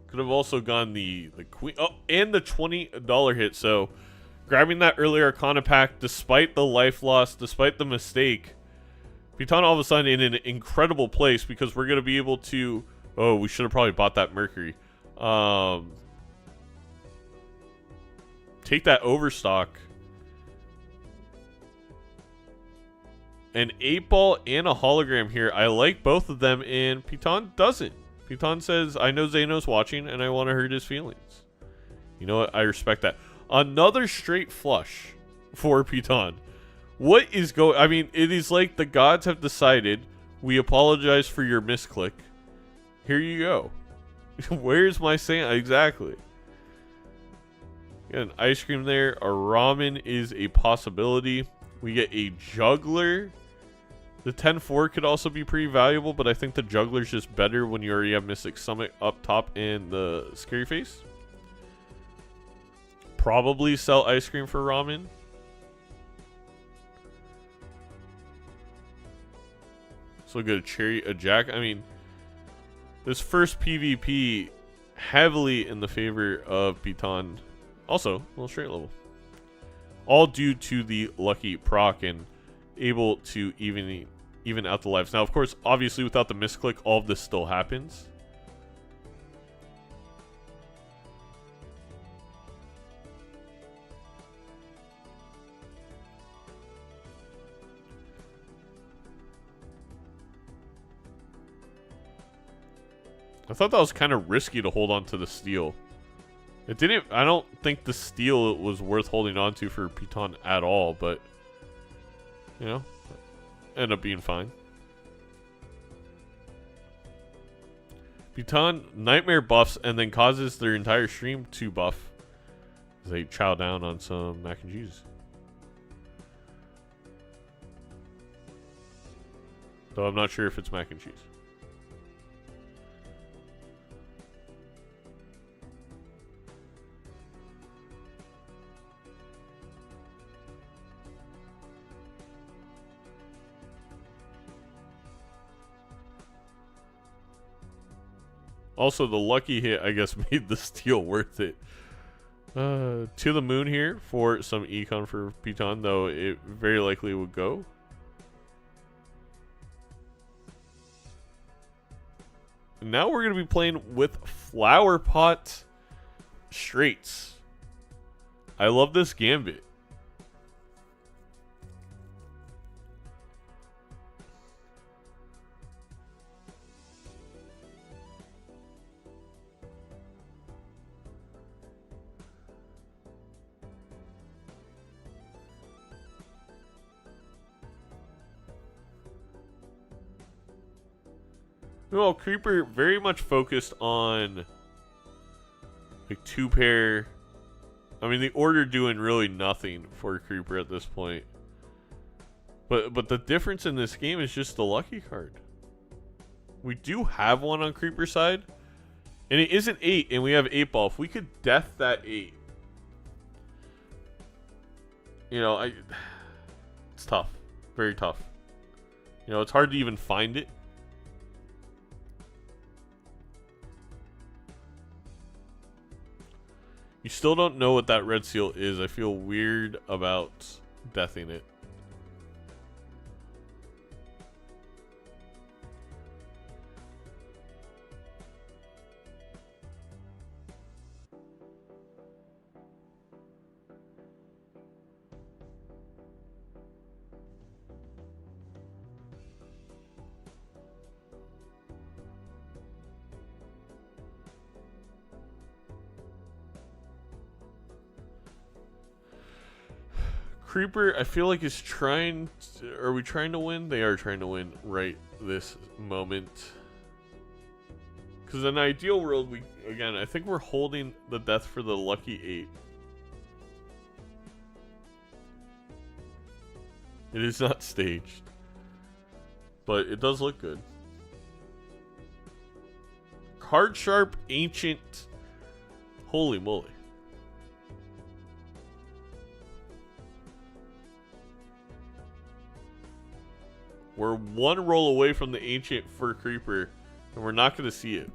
S2: Could have also gone the queen. Oh, and the $20 hit. So, grabbing that early Arcana pack, despite the life loss, despite the mistake, Piton all of a sudden in an incredible place because we're going to be able to... Oh, we should have probably bought that Mercury. Take that Overstock. An 8-ball and a hologram here. I like both of them, and Piton doesn't. Piton says, I know Zeno's watching, and I want to hurt his feelings. You know what? I respect that. Another straight flush for Piton. What is going... I mean, it is like the gods have decided, we apologize for your misclick. Here you go. Where's my Santa? Exactly. Got an ice cream there. A ramen is a possibility. We get a juggler. The 10-4 could also be pretty valuable, but I think the juggler's just better when you already have Mystic Summit up top and the Scary Face. Probably sell ice cream for ramen. So good, a cherry, a jack. I mean, this first PvP heavily in the favor of Piton. Also, a little straight level. All due to the lucky proc and able to even out the lives. Now, of course, obviously, without the misclick, all of this still happens. I thought that was kind of risky to hold on to the steal. It didn't... I don't think the steal was worth holding on to for Piton at all, but... You know, end up being fine. Piton Nightmare buffs and then causes their entire stream to buff. They chow down on some mac and cheese. Though I'm not sure if it's mac and cheese. Also, the lucky hit, I guess, made the steal worth it. To the moon here for some econ for Piton, though it very likely would go. Now we're going to be playing with flower pot straights. I love this gambit. Well, Creeper very much focused on like two pair. I mean, the order doing really nothing for Creeper at this point. But the difference in this game is just the lucky card. We do have one on Creeper's side, and it is an 8, and we have 8 ball. If we could death that 8, you know, it's tough, very tough. You know, it's hard to even find it. You still don't know what that red seal is. I feel weird about deathing it. Creeper, I feel like is trying to, are we trying to win? They are trying to win right this moment. Because in an ideal world, I think we're holding the death for the lucky 8. It is not staged, but it does look good. Card sharp, ancient, holy moly. We're one roll away from the ancient for Creeper, and we're not going to see it.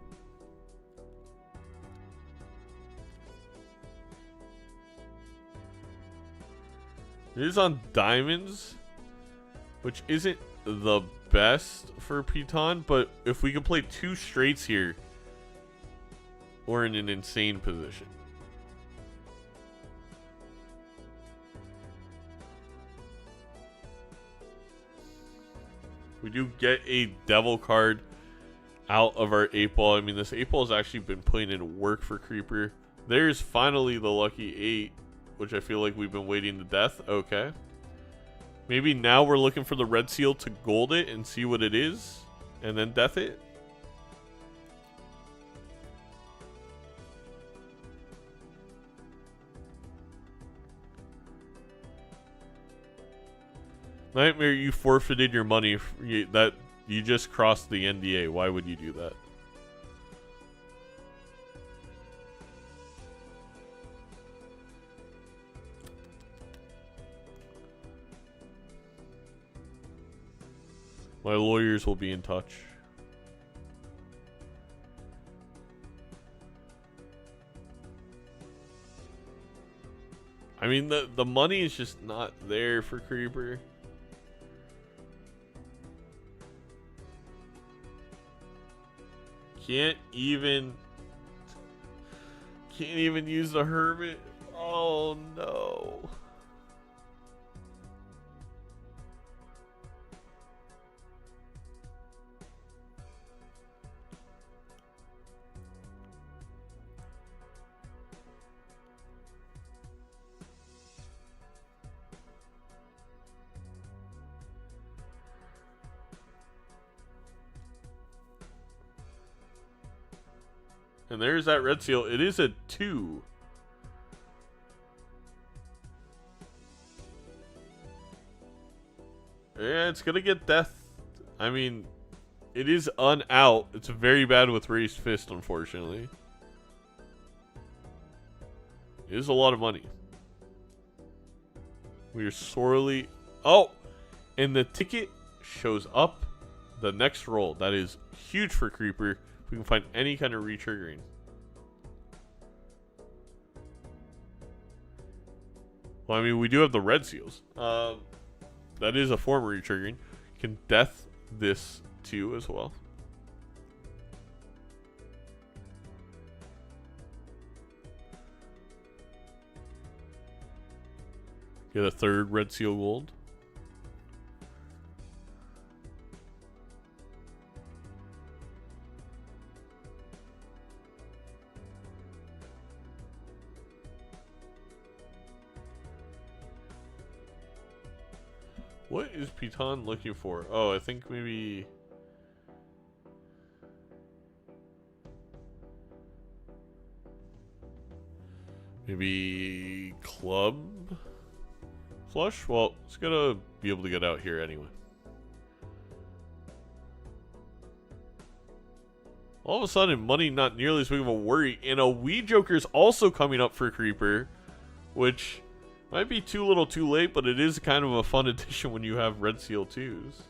S2: It is on diamonds, which isn't the best for Piton, but if we can play 2 straights here, we're in an insane position. We do get a devil card out of our 8 ball. I mean, this 8 ball has actually been putting in work for Creeper. There's finally the lucky 8, which I feel like we've been waiting to death. Okay. Maybe now we're looking for the red seal to gold it and see what it is, and then death it. Nightmare, you forfeited your money. That you just crossed the NDA. Why would you do that? My lawyers will be in touch. I mean, the money is just not there for Creeper. Can't even use the hermit. Oh no. And there's that red seal. It is a 2. Yeah, it's gonna get death. I mean, it is un-out. It's very bad with raised fist, unfortunately. It is a lot of money. We are sorely... Oh! And the ticket shows up the next roll. That is huge for Creeper. If we can find any kind of re-triggering. Well, I mean, we do have the red seals. That is a form of re-triggering. You can death this too as well. Get a third red seal gold. What is Piton looking for? Oh, I think maybe... Maybe club flush? Well, it's gonna be able to get out here anyway. All of a sudden, money not nearly as big of a worry. And a Wii Joker's also coming up for Creeper, which might be too little too late, but it is kind of a fun addition when you have Red Seal 2s.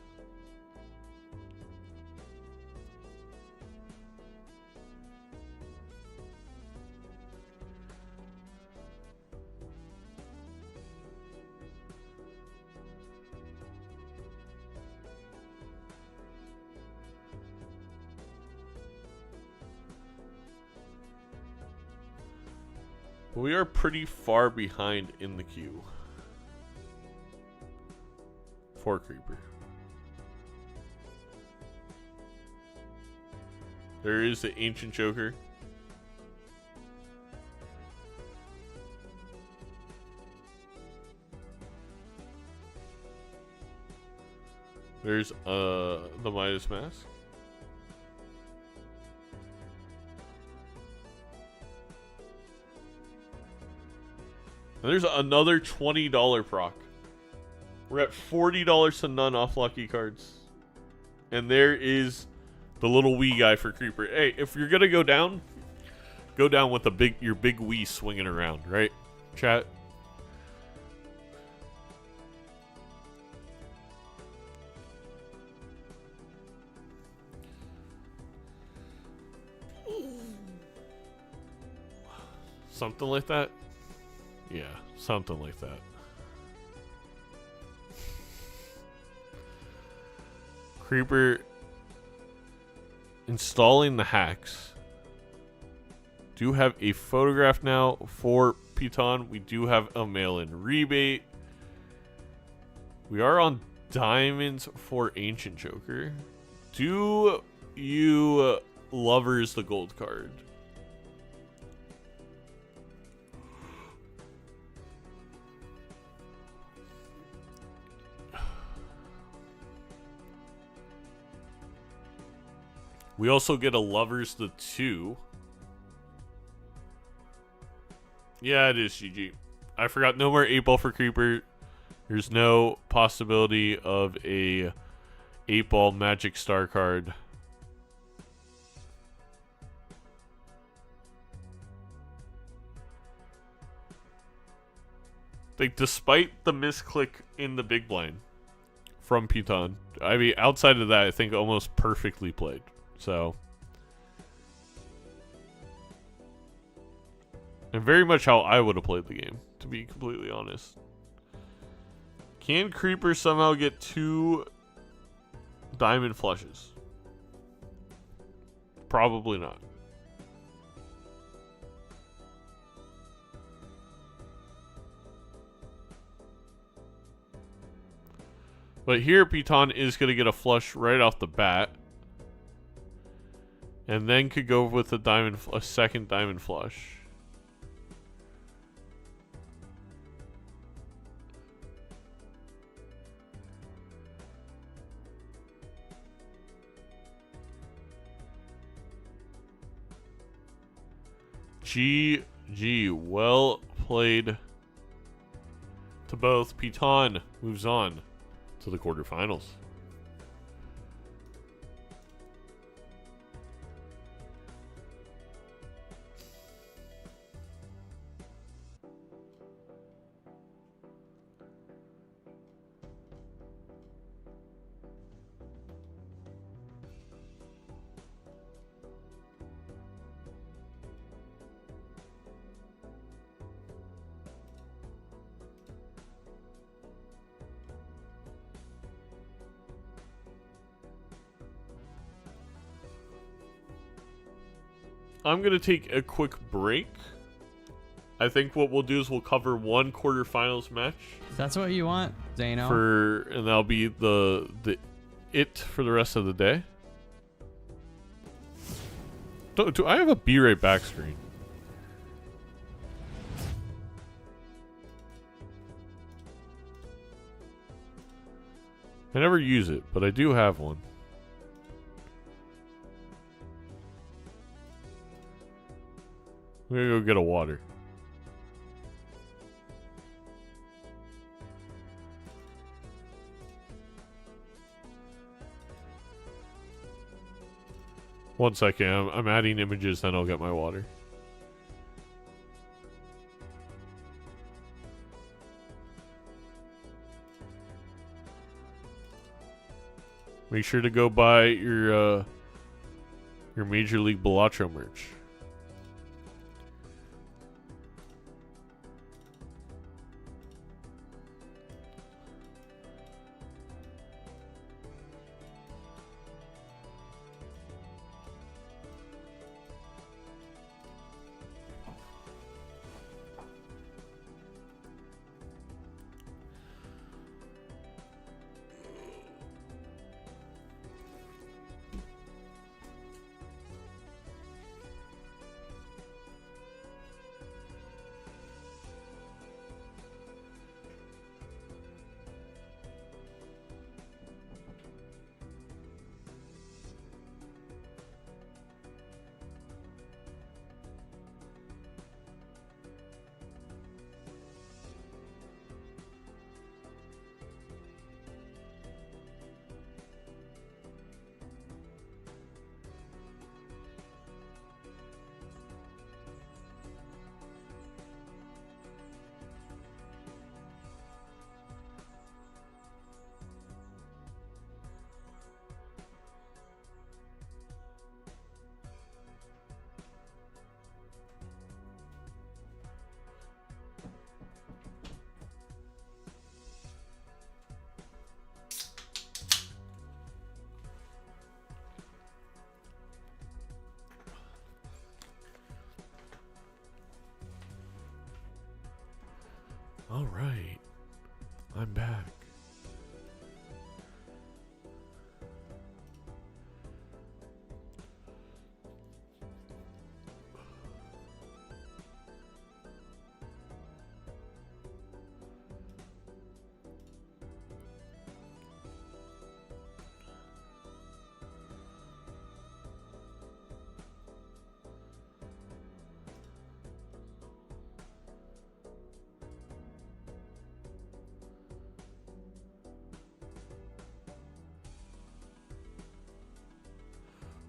S2: We are pretty far behind in the queue for Creeper. There is the Ancient Joker. There's the Midas Mask. And there's another $20 proc. We're at $40 to none off lucky cards. And there is the little Wii guy for Creeper. Hey, if you're gonna go down with your big Wii swinging around, right? Chat. Something like that. Yeah, something like that. Creeper installing the hacks. Do have a photograph now for Piton. We do have a mail-in rebate. We are on diamonds for Ancient Joker. Do you lovers the gold card? We also get a Lovers the 2. Yeah, it is GG. I forgot, no more 8-ball for Creeper. There's no possibility of a 8-ball Magic Star card. Like, despite the misclick in the big blind from Piton, I mean, outside of that, I think almost perfectly played. So, and very much how I would have played the game, to be completely honest. Can Creeper somehow get 2 diamond flushes? Probably not. But here, Piton is going to get a flush right off the bat. And then could go with a second diamond flush. GG. Well played to both. Piton moves on to the quarterfinals. I'm going to take a quick break. I think what we'll do is we'll cover one quarterfinals match.
S3: If that's what you want, Zano.
S2: And that'll be the for the rest of the day. Do I have a be right back screen? I never use it, but I do have one. I'm gonna go get a water. One second, I'm adding images, then I'll get my water. Make sure to go buy your Major League Balatro merch. All right, I'm back.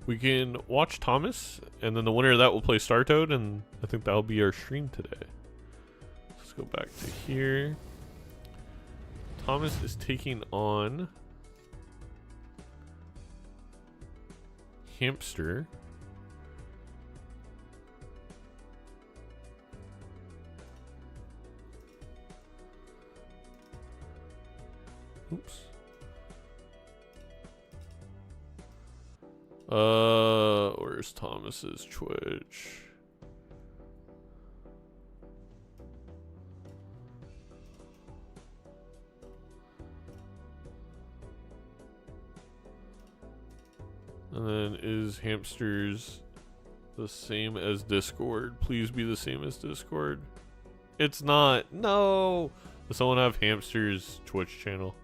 S2: We can watch Thomas, and then the winner of that will play Star Toad, and I think that'll be our stream today. Let's go back to here. Thomas is taking on Hamster. Oops. Where's Thomas's Twitch? And then is Hamsters the same as Discord? Please be the same as Discord. It's not. No. Does someone have Hamster's Twitch channel?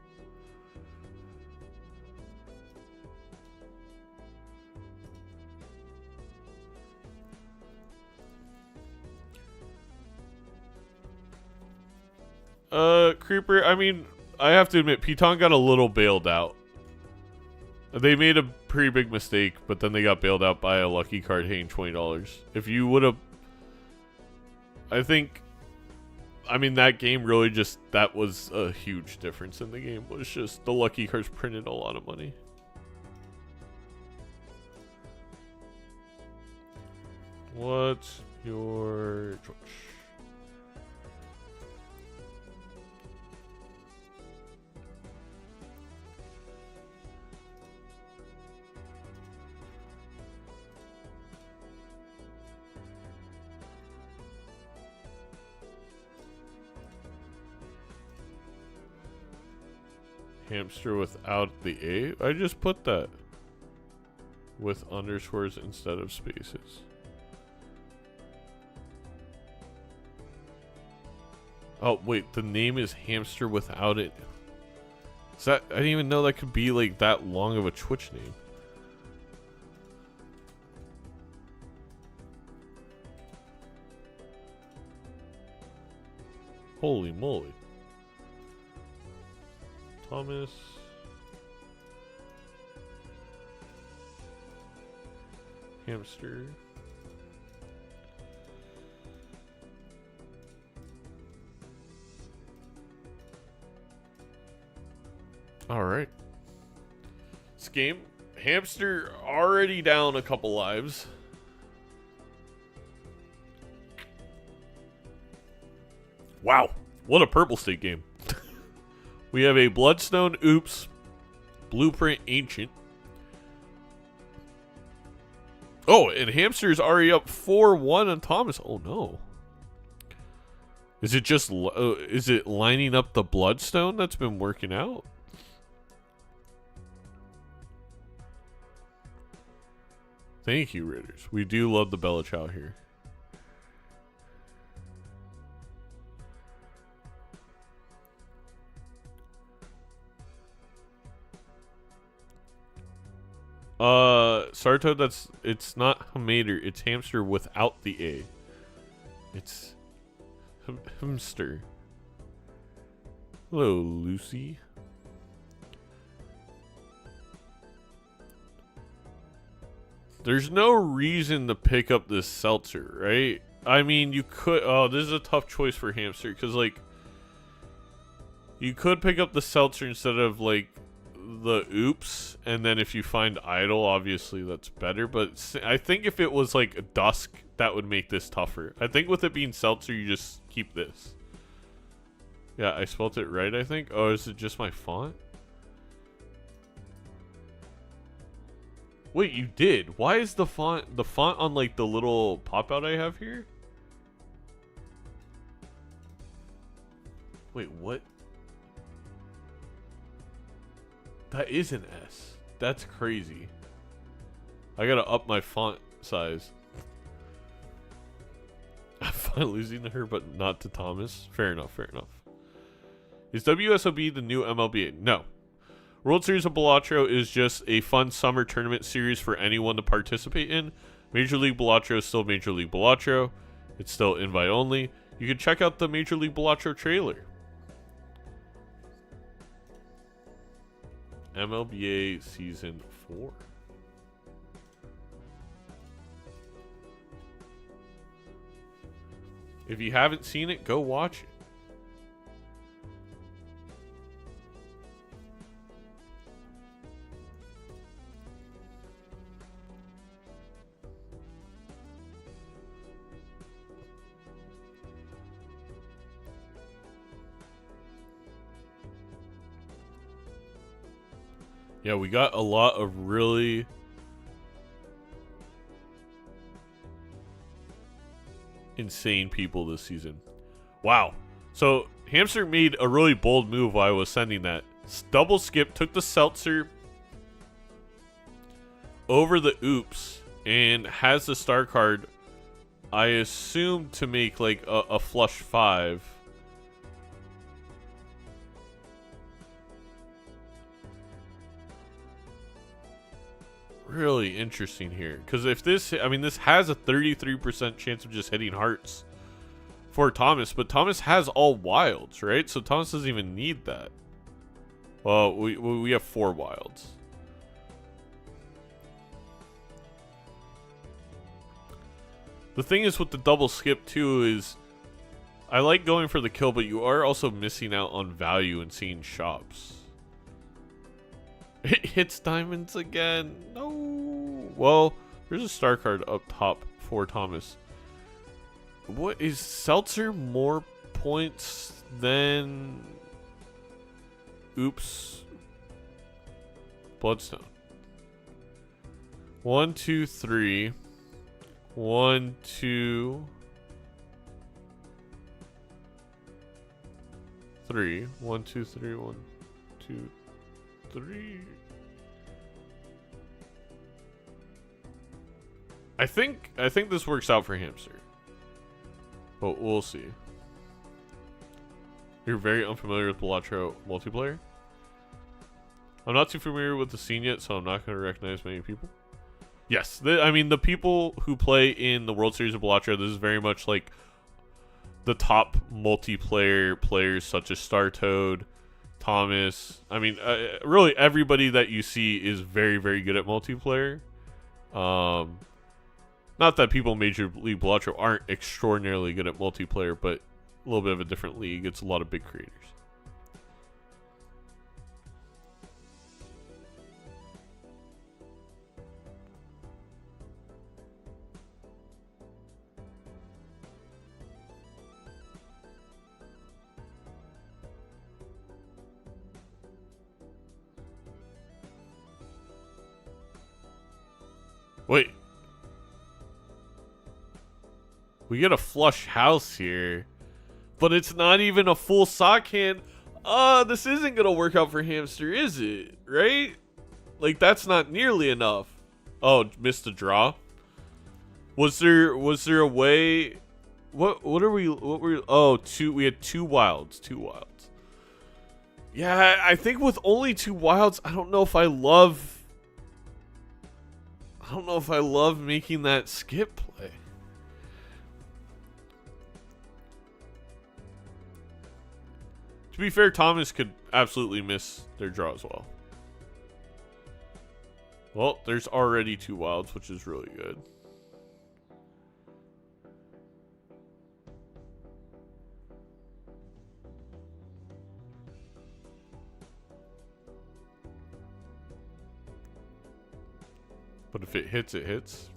S2: Creeper, I mean, I have to admit, Piton got a little bailed out. They made a pretty big mistake, but then they got bailed out by a lucky card hitting $20. If you would have... I think... I mean, that game really just... That was a huge difference in the game. It was just the lucky cards printed a lot of money. What's your choice? Hamster without the A? I just put that. With underscores instead of spaces. Oh, wait. The name is Hamster without it. Is that... I didn't even know that could be, like, that long of a Twitch name. Holy moly. Thomas. Hamster. All right. This game, Hamster already down a couple lives. Wow. What a purple state game. We have a Bloodstone Oops, Blueprint Ancient. Oh, and Hamster's already up 4-1 on Thomas. Oh no. Is it just is it lining up the Bloodstone that's been working out? Thank you, Ritters. We do love the Bella Chow here. Sarto, it's not Hamader, it's Hamster without the A. It's Hamster. Hello, Lucy. There's no reason to pick up this seltzer, right? I mean, you could... Oh, this is a tough choice for Hamster, because, like... You could pick up the seltzer instead of, like... the oops, and then if you find idle, obviously that's better, but I think if it was like dusk, that would make this tougher. I think with it being seltzer, you just keep this. Yeah, I spelled it right, I think. Oh, is it just my font? Wait, you did. Why is the font on like the little pop out I have here? Wait, what? That is an S. That's crazy. I gotta up my font size. I'm fine losing to her, but not to Thomas. Fair enough, fair enough. Is WSOB the new MLB? No. World Series of Balatro is just a fun summer tournament series for anyone to participate in. Major League Balatro is still Major League Balatro. It's still invite only. You can check out the Major League Balatro trailer. MLBA Season 4. If you haven't seen it, go watch it. Yeah, we got a lot of really insane people this season. Wow. So, Hamster made a really bold move while I was sending that. Double skip, took the seltzer over the oops, and has the star card, I assume, to make like a flush 5. Really interesting here, because if this, I mean, this has a 33% chance of just hitting hearts for Thomas, but Thomas has all wilds, right? So Thomas doesn't even need that. Well, we have 4 wilds. The thing is with the double skip too is I like going for the kill, but you are also missing out on value and seeing shops. It hits diamonds again. No. Well, there's a star card up top for Thomas. What is Seltzer more points than... Oops. Bloodstone. 1, 2, 3. 1, 2, 3. 1, 2, 3. 1, 2, 3. I think this works out for Hamster. But we'll see. You're very unfamiliar with Balatro Multiplayer? I'm not too familiar with the scene yet, so I'm not going to recognize many people. Yes, I mean, the people who play in the World Series of Balatro, this is very much like the top multiplayer players such as Startoad, Thomas. I mean, really everybody that you see is very, very good at multiplayer. Not that people in Major League Balatro aren't extraordinarily good at multiplayer, but a little bit of a different league. It's a lot of big creators. Wait. We get a flush house here. But it's not even a full sock hand. This isn't going to work out for Hamster, is it? Right? Like, that's not nearly enough. Oh, missed a draw? Was there a way... What were we... Oh, we had 2 wilds. 2 wilds. Yeah, I think with only 2 wilds, I don't know if I love making that skip play. To be fair, Thomas could absolutely miss their draw as well. Well, there's already 2 wilds, which is really good. But if it hits, it hits.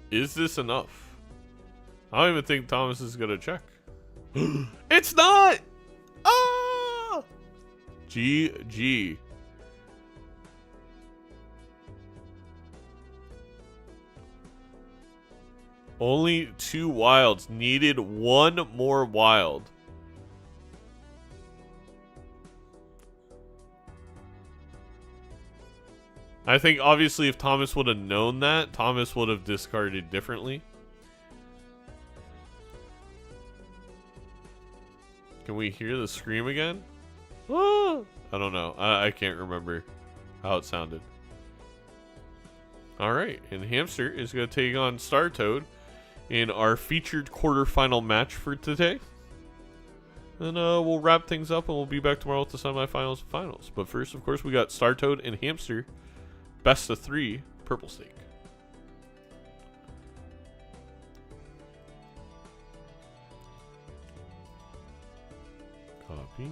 S2: Is this enough? I don't even think Thomas is gonna check. It's not! Ah! GG. Only 2 wilds. Needed 1 more wild. I think obviously if Thomas would have known that, Thomas would have discarded differently. Can we hear the scream again? Ah! I don't know. I can't remember how it sounded. Alright, and Hamster is going to take on Startoad in our featured quarterfinal match for today. Then we'll wrap things up and we'll be back tomorrow with the semifinals and finals. But first, of course, we got Startoad and Hamster. Best of 3, purple stake. Copy.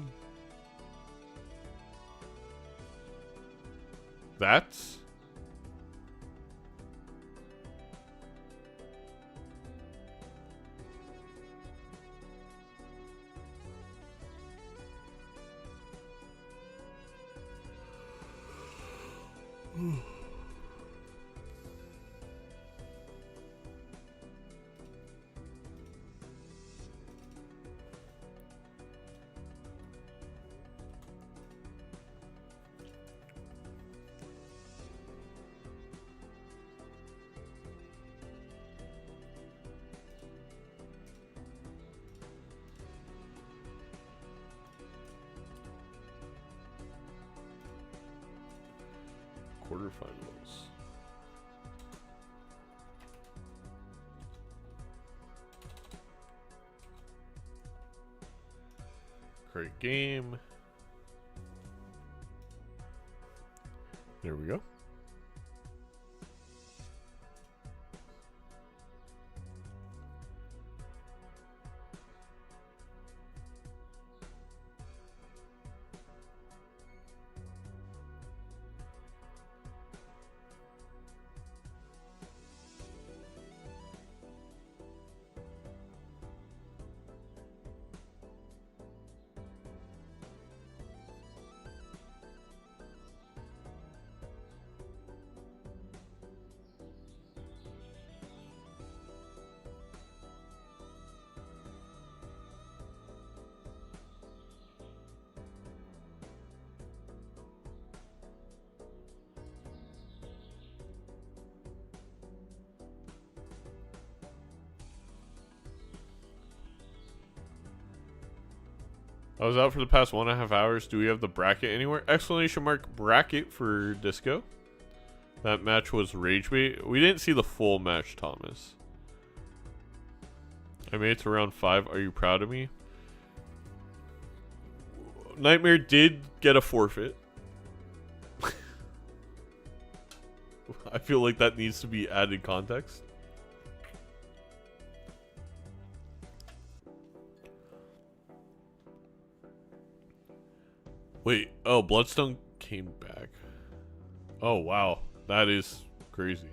S2: That's... quarterfinals. Great game. There we go. I was out for the past 1.5 hours. Do we have the bracket anywhere? Exclamation mark bracket for Disco. That match was rage bait. We didn't see the full match, Thomas. I made it to round 5. Are you proud of me? Nightmare did get a forfeit. I feel like that needs to be added context. Wait, oh, Bloodstone came back. Oh, wow. That is crazy.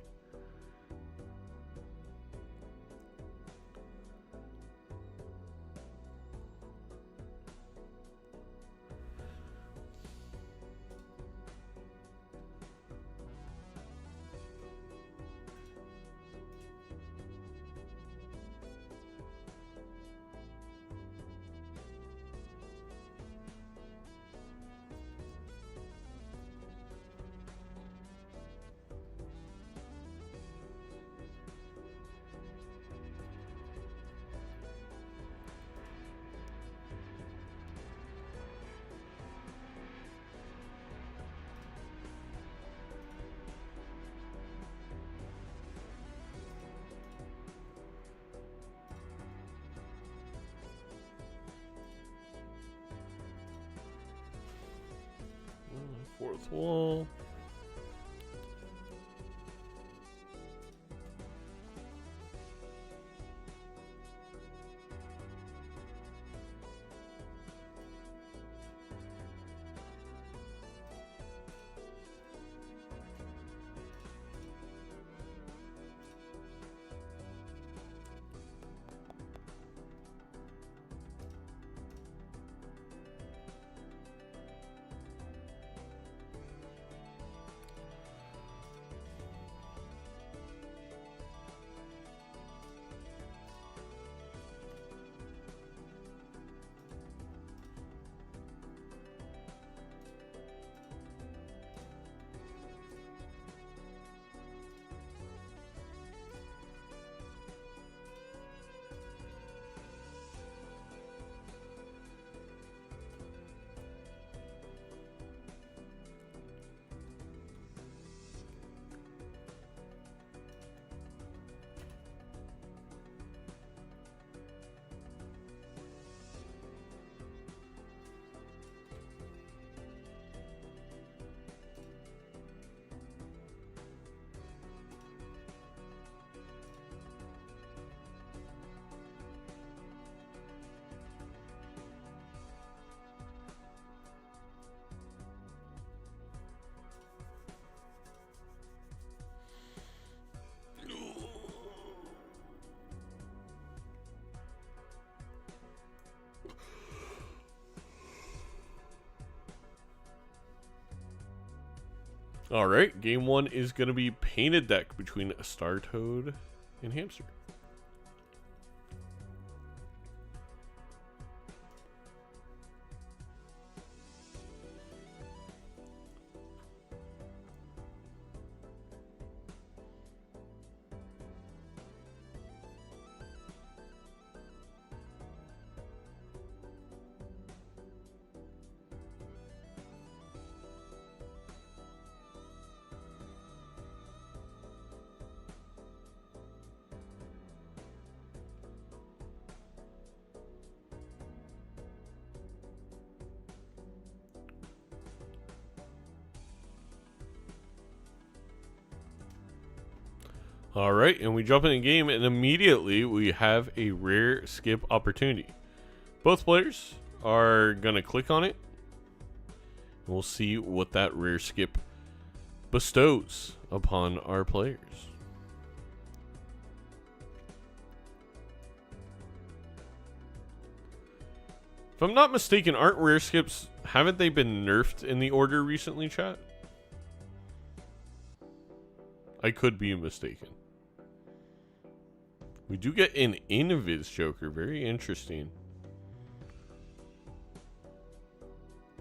S2: Fourth wall. Alright, game 1 is going to be painted deck between Star Toad and Hamster. Alright, and we jump in the game, and immediately we have a rare skip opportunity. Both players are going to click on it. And we'll see what that rare skip bestows upon our players. If I'm not mistaken, aren't rare skips, haven't they been nerfed in the order recently, chat? I could be mistaken. We do get an Invis Joker. Very interesting.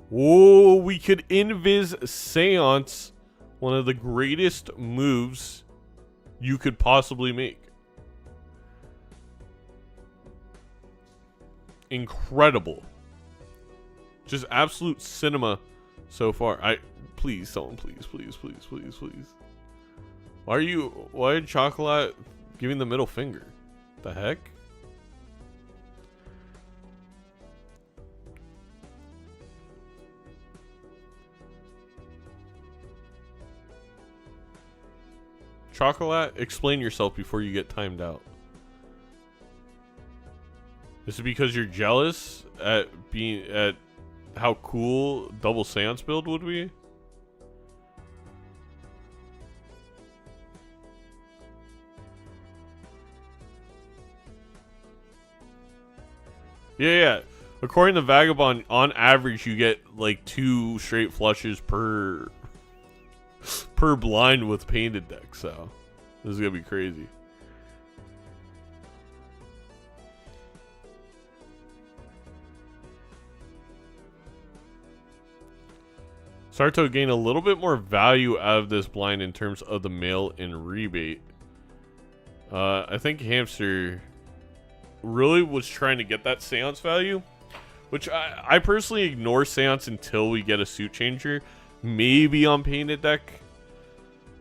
S2: Whoa, we could Invis Seance. One of the greatest moves you could possibly make. Incredible. Just absolute cinema so far. Please, someone, please. Why did Chocolate giving the middle finger? The heck? Chocolate, explain yourself before you get timed out. Is it because you're jealous at how cool double seance build would be? Yeah. According to Vagabond, on average, you get like 2 straight flushes per blind with painted deck. So this is gonna be crazy. Start to gain a little bit more value out of this blind in terms of the mail and rebate. I think Hamster really was trying to get that seance value, which I personally ignore seance until we get a suit changer. Maybe on painted deck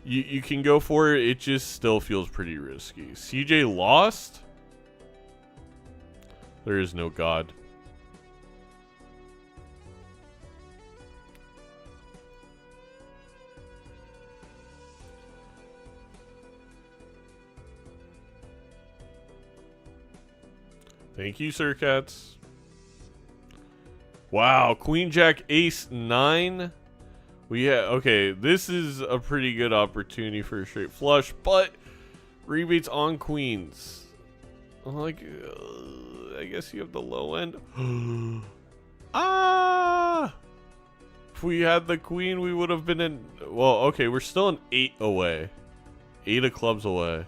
S2: you can go for it. It just still feels pretty risky. CJ lost. There is no God. Thank you, Sir Cats. Wow, Queen Jack Ace 9. Okay, this is a pretty good opportunity for a straight flush, but rebates on queens. Like, I guess you have the low end. Ah! If we had the queen, we would have been in. Well, okay, we're still an 8 away. 8 of clubs away.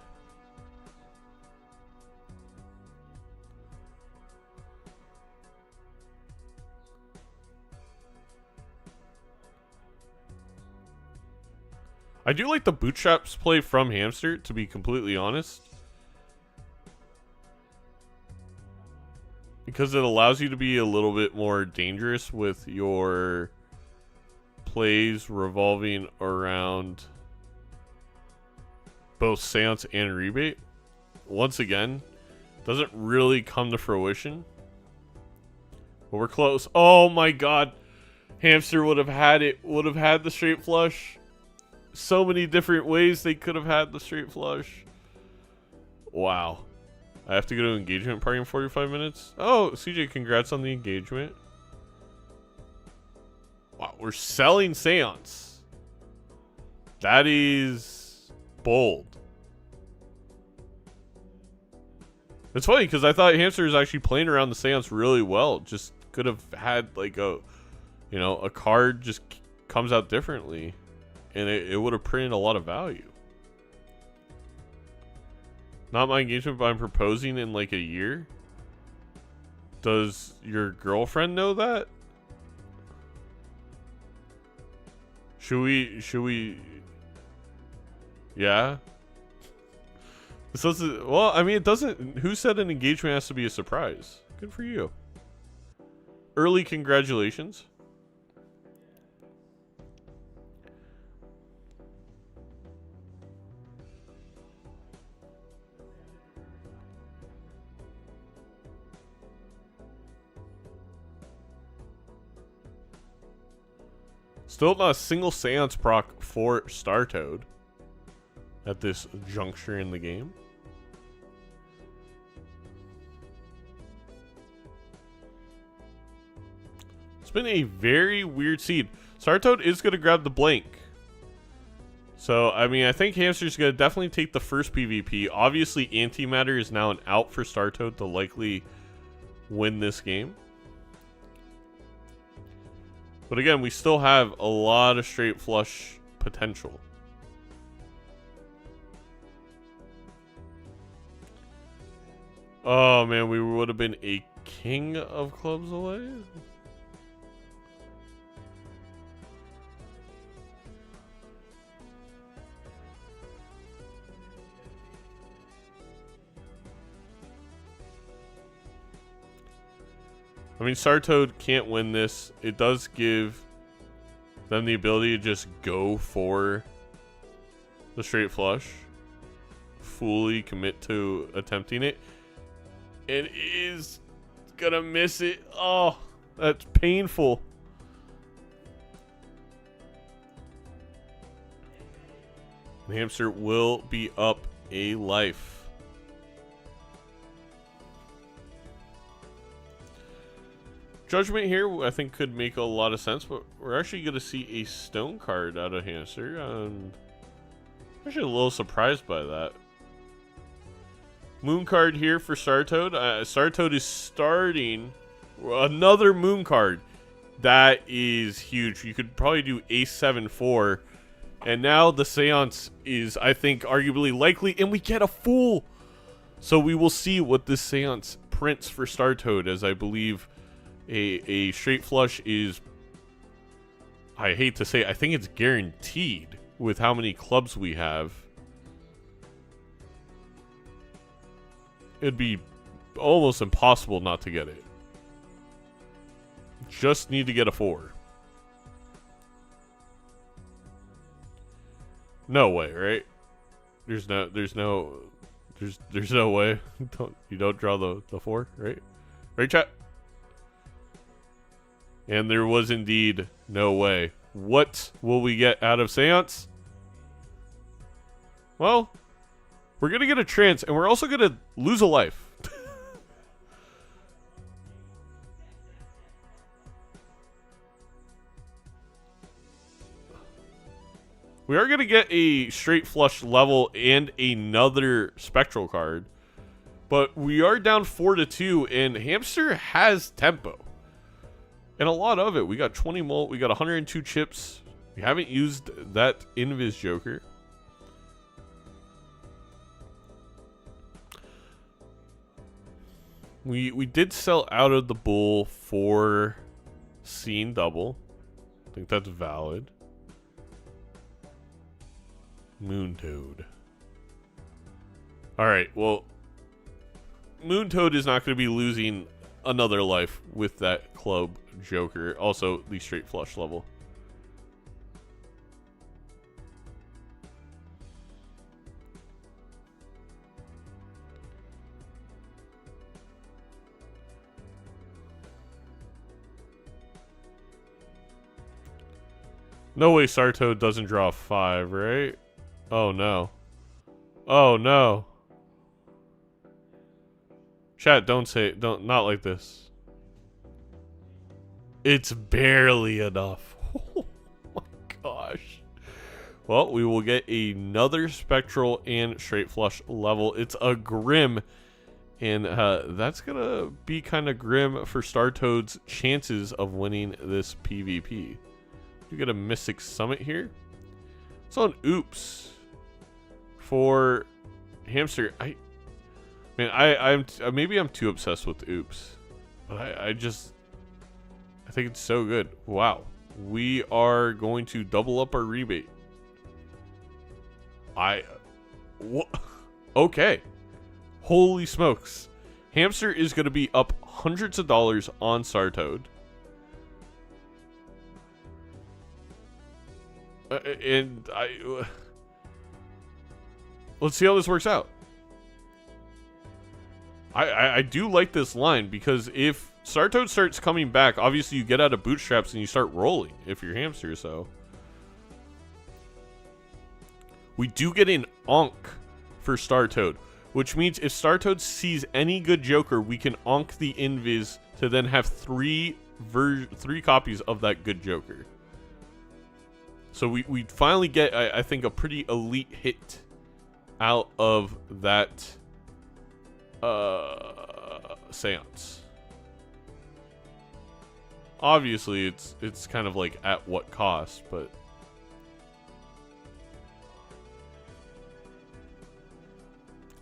S2: I do like the bootstraps play from Hamster, to be completely honest. Because it allows you to be a little bit more dangerous with your plays revolving around both seance and rebate. Once again, doesn't really come to fruition. But we're close. Oh my god. Hamster would have had it. Would have had the straight flush. So many different ways they could have had the straight flush. Wow. I have to go to an engagement party in 45 minutes. Oh, CJ, congrats on the engagement. Wow, we're selling seance. That is bold. It's funny because I thought Hamster was actually playing around the seance really well. Just could have had like a card just comes out differently. And it would have printed a lot of value. Not my engagement, but I'm proposing in like a year. Does your girlfriend know that? Should we? Yeah. Well, I mean, it doesn't. Who said an engagement has to be a surprise? Good for you. Early congratulations. Still not a single seance proc for Star Toad. at this juncture in the game. It's been a very weird seed. Startoad is going to grab the blank. So, I mean, I think Hamster's going to definitely take the first PvP. Obviously, Antimatter is now an out for Startoad to likely win this game. But again, we still have a lot of straight flush potential. Oh, man, we would have been a king of clubs away. I mean, Startoad can't win this. It does give them the ability to just go for the straight flush. Fully commit to attempting it. It is gonna miss it. Oh, that's painful. The Hamster will be up a life. Judgment here, I think, could make a lot of sense, but we're actually going to see a stone card out of Hamster. I'm actually a little surprised by that. Moon card here for Startoad. Startoad is starting another moon card. That is huge. You could probably do Ace 7-4. And now the Seance is, I think, arguably likely, and we get a Fool. So we will see what this Seance prints for Startoad, as I believe a straight flush is, I hate to say, I think it's guaranteed with how many clubs we have. It'd be almost impossible not to get it. Just need to get a 4. No way, right? There's no way. You don't draw the 4, right? Right, chat? And there was indeed no way. What will we get out of Seance? Well, we're going to get a trance, and we're also going to lose a life. We are going to get a straight flush level and another spectral card. But we are down 4-2, and Hamster has tempo. And a lot of it. We got 20 molt. We got 102 chips. We haven't used that Invis Joker. We did sell out of the bull for Scene Double. I think that's valid. Moontoad. Alright, well, Moontoad is not going to be losing another life with that club Joker. Also, the straight flush level. No way Startoad doesn't draw 5, right? Oh no. Oh no. Chat, don't say it. Not like this. It's barely enough. Oh my gosh. Well, we will get another spectral and straight flush level. It's a Grim. And that's going to be kind of grim for Startoad's chances of winning this PvP. You get a Mystic Summit here. It's on Oops for Hamster. Maybe I'm too obsessed with Oops, but I think it's so good. Wow, we are going to double up our rebate. Okay, holy smokes, Hamster is going to be up hundreds of dollars on Startoad. Let's see how this works out. I do like this line, because if Startoad starts coming back, obviously you get out of bootstraps and you start rolling if you're Hamster. So we do get an Onk for Star Toad, which means if Star Toad sees any good Joker, we can Onk the Invis to then have three copies of that good Joker. So we finally get, I think, a pretty elite hit out of that seance. Obviously, it's kind of like at what cost, but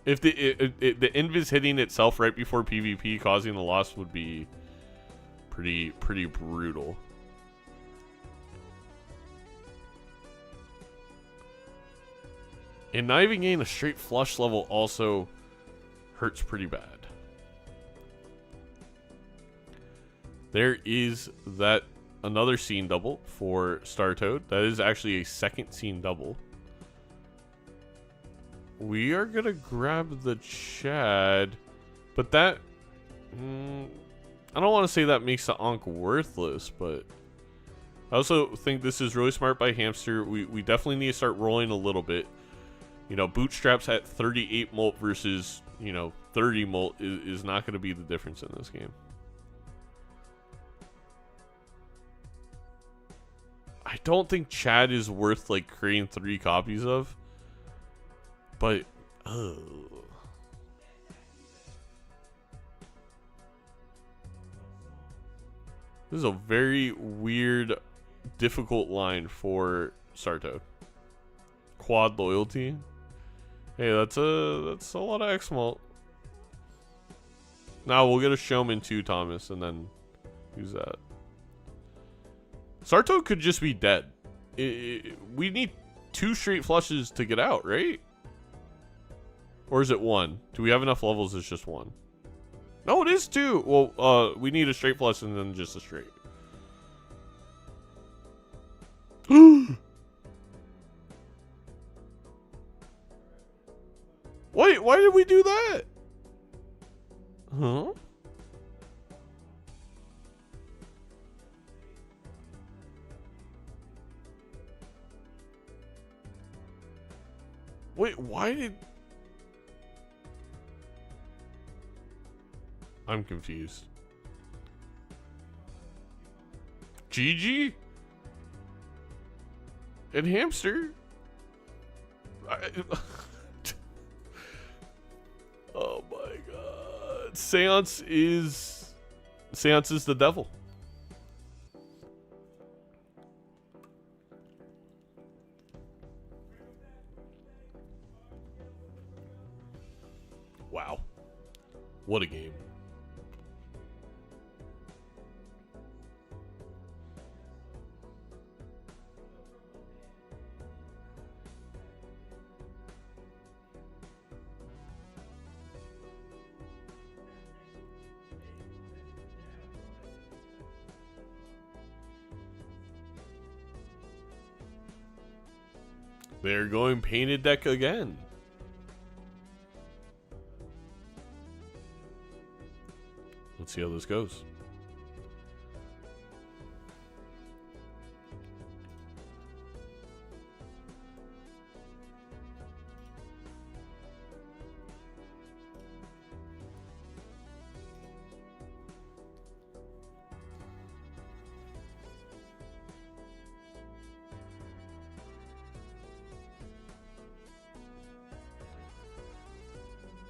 S2: if the Invis hitting itself right before PvP causing the loss would be pretty brutal. And not even getting a straight flush level also hurts pretty bad. There is that another scene double for Star Toad. That is actually a second scene double. We are gonna grab the Chad, but that I don't want to say that makes the Onk worthless, but I also think this is really smart by Hamster. We definitely need to start rolling a little bit. You know, Bootstraps at 38 molt versus, 30 molt is not going to be the difference in this game. I don't think Chad is worth, like, creating 3 copies of. But, This is a very weird, difficult line for Star Toad. Quad loyalty. Hey, that's a lot of X-Malt. Now we'll get a Showman too, Thomas, and then use that. Star Toad could just be dead. We need 2 straight flushes to get out, right? Or is it 1? Do we have enough levels? It's just 1. No, it is 2. Well, we need a straight flush and then just a straight. Wait, why did we do that? Huh? Wait, why did... I'm confused. GG? And Hamster? Oh my god. Seance is the devil. Wow. What a game. They're going painted deck again. Let's see how this goes.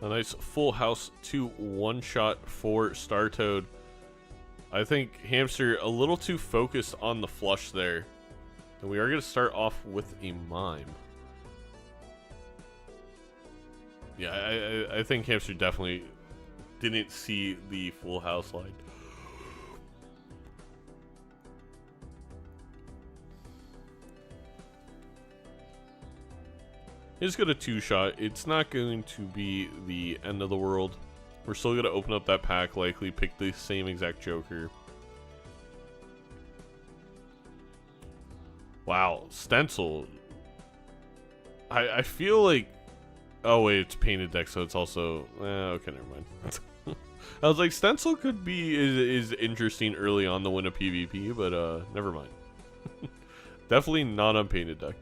S2: A nice full house 2 one-shot for Star Toad. I think Hamster a little too focused on the flush there. And we are going to start off with a mime. Yeah, I think Hamster definitely didn't see the full house line. He's got a 2-shot. It's not going to be the end of the world. We're still going to open up that pack, likely pick the same exact Joker. Wow, Stencil. I feel like... Oh wait, it's painted deck, so it's also... okay, never mind. I was like, Stencil could be... is interesting early on to win a PvP, but never mind. Definitely not on painted deck.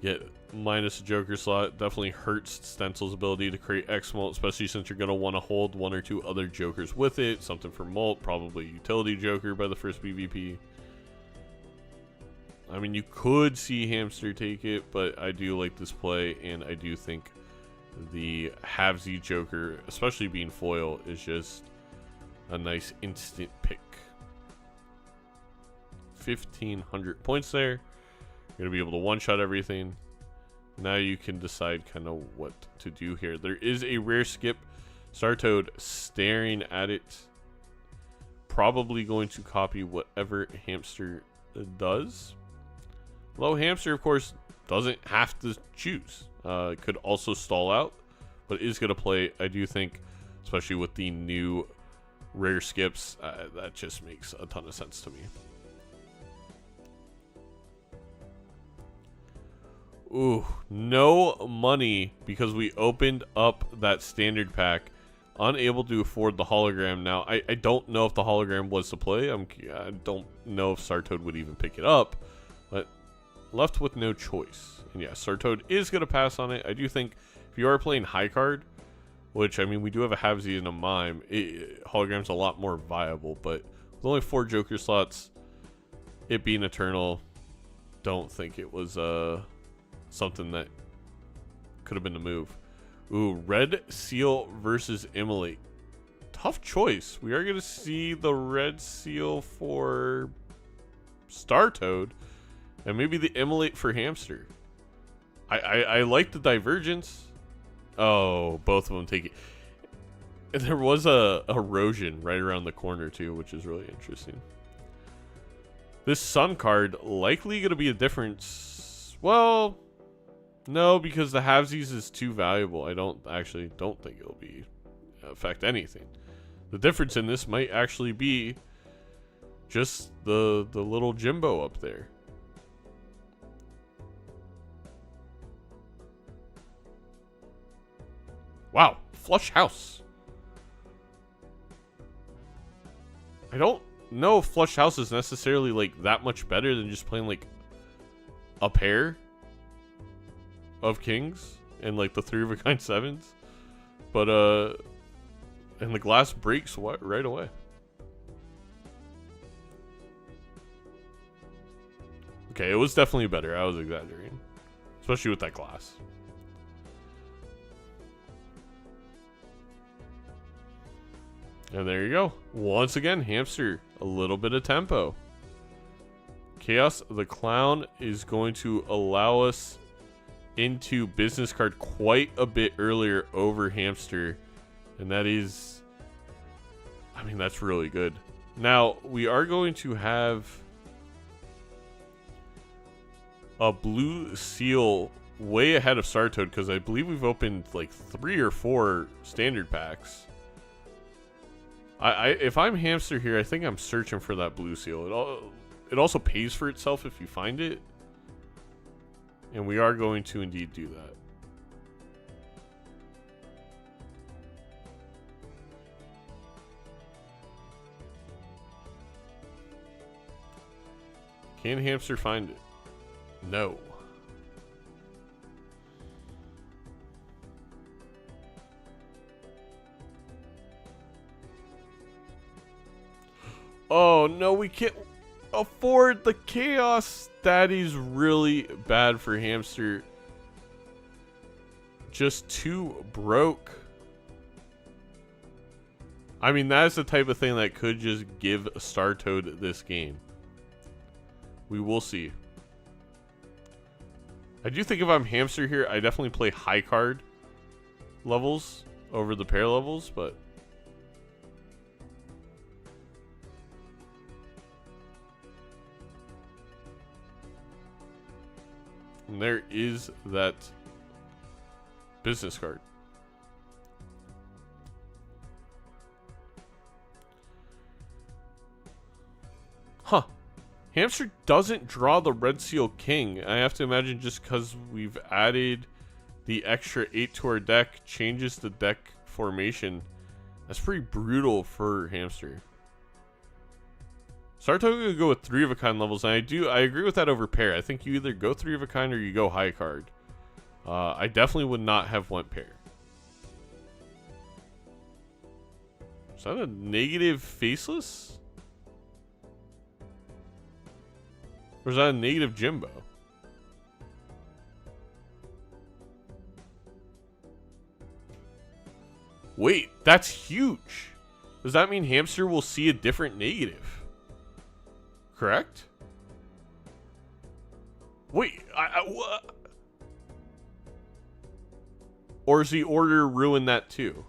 S2: get minus a Joker slot. Definitely hurts Stencil's ability to create X Molt, especially since you're going to want to hold 1 or 2 other Jokers with it. Something for Molt, probably Utility Joker by the first BVP. I mean, you could see Hamster take it, but I do like this play, and I do think the Halvesy Joker, especially being foil, is just a nice instant pick. 1,500 points there. You're going to be able to one-shot everything. Now you can decide kind of what to do here. There is a rare skip. Startoad staring at it. Probably going to copy whatever Hamster does. Although Hamster, of course, doesn't have to choose. Could also stall out, but is going to play. I do think, especially with the new rare skips, that just makes a ton of sense to me. Ooh, no money because we opened up that standard pack. Unable to afford the hologram. Now, I don't know if the hologram was to play. I don't know if Startoad would even pick it up, but left with no choice. And yeah, Startoad is going to pass on it. I do think if you are playing high card, which, I mean, we do have a Halvesy and a Mime, hologram's a lot more viable, but with only 4 Joker slots, it being Eternal, don't think it was something that could have been the move. Ooh, Red Seal versus Immolate. Tough choice. We are going to see the Red Seal for Startoad, and maybe the Immolate for Hamster. I like the divergence. Oh, both of them take it. And there was a erosion right around the corner too, which is really interesting. This Sun card likely going to be a difference. Well, no, because the Halvesies is too valuable. I don't think it'll be affect anything. The difference in this might actually be just the little Jimbo up there. Wow, Flush House. I don't know if Flush House is necessarily like that much better than just playing like a pair of kings and like the 3 of a kind 7s, but and the glass breaks right away. Okay, it was definitely better. I was exaggerating, especially with that glass. And there you go. Once again, Hamster, a little bit of tempo. Chaos the Clown is going to allow us into business card quite a bit earlier over Hamster, and that is, I mean, that's really good. Now we are going to have a blue seal way ahead of Startoad because I believe we've opened like 3 or 4 standard packs. If I'm Hamster here, I think I'm searching for that blue seal. It also pays for itself if you find it. And we are going to indeed do that. Can Hamster find it? No. Oh no, we can't afford the chaos. That is really bad for Hamster. Just too broke. I mean, that's the type of thing that could just give Startoad this game. We will see. I do think if I'm Hamster here, I definitely play high card levels over the pair levels, but and there is that business card. Huh. Hamster doesn't draw the Red Seal King. I have to imagine just because we've added the extra 8 to our deck changes the deck formation. That's pretty brutal for Hamster. Sarto could go with 3 of a kind levels, and I agree with that over pair. I think you either go 3 of a kind or you go high card. I definitely would not have went pair. Is that a negative faceless? Or is that a negative Jimbo? Wait, that's huge. Does that mean Hamster will see a different negative? Correct? Wait, what? Or is the order ruin that too?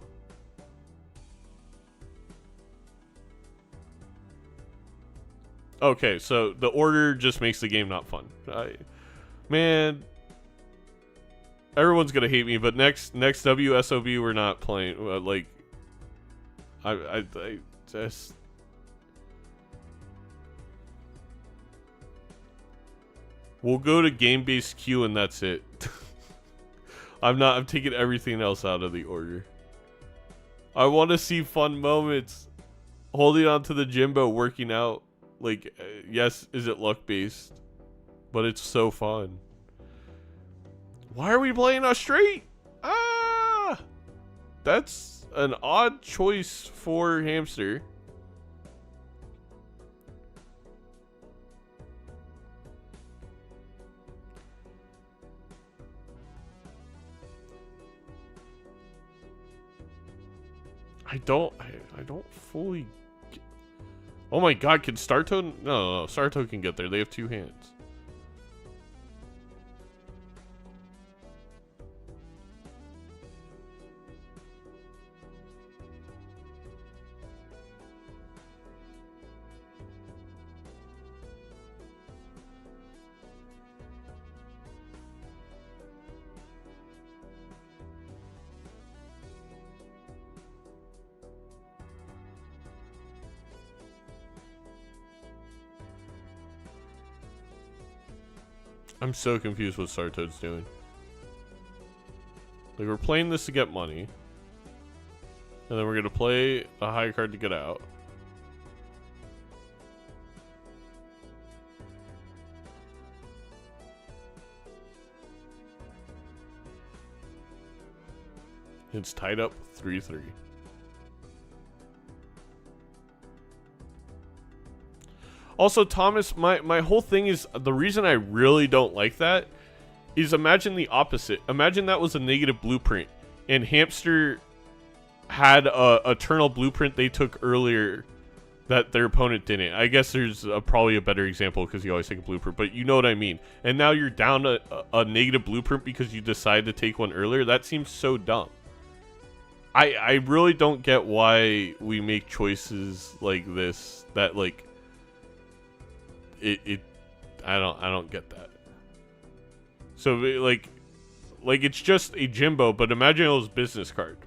S2: Okay, so the order just makes the game not fun. Man, everyone's gonna hate me, but next WSOB we're not playing. Like, I just. We'll go to game-based queue and that's it. I'm taking everything else out of the order. I want to see fun moments. Holding on to the Jimbo, working out. Like, yes, is it luck-based? But it's so fun. Why are we playing a straight? Ah! That's an odd choice for Hamster. I don't fully get... Oh my god, can Starto... No, Starto can get there. They have 2 hands. I'm so confused what Sartoad's doing. Like, we're playing this to get money. And then we're going to play a high card to get out. It's tied up 3-3. Also, Thomas, my whole thing is, the reason I really don't like that is, imagine the opposite. Imagine that was a negative blueprint, and Hamster had a eternal blueprint they took earlier that their opponent didn't. I guess there's probably a better example because you always take a blueprint, but you know what I mean. And now you're down a negative blueprint because you decided to take one earlier. That seems so dumb. I really don't get why we make choices like this that, like, I don't get that. So like it's just a Jimbo, but imagine it was business card.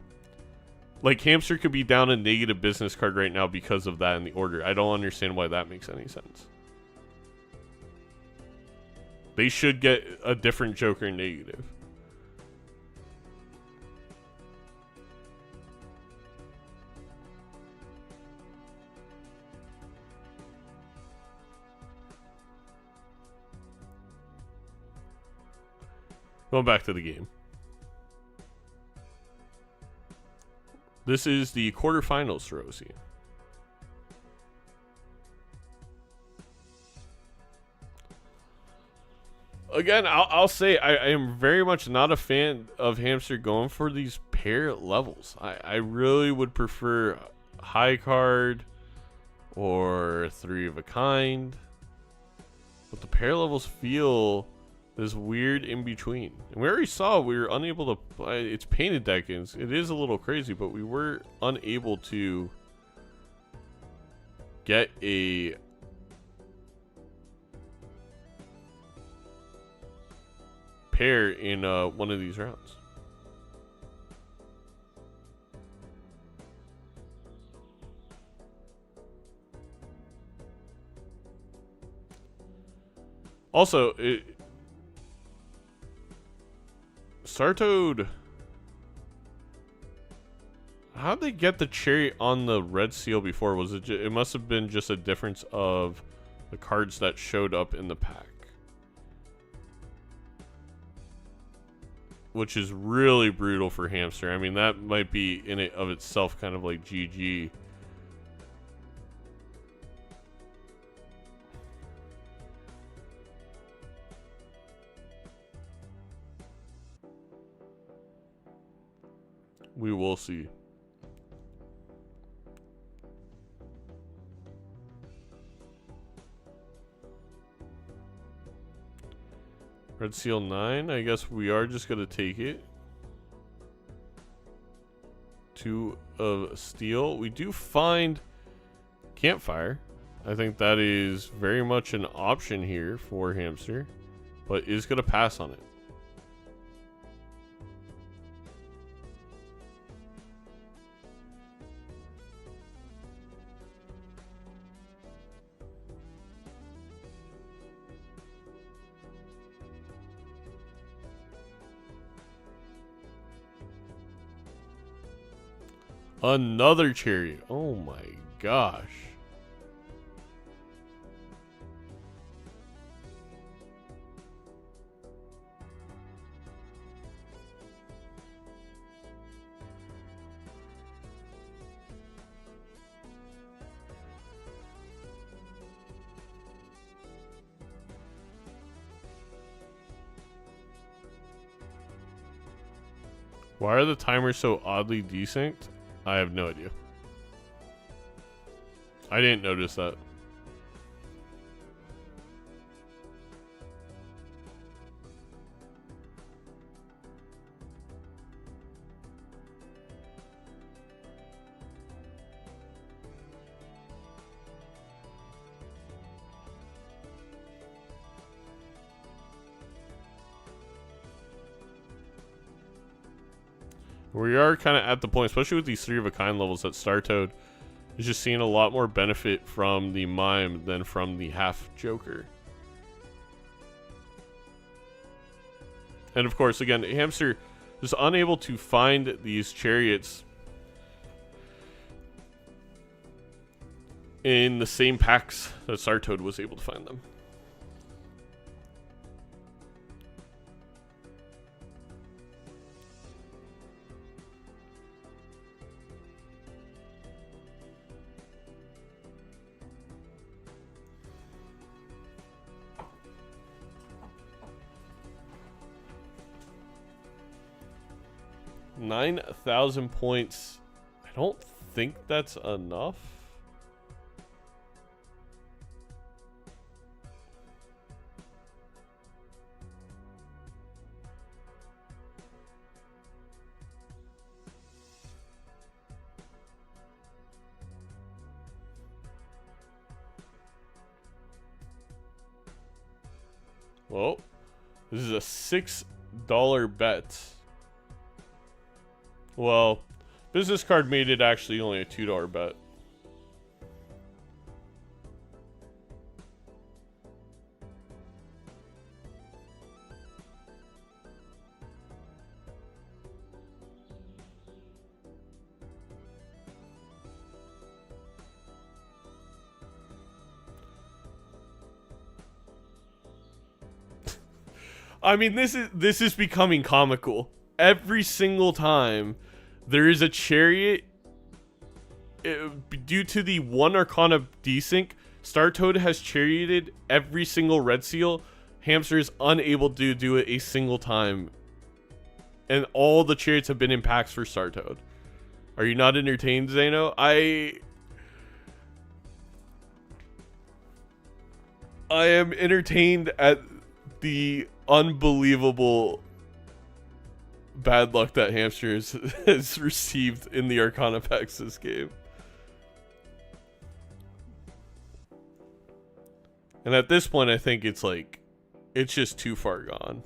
S2: Like, Hamster could be down a negative business card right now because of that in the order. I don't understand why that makes any sense. They should get a different Joker negative. Going back to the game. This is the quarterfinals for OC. Again, I'll say I am very much not a fan of Hamster going for these pair levels. I really would prefer high card or 3 of a kind. But the pair levels feel this weird in between. And we already saw we were unable to play. It's painted deckings. It is a little crazy, but we were unable to get a pair in one of these rounds. Also, Sartoad, How'd they get the cherry on the red seal before? Was it? It must have been just a difference of the cards that showed up in the pack, which is really brutal for Hamster. I mean, that might be in it of itself kind of like GG. We will see. Red Seal 9, I guess we are just going to take it. 2 of steel. We do find Campfire. I think that is very much an option here for Hamster, but is going to pass on it. Another chariot. Oh my gosh. Why are the timers so oddly desynced? I have no idea. I didn't notice that. We are kind of at the point, especially with these 3 of a kind levels, that Star Toad is just seeing a lot more benefit from the Mime than from the half Joker. And of course, again, Hamster is unable to find these chariots in the same packs that Star Toad was able to find them. $9,000 points. I don't think that's enough. Well, this is a $6 bet. Well, business card made it actually only a $2 bet. I mean, this is becoming comical. Every single time there is a chariot, due to the 1 Arcana desync, Star Toad has charioted every single red seal. Hamster is unable to do it a single time. And all the chariots have been in packs for Star Toad. Are you not entertained, Zeno? I am entertained at the unbelievable bad luck that Hamster has received in the Arcana packs this game. And at this point, I think it's like, it's just too far gone.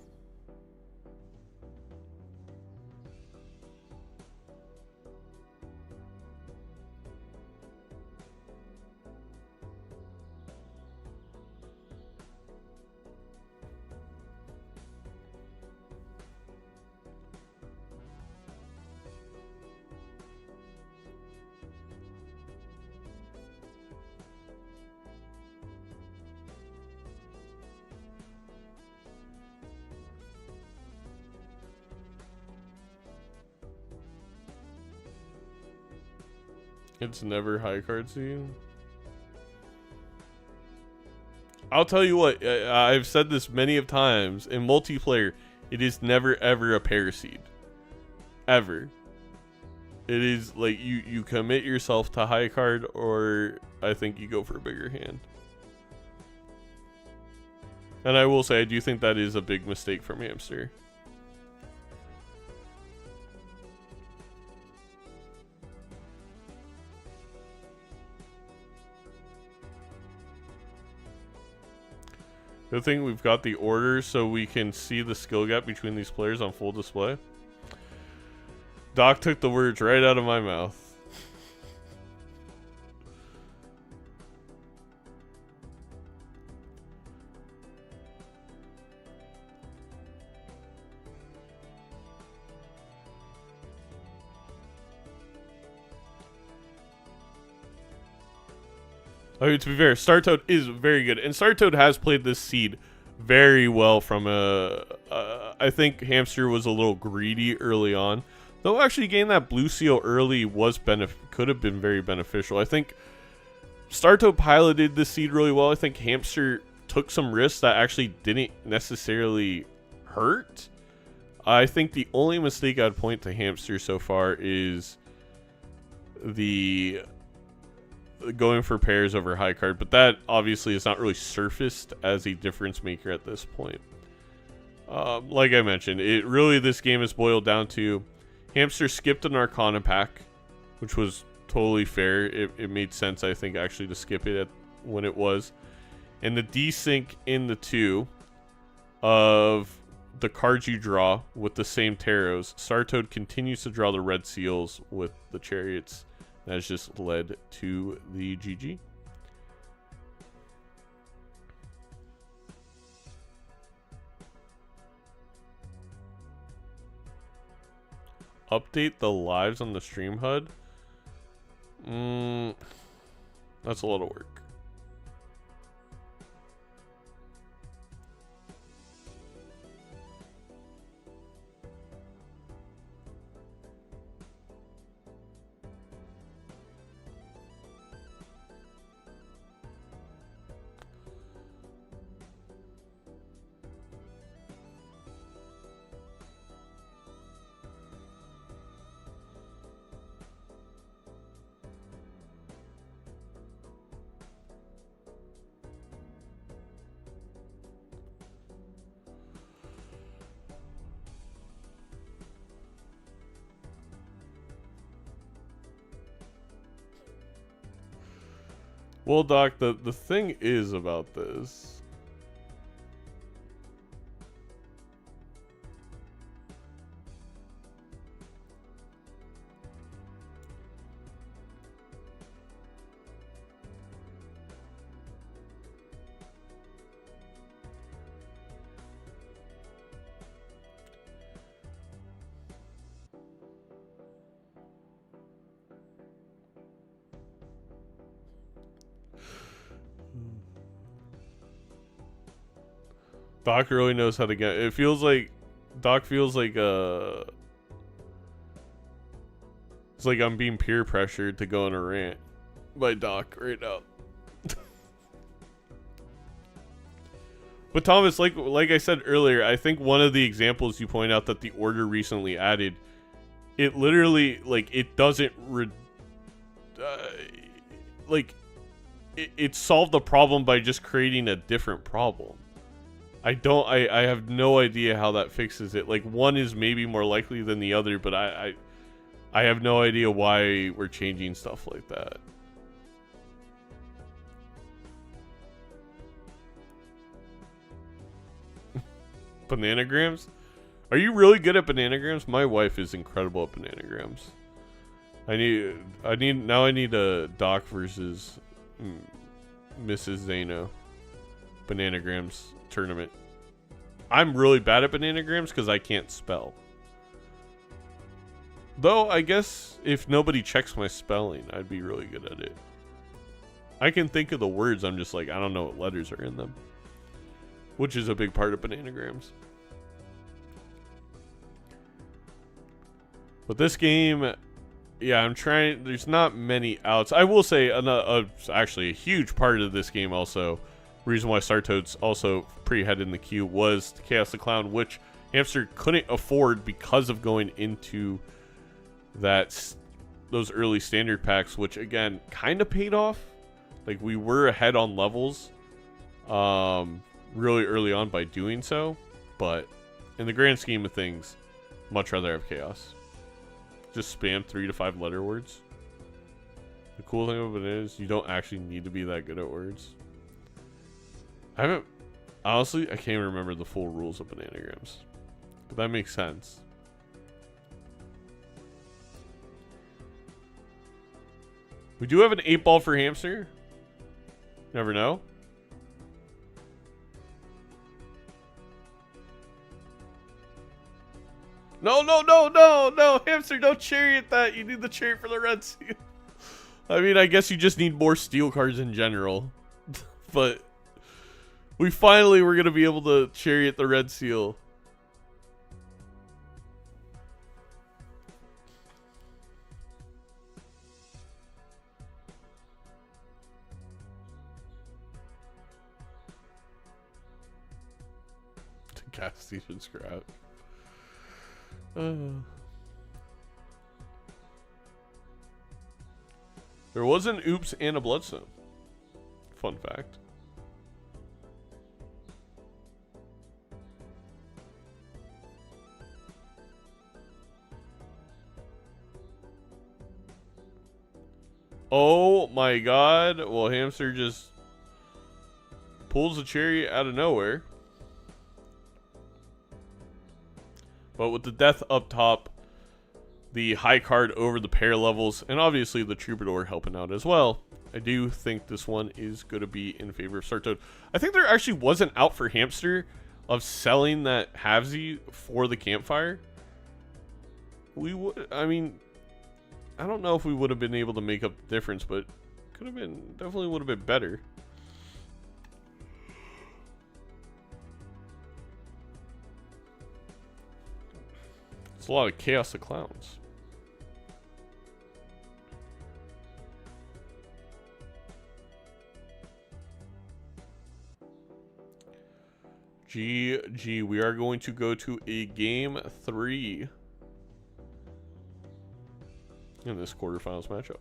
S2: It's never high card seed. I'll tell you what, I've said this many of times, in multiplayer, it is never ever a pair seed. Ever. It is like you commit yourself to high card, or I think you go for a bigger hand. And I will say, I do think that is a big mistake from Hamster. Good thing we've got the order so we can see the skill gap between these players on full display. Doc took the words right out of my mouth. I mean, to be fair, Startoad is very good, and Startoad has played this seed very well from a... I think Hamster was a little greedy early on. Though actually getting that blue seal early was could have been very beneficial. I think Startoad piloted this seed really well. I think Hamster took some risks that actually didn't necessarily hurt. I think the only mistake I'd point to Hamster so far is the going for pairs over high card, but that obviously is not really surfaced as a difference maker at this point. Like I mentioned, this game is boiled down to Hamster skipped an Arcana pack, which was totally fair. It made sense, I think, actually to skip it when it was. And the desync in the two of the cards you draw with the same tarots. Startoad continues to draw the red seals with the chariots. That has just led to the GG. Update the lives on the stream HUD. That's a lot of work. Well, Doc, the thing is about this. Doc really knows how to get. It feels like Doc feels like it's like I'm being peer pressured to go on a rant by Doc right now. But Thomas, like I said earlier, I think one of the examples you point out that the order recently added, it literally it doesn't it solved the problem by just creating a different problem. I have no idea how that fixes it. Like, one is maybe more likely than the other, but I have no idea why we're changing stuff like that. Bananagrams? Are you really good at bananagrams? My wife is incredible at bananagrams. I need a Doc versus Mrs. Zano bananagrams tournament. I'm really bad at bananagrams because I can't spell. Though I guess if nobody checks my spelling, I'd be really good at it. I can think of the words, I'm just like, I don't know what letters are in them. Which is a big part of bananagrams. But this game yeah, I'm trying. There's not many outs. I will say, actually, a huge part of this game also, reason why Startoad's also pretty ahead in the queue was Chaos the Clown, which Hamster couldn't afford because of going into those early standard packs, which again kind of paid off. Like, we were ahead on levels really early on by doing so, but in the grand scheme of things, much rather have Chaos. Just spam 3 to 5 letter words. The cool thing of it is you don't actually need to be that good at words. Honestly, I can't even remember the full rules of bananagrams, but that makes sense. We do have an 8-ball for Hamster. Never know. No, Hamster, don't chariot that. You need the chariot for the red seal. I mean, I guess you just need more steel cards in general. But we finally were going to be able to chariot the red seal. Gas station scrap. There was an oops and a bloodstone. Fun fact. Oh my god. Well, Hamster just pulls the cherry out of nowhere. But with the death up top, the high card over the pair levels, and obviously the Troubadour helping out as well, I do think this one is going to be in favor of Startoad. I think there actually was an out for Hamster of selling that halvesy for the campfire. I mean, I don't know if we would have been able to make up the difference, but could have been, definitely would have been better. It's a lot of Chaos of Clowns. GG, we are going to go to a game 3 in this quarterfinals matchup.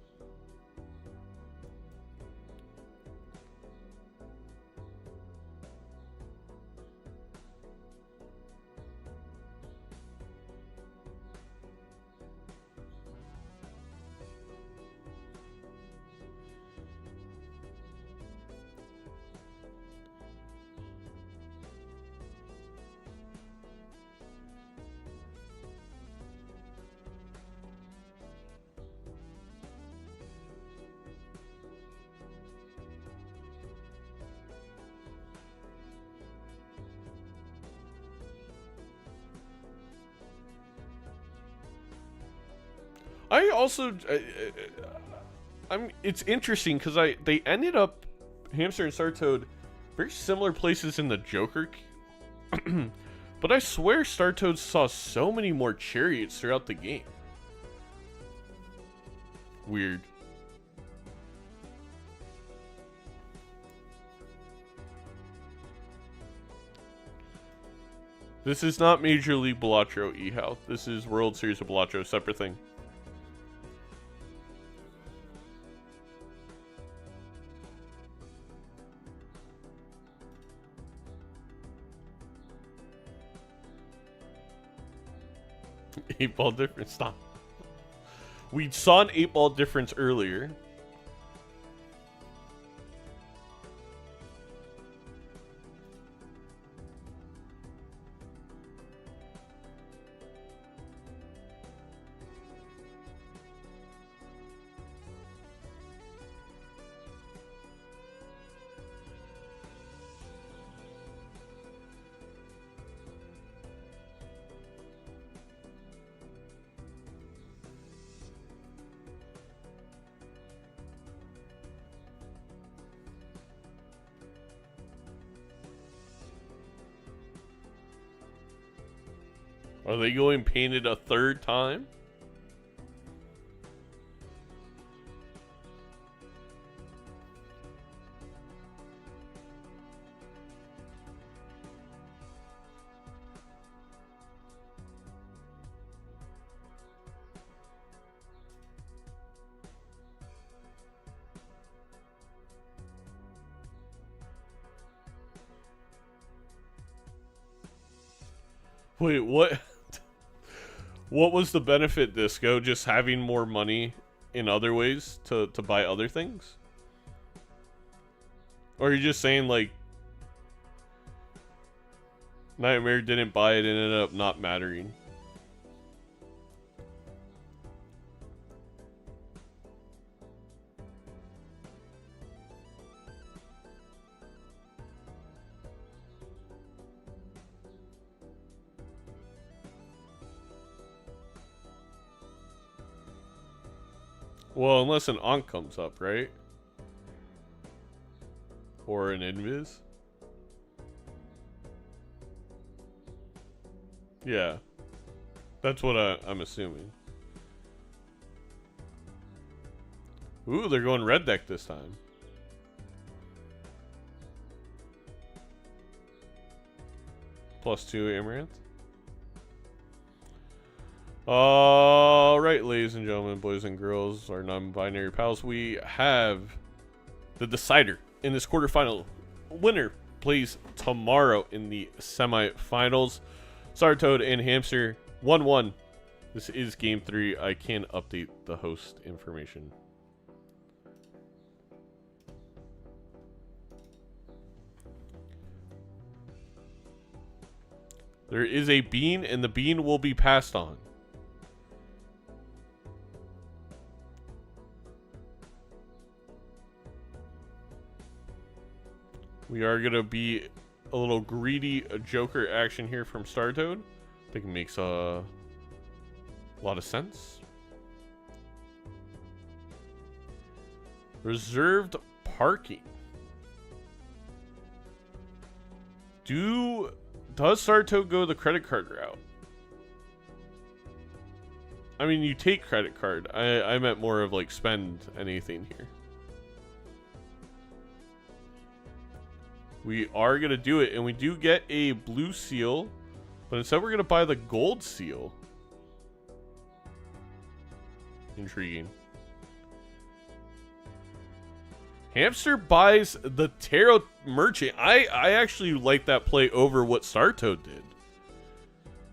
S2: I also, it's interesting because they ended up, Hamster and Startoad, very similar places in the Joker. But I swear Startoad saw so many more chariots throughout the game. Weird. This is not Major League Balatro eHow. This is World Series of Balatro, separate thing. Eight-ball difference. Stop. We saw an 8-ball difference earlier. Are they going painted a third time? Wait, what? What was the benefit, Disco? Just having more money in other ways to buy other things? Or are you just saying, like, Nightmare didn't buy it and ended up not mattering? Well, unless an Ankh comes up, right? Or an Invis. Yeah. That's what I'm assuming. Ooh, they're going red deck this time. +2 Amaranth. Alright, ladies and gentlemen, boys and girls, our non-binary pals, we have the decider in this quarterfinal. Winner plays tomorrow in the semifinals. Sartoad and Hamster 1-1. This is game 3. I can update the host information. There is a bean, and the bean will be passed on. We are going to be a little greedy Joker action here from Startoad. I think it makes a lot of sense. Reserved parking. Does Startoad go the credit card route? I mean, you take credit card. I meant more of like spend anything here. We are going to do it, and we do get a blue seal, but instead we're going to buy the gold seal. Intriguing. Hamster buys the Tarot Merchant. I actually like that play over what Startoad did.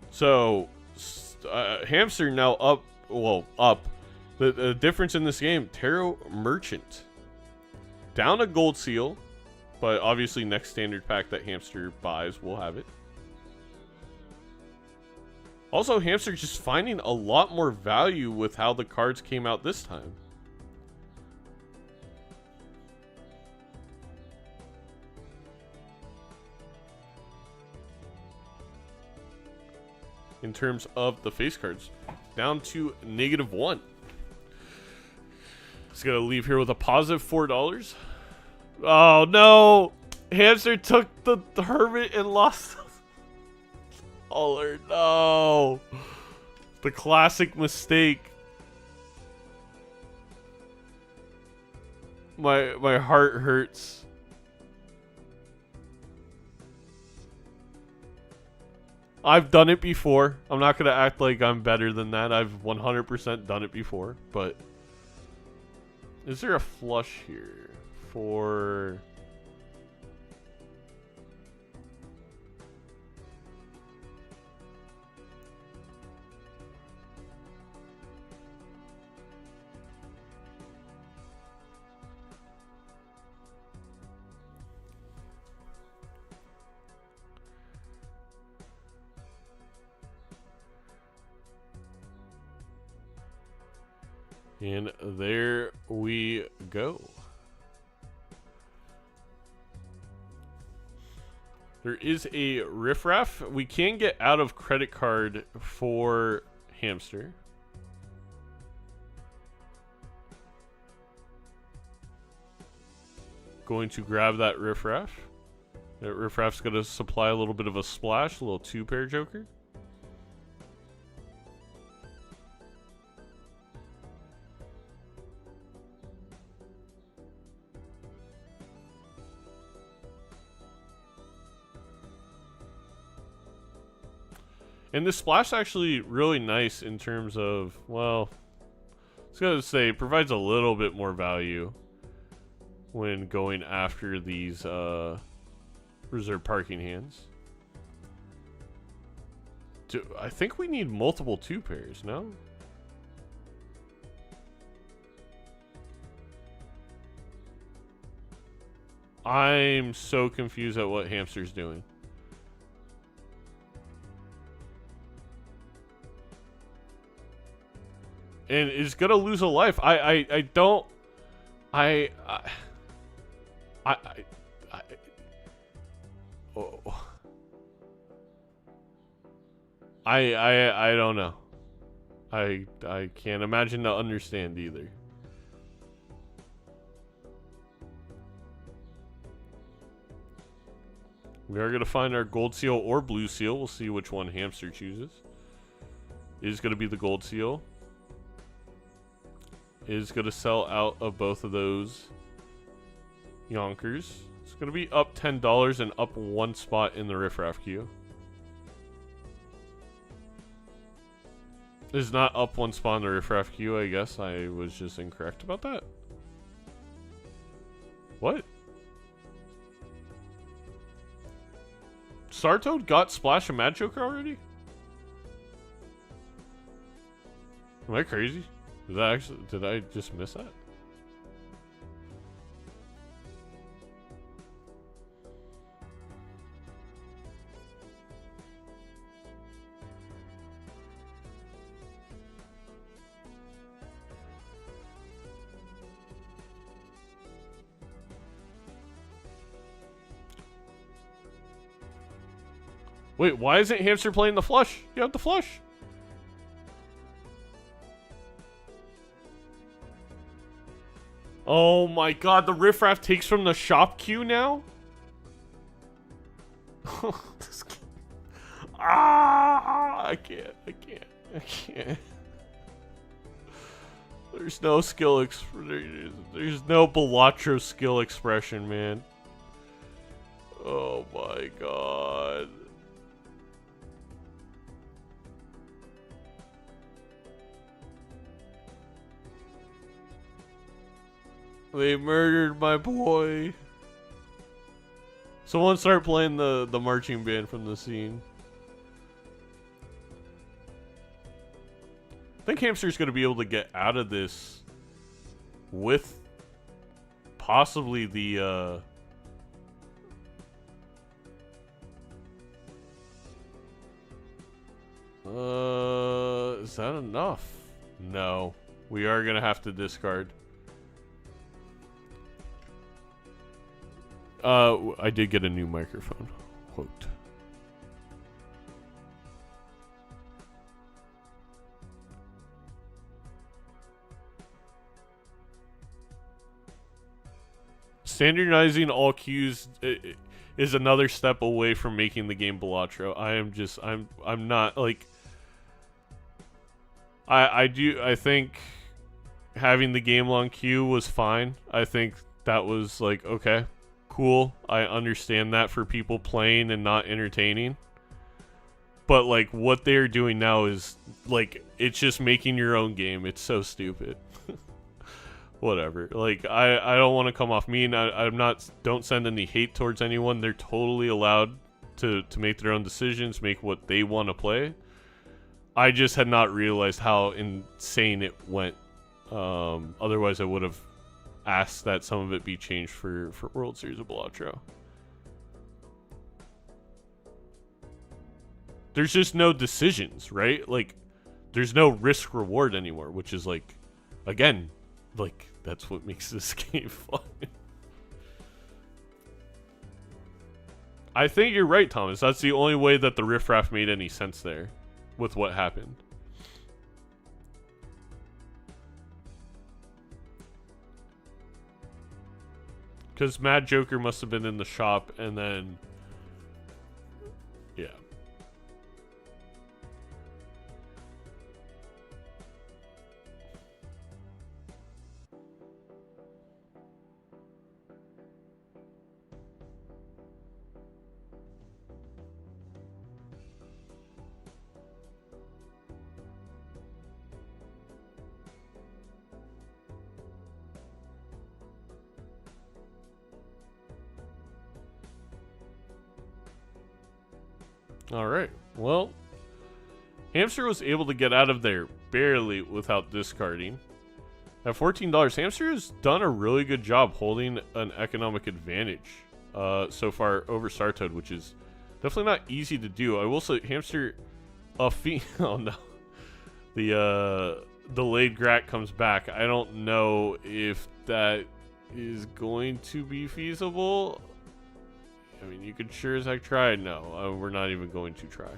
S2: So, Hamster now up. The difference in this game, Tarot Merchant. Down a gold seal. But obviously next standard pack that Hamster buys will have it. Also, Hamster just finding a lot more value with how the cards came out this time. In terms of the face cards. Down to -1. Just gotta leave here with a positive $4. Oh no! Hamster took the Hermit and lost Aller. No! The classic mistake. My heart hurts. I've done it before. I'm not gonna act like I'm better than that. I've 100% done it before, but is there a flush here? For and there we go. There is a riffraff. We can get out of credit card for Hamster. Going to grab that riffraff. That riffraff's going to supply a little bit of a splash, a little 2-pair Joker. And this splash actually really nice in terms of, well, I was going to say, it provides a little bit more value when going after these reserve parking hands. I think we need multiple 2 pairs, no? I'm so confused at what Hamster's doing. And is gonna lose a life. I don't. I oh. I don't know. I can't imagine to understand either. We are gonna find our gold seal or blue seal. We'll see which one Hamster chooses. Is gonna be the gold seal. Is gonna sell out of both of those Yonkers. It's gonna be up $10 and up 1 spot in the riffraff queue. Is not up 1 spot in the riffraff queue. I guess I was just incorrect about that. What? Startoad got Splash and Mad Joker already? Am I crazy? Did I just miss that? Wait, why isn't Hamster playing the flush? You have the flush. Oh my god, the riffraff takes from the shop queue now? I can't. There's no skill there's no Balatro skill expression, man. Oh my god. They murdered my boy. Someone start playing the marching band from the scene. I think Hamster's gonna be able to get out of this with possibly the is that enough? No. We are gonna have to discard. I did get a new microphone. Quote. Standardizing all queues is another step away from making the game Balatro. I'm not like I think having the game long queue was fine. I think that was like okay. Cool, I understand that for people playing and not entertaining. But like what they're doing now is like it's just making your own game. It's so stupid. Whatever. Like I don't want to come off mean. I'm not. Don't send any hate towards anyone. They're totally allowed to make their own decisions, make what they want to play. I just had not realized how insane it went. Otherwise, I would have asked that some of it be changed for World Series of Balatro. There's just no decisions, right? Like, there's no risk reward anymore, which is like, again, like that's what makes this game fun. I think you're right, Thomas. That's the only way that the riffraff made any sense there with what happened. Because Mad Joker must have been in the shop, and then... yeah. Alright, well, Hamster was able to get out of there barely without discarding. At $14, Hamster has done a really good job holding an economic advantage so far over Startoad, which is definitely not easy to do. I will say Hamster oh no. The delayed Grat comes back. I don't know if that is going to be feasible. I mean, you could sure as heck try. No, we're not even going to try.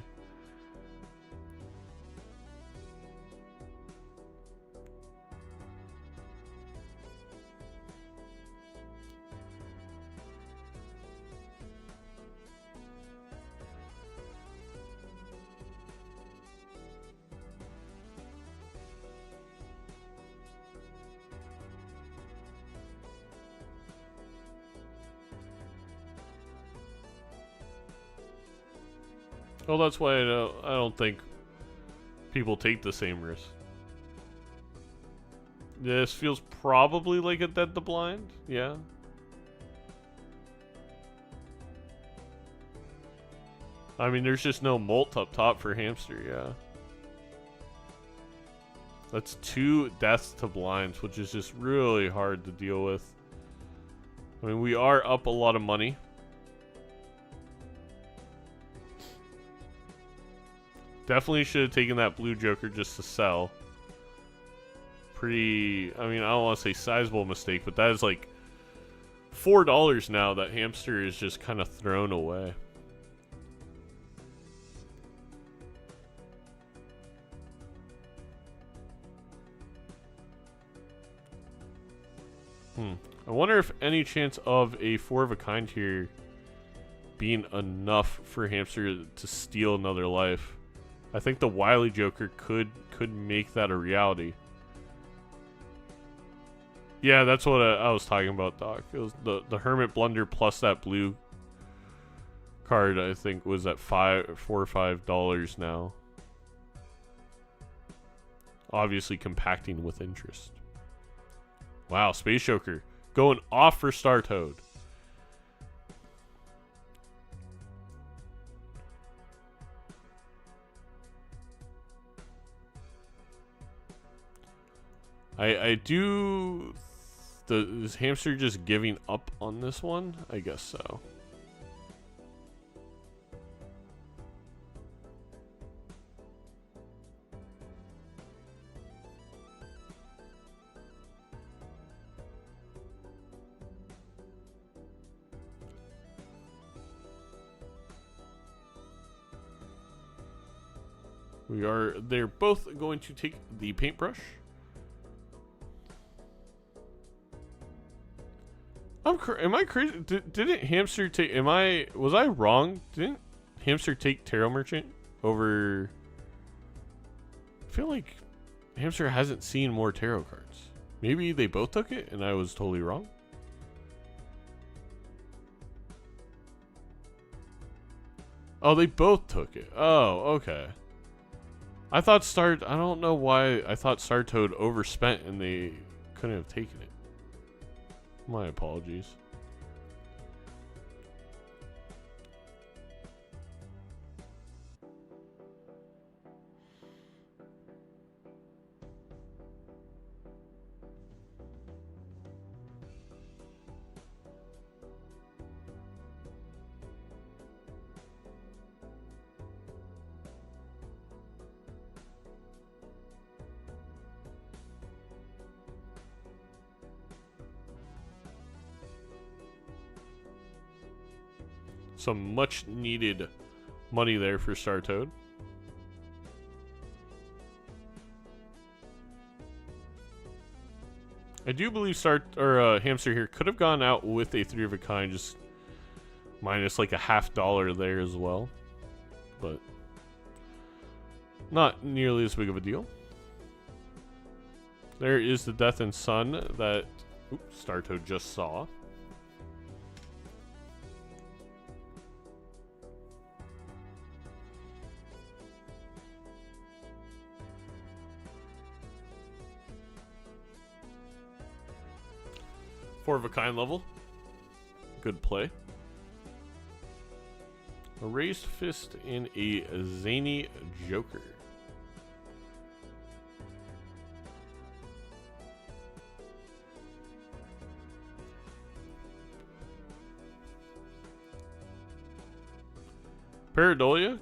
S2: Well, that's why I don't think people take the same risk. This feels probably like a dead to blind, yeah. I mean, there's just no molt up top for Hamster, yeah. That's 2 deaths to blinds, which is just really hard to deal with. I mean, we are up a lot of money. Definitely should have taken that blue joker just to sell. Pretty, I mean, I don't want to say sizable mistake, but that is like $4 now that Hamster is just kind of thrown away. I wonder if any chance of a 4 of a kind here being enough for Hamster to steal another life. I think the Wily Joker could make that a reality. Yeah, that's what I was talking about, Doc. It was the Hermit Blunder plus that blue card, I think, was at $4 or $5 now. Obviously compacting with interest. Wow, Space Joker going off for Startoad. I do... Is Hamster just giving up on this one? I guess so. They're both going to take the paintbrush. Am I crazy? Didn't Hamster take? Was I wrong? Didn't Hamster take Tarot Merchant over? I feel like Hamster hasn't seen more tarot cards. Maybe they both took it and I was totally wrong. Oh, they both took it. Oh, okay. I don't know why I thought Startoad overspent and they couldn't have taken it. My apologies. Some much needed money there for Startoad. I do believe Hamster here could have gone out with a 3 of a kind, just minus like a $50 there as well, but not nearly as big of a deal. There is the Death and Sun that Startoad just saw. Four of a kind level. Good play. A raised fist and a zany joker. Pareidolia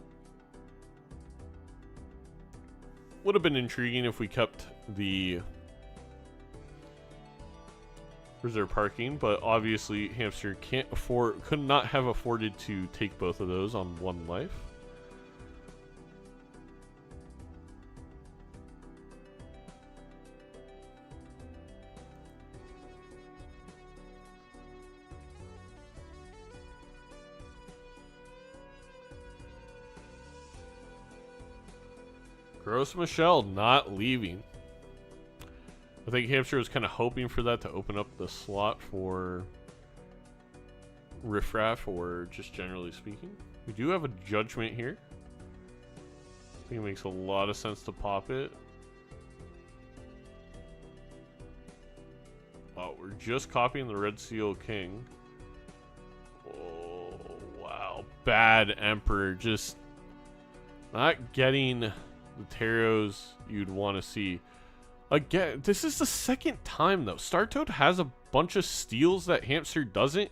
S2: would have been intriguing if we kept the reserve parking, but obviously Hamster could not have afforded to take both of those on one life. Gross Michelle not leaving. I think Hamster was kind of hoping for that to open up the slot for Riffraff, or just generally speaking. We do have a judgment here. I think it makes a lot of sense to pop it. Oh, we're just copying the Red Seal King. Oh, wow. Bad Emperor. Just not getting the taros you'd want to see. Again, this is the second time, though. Startoad has a bunch of steals that Hamster doesn't.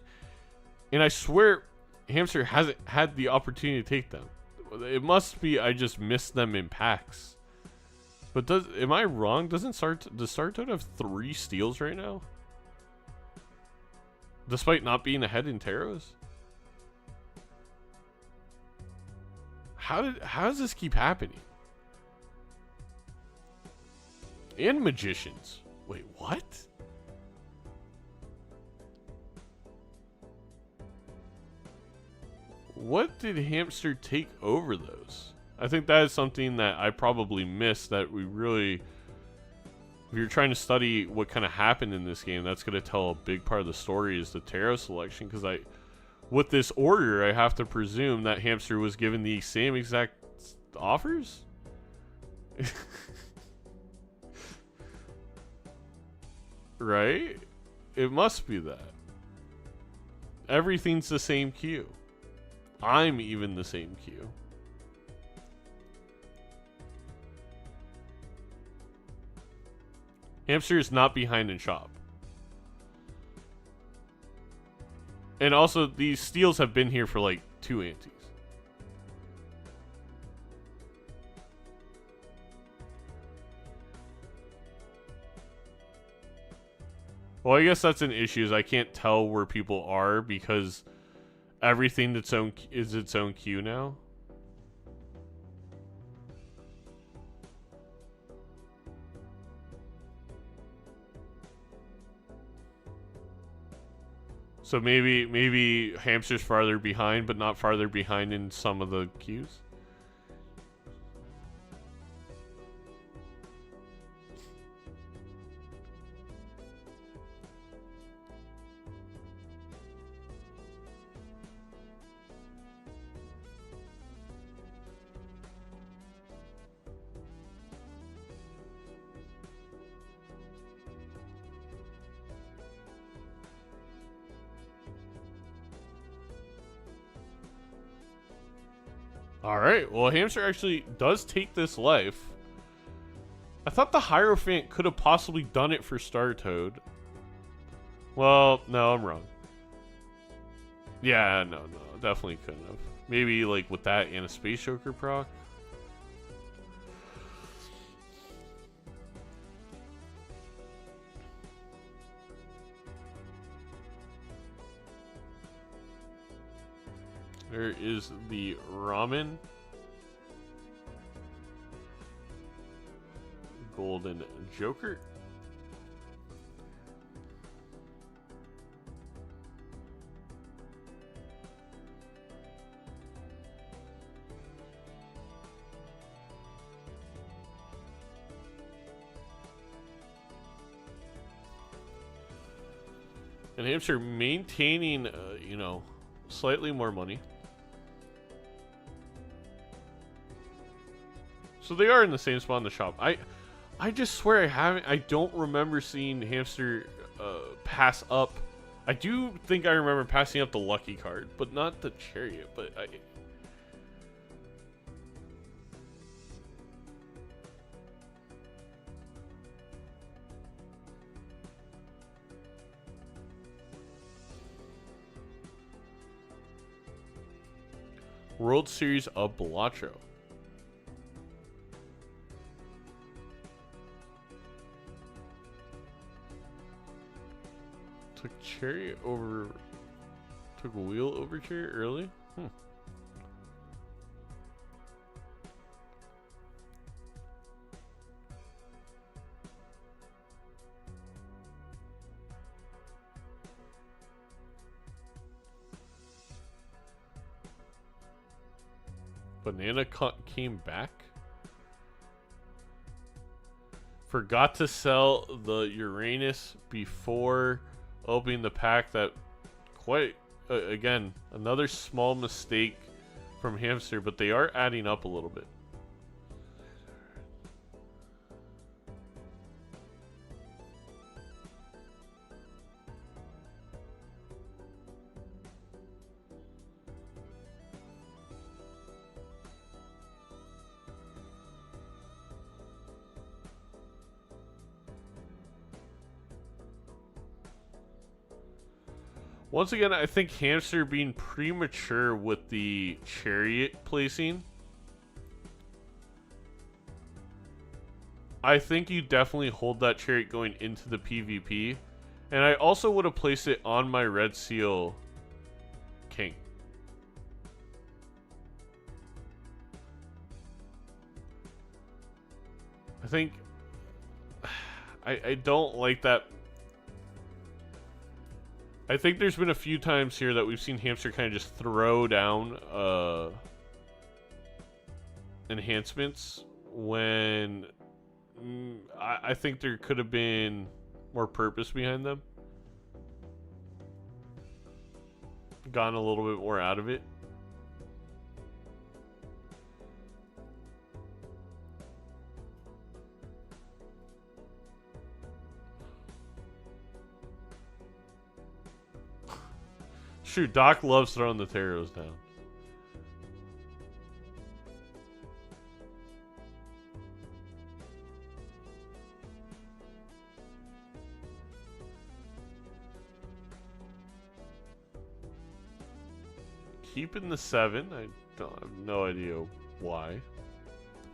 S2: And I swear, Hamster hasn't had the opportunity to take them. It must be I just missed them in packs. But am I wrong? Does Startoad have 3 steals right now? Despite not being ahead in taros? How does this keep happening? And magicians. Wait, what? What did Hamster take over those? I think that is something that I probably missed, that we really, if you're trying to study what kind of happened in this game, that's going to tell a big part of the story is the tarot selection, because with this order, I have to presume that Hamster was given the same exact offers? Right? It must be that. Everything's the same queue. I'm even the same queue. Hamster is not behind in shop. And also, these steals have been here for like 2 antes. Well, I guess that's an issue, is I can't tell where people are because everything is its own queue now. So maybe Hamster's farther behind, but not farther behind in some of the queues. Alright, well, Hamster actually does take this life. I thought the Hierophant could have possibly done it for Startoad. Well, no, I'm wrong. Yeah, no, definitely couldn't have. Maybe, like, with that and a Space Joker proc. There is the Ramen. Golden Joker. And Hamster maintaining, you know, slightly more money. So they are in the same spot in the shop. I just swear I don't remember seeing Hamster pass up. I do think I remember passing up the lucky card, but not the chariot. But World Series of Balatro. Took cherry over... Took wheel over cherry early? Banana came back? Forgot to sell the Uranus before opening the pack. That quite again, another small mistake from Hamster, but they are adding up a little bit. Once again, I think Hamster being premature with the chariot placing. I think you definitely hold that chariot going into the PvP. And I also would have placed it on my Red Seal King. I think... I don't like that. I think there's been a few times here that we've seen Hamster kind of just throw down enhancements when I think there could have been more purpose behind them. Gotten a little bit more out of it. Shoot, Doc loves throwing the taros down. Keeping the 7. I have no idea why.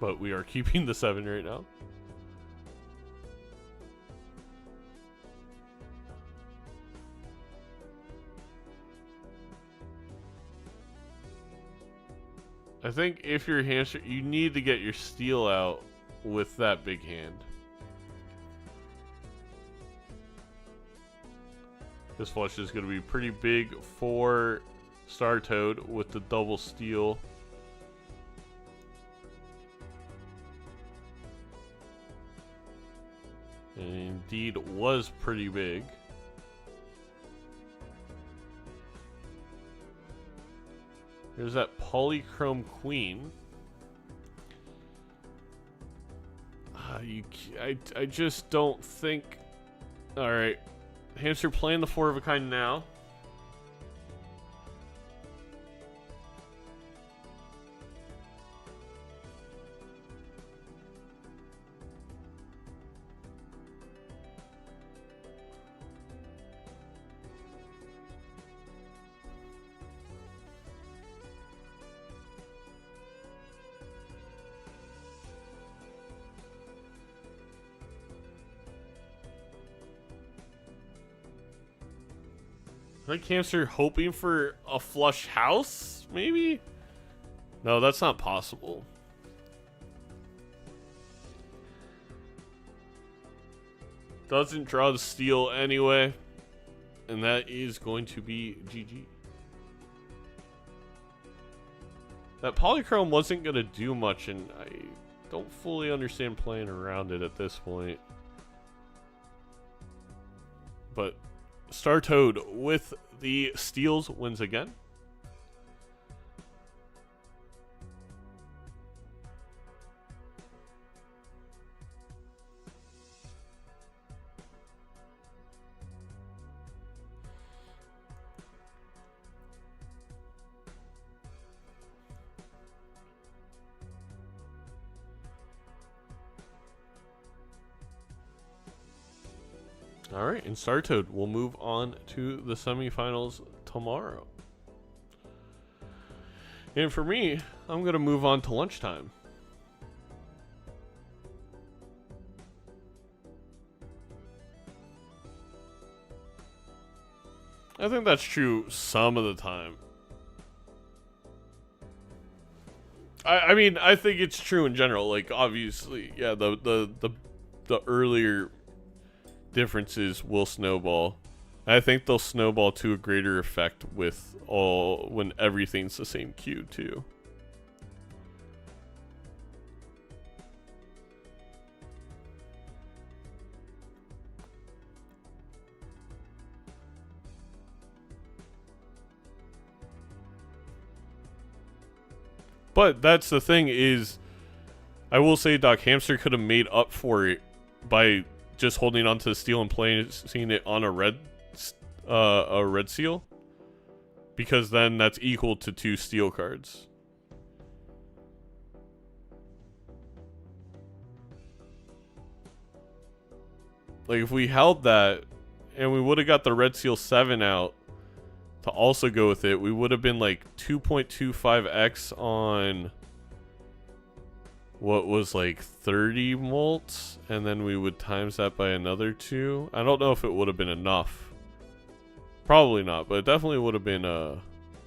S2: But we are keeping the 7 right now. I think if you're Hamster, you need to get your steel out with that big hand. This flush is going to be pretty big for Star Toad with the double steel. And indeed was pretty big. There's that Polychrome Queen. I just don't think... Alright. Hamster playing the 4 of a kind now. I think Hamster hoping for a flush house, maybe? No, that's not possible. Doesn't draw the steel anyway. And that is going to be GG. That Polychrome wasn't going to do much, and I don't fully understand playing around it at this point. But Star Toad with the steals wins again. Alright, and Star Toad will move on to the semifinals tomorrow. And for me, I'm going to move on to lunchtime. I think that's true some of the time. I mean, I think it's true in general. Like, obviously, yeah, the earlier differences will snowball. I think they'll snowball to a greater effect with when everything's the same queue too. But that's the thing is, I will say Doc Hamster could have made up for it by just holding on to the steel and placing it on a red seal, because then that's equal to 2 steel cards. Like if we held that and we would have got the red seal 7 out to also go with it, we would have been like 2.25x on what was like 30 molts, and then we would times that by another 2. I don't know if it would have been enough. Probably not, but it definitely would have been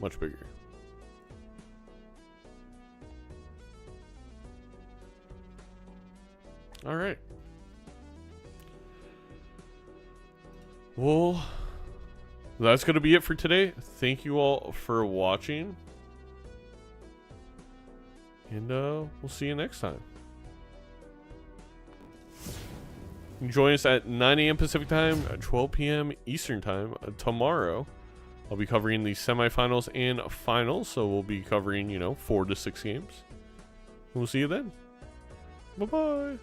S2: much bigger. All right. Well, that's going to be it for today. Thank you all for watching. And we'll see you next time. Join us at 9 a.m. Pacific time, 12 p.m. Eastern time tomorrow. I'll be covering the semifinals and finals, so we'll be covering, 4 to 6 games. We'll see you then. Bye-bye.